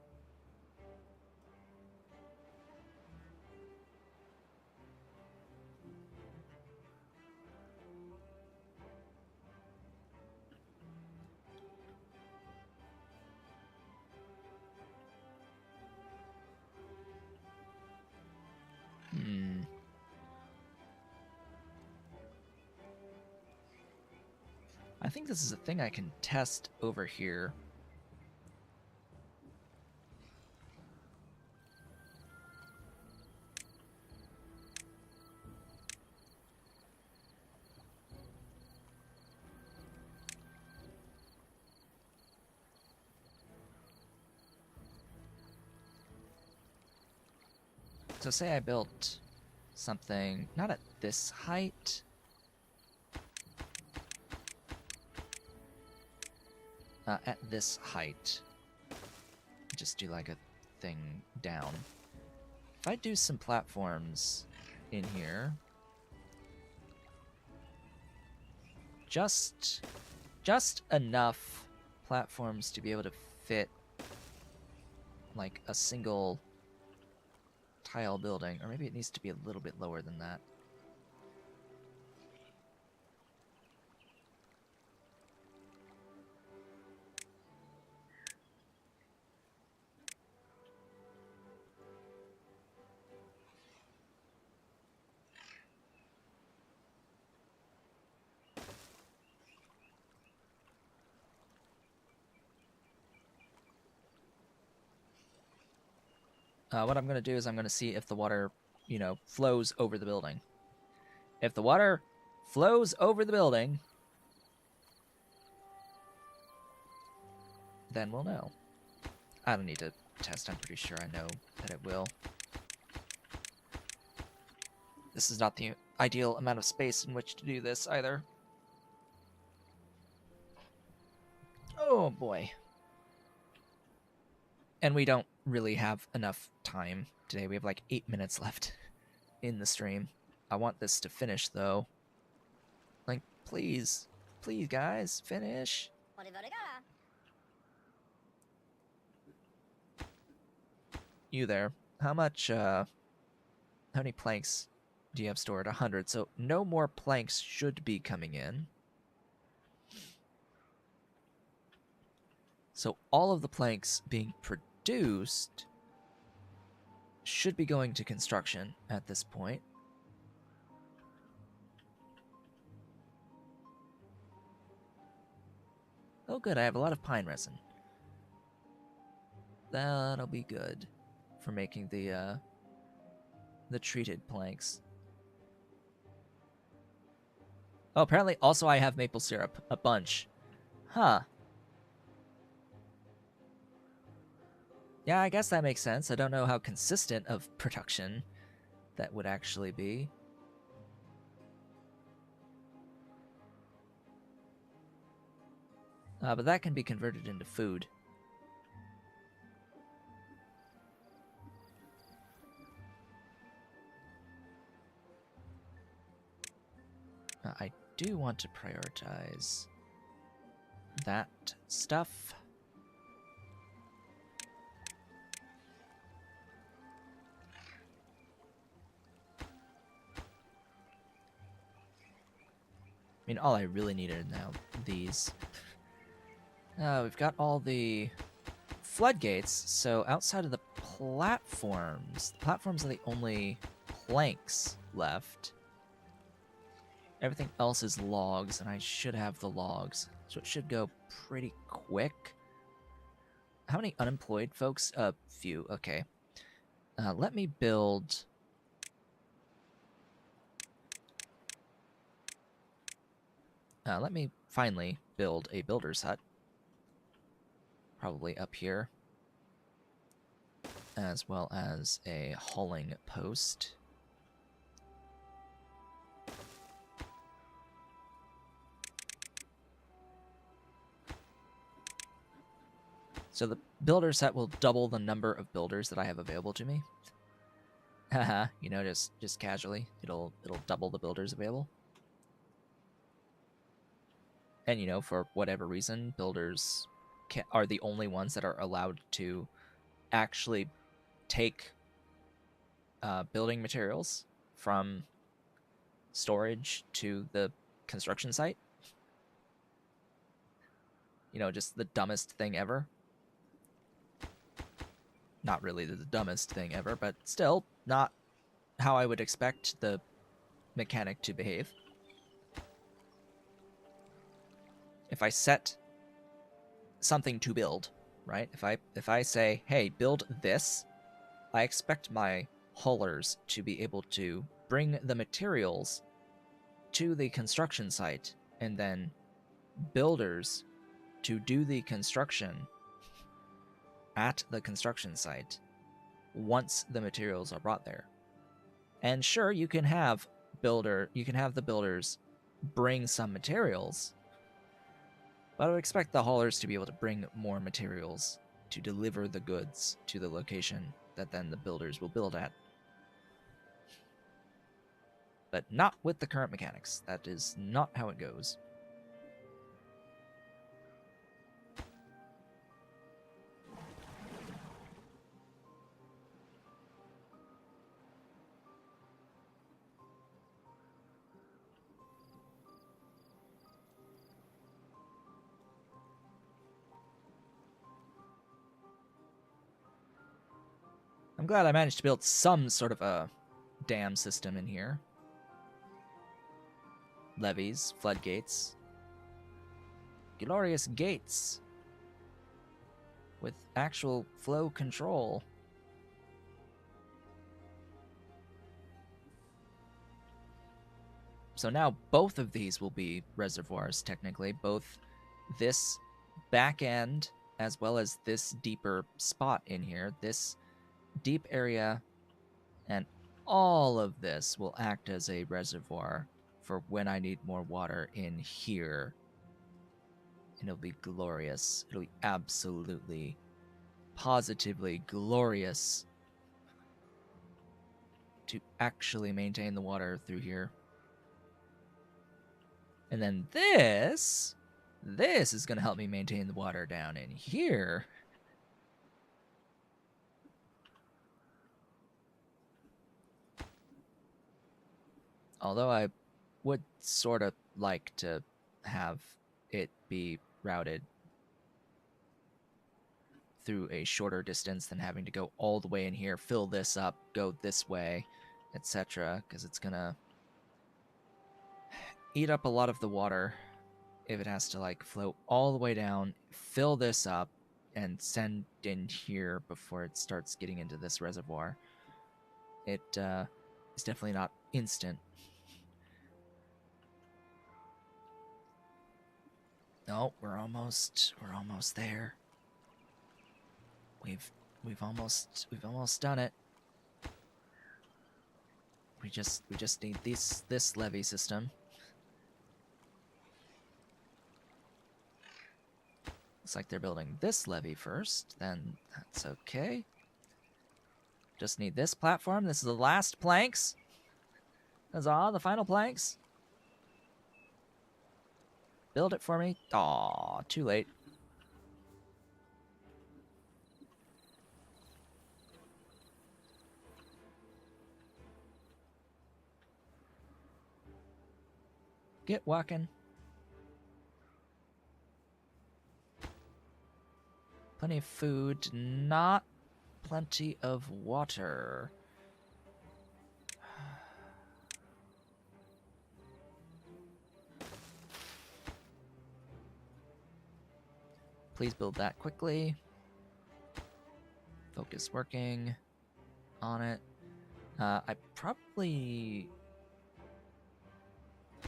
I think this is a thing I can test over here. So say I built something not at this height. At this height. Just do like a thing down. If I do some platforms in here, just enough platforms to be able to fit like a single tile building, or maybe it needs to be a little bit lower than that. What I'm going to do is I'm going to see if the water, you know, flows over the building. If the water flows over the building, then we'll know. I don't need to test, I'm pretty sure I know that it will. This is not the ideal amount of space in which to do this either. Oh boy. And we don't really have enough time today. We have like 8 minutes left in the stream. I want this to finish though. Like, please, please guys, finish. You there. How many planks do you have stored? 100. So no more planks should be coming in. So all of the planks being produced should be going to construction at this point. Oh good, I have a lot of pine resin. That'll be good for making the treated planks. Oh, apparently also I have maple syrup, a bunch. Huh. Yeah, I guess that makes sense. I don't know how consistent of production that would actually be. But that can be converted into food. I do want to prioritize that stuff. I mean, all I really need are now these. We've got all the floodgates, so outside of the platforms are the only planks left. Everything else is logs, and I should have the logs, so it should go pretty quick. How many unemployed folks? A few, okay. Let me build... let me finally build a builder's hut. Probably up here. As well as a hauling post. So the builder's hut will double the number of builders that I have available to me. Haha, you know, just casually. It'll double the builders available. And, you know, for whatever reason, builders are the only ones that are allowed to actually take building materials from storage to the construction site. You know, just the dumbest thing ever. Not really the dumbest thing ever, but still not how I would expect the mechanic to behave. If I set something to build, right? If I say, hey, build this, I expect my haulers to be able to bring the materials to the construction site, and then builders to do the construction at the construction site once the materials are brought there. And sure, you can have the builders bring some materials, but I would expect the haulers to be able to bring more materials to deliver the goods to the location that then the builders will build at. But not with the current mechanics. That is not how it goes. I'm glad I managed to build some sort of a dam system in here. Levees, floodgates, glorious gates with actual flow control. So now both of these will be reservoirs, technically. Both this back end as well as this deeper spot in here. This deep area and all of this will act as a reservoir for when I need more water in here. And it'll be glorious. It'll be absolutely, positively glorious to actually maintain the water through here. And then this is going to help me maintain the water down in here. Although I would sort of like to have it be routed through a shorter distance than having to go all the way in here, fill this up, go this way, etc. Because it's going to eat up a lot of the water if it has to like flow all the way down, fill this up, and send in here before it starts getting into this reservoir. It is definitely not instant. No, we're almost there. We've almost done it. We just need this levee system. Looks like they're building this levee first, then that's okay. Just need this platform. This is the last planks. Huzzah, the final planks. Build it for me. Aw, too late. Get walking. Plenty of food, not plenty of water. Please build that quickly. Focus working on it. I probably...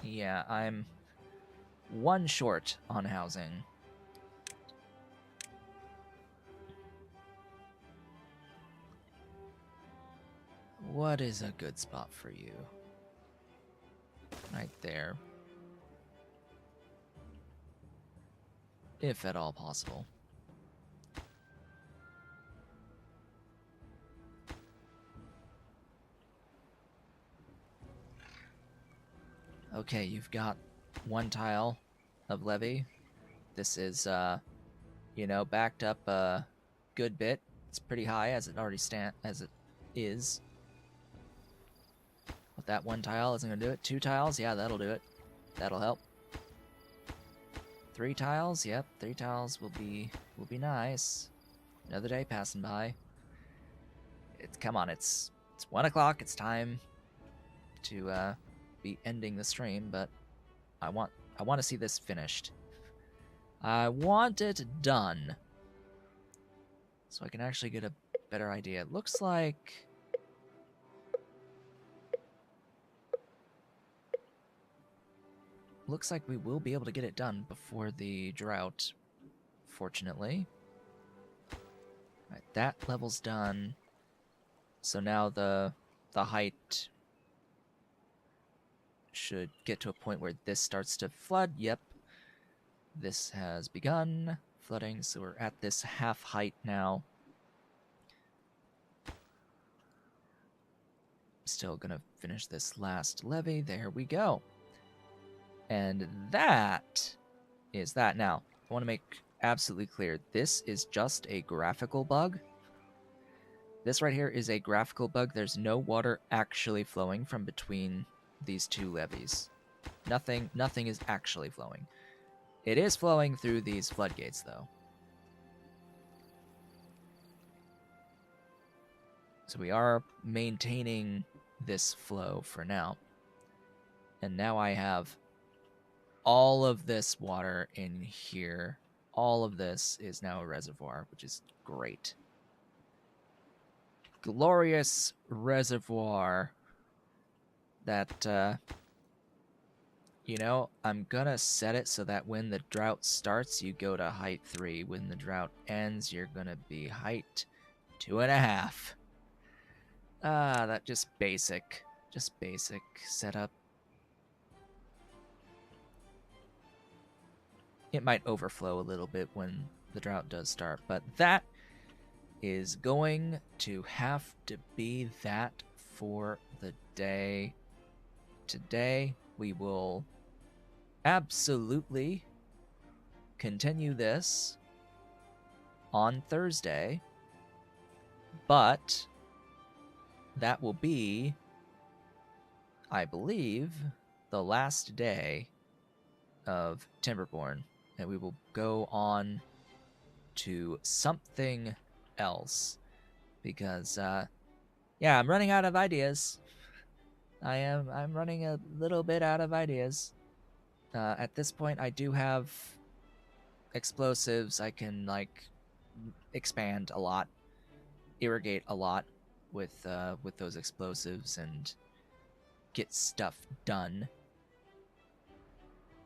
Yeah, I'm one short on housing. What is a good spot for you? Right there. If at all possible. Okay, you've got one tile of levee. This is, backed up a good bit. It's pretty high as it is. But that one tile isn't gonna do it. 2 tiles, yeah, that'll do it. That'll help. 3 tiles, yep, 3 tiles will be nice. Another day passing by. Come on, it's 1 o'clock. It's time to be ending the stream, but I want to see this finished. I want it done, so I can actually get a better idea. It looks like we will be able to get it done before the drought, fortunately. Right, that level's done. So now the height should get to a point where this starts to flood. Yep, this has begun flooding, so we're at this half height now. Still gonna finish this last levee. There we go. And that is that. Now, I want to make absolutely clear, this is just a graphical bug. This right here is a graphical bug. There's no water actually flowing from between these two levees. Nothing is actually flowing. It is flowing through these floodgates, though. So we are maintaining this flow for now. And now I have all of this water in here. All of this is now a reservoir, which is great. Glorious reservoir that, you know, I'm gonna set it so that when the drought starts, you go to height 3. When the drought ends, you're gonna be height 2.5. That just basic setup. It might overflow a little bit when the drought does start, but that is going to have to be that for the day. Today, we will absolutely continue this on Thursday, but that will be, I believe, the last day of Timberborn, and we will go on to something else because yeah, I'm running out of ideas. I'm running a little bit out of ideas. At this point, I do have explosives. I can like expand a lot, irrigate a lot with those explosives and get stuff done.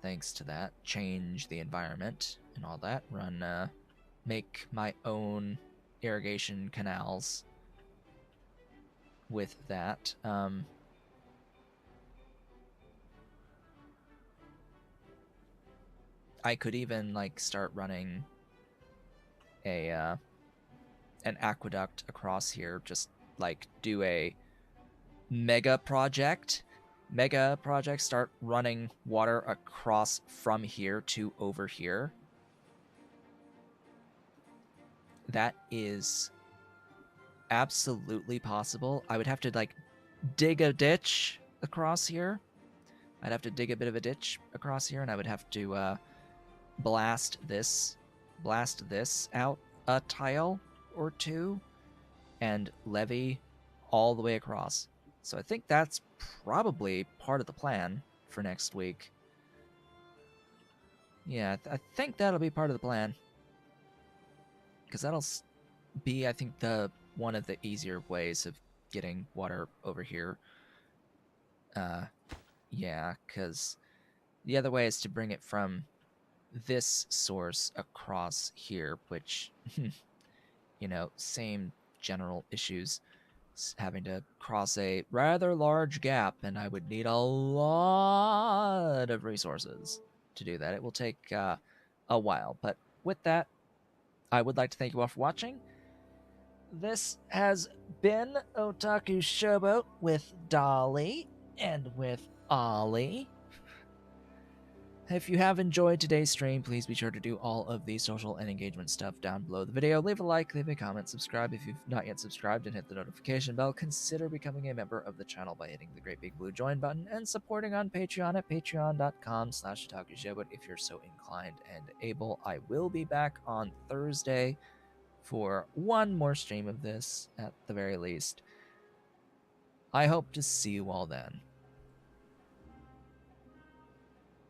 Thanks to that, change the environment and all that. Make my own irrigation canals with that. I could even like start running an aqueduct across here, just like do a mega project, start running water across from here to over here. That is absolutely possible. I would have to like dig a ditch across here. I'd have to dig a bit of a ditch across here, and I would have to blast this out a tile or two and levee all the way across. So I think that's probably part of the plan for next week. Yeah, I think that'll be part of the plan. Because that'll be, I think, one of the easier ways of getting water over here. Yeah, because the other way is to bring it from this source across here, which, you know, same general issues. Having to cross a rather large gap, and I would need a lot of resources to do that. It will take a while, but with that, I would like to thank you all for watching. This has been Otaku Showboat with Dolly and with Ollie. If you have enjoyed today's stream, please be sure to do all of the social and engagement stuff down below the video. Leave a like, leave a comment, subscribe if you've not yet subscribed, and hit the notification bell. Consider becoming a member of the channel by hitting the great big blue join button and supporting on Patreon at patreon.com/otakushowboat if you're so inclined and able. I will be back on Thursday for one more stream of this at the very least. I hope to see you all then.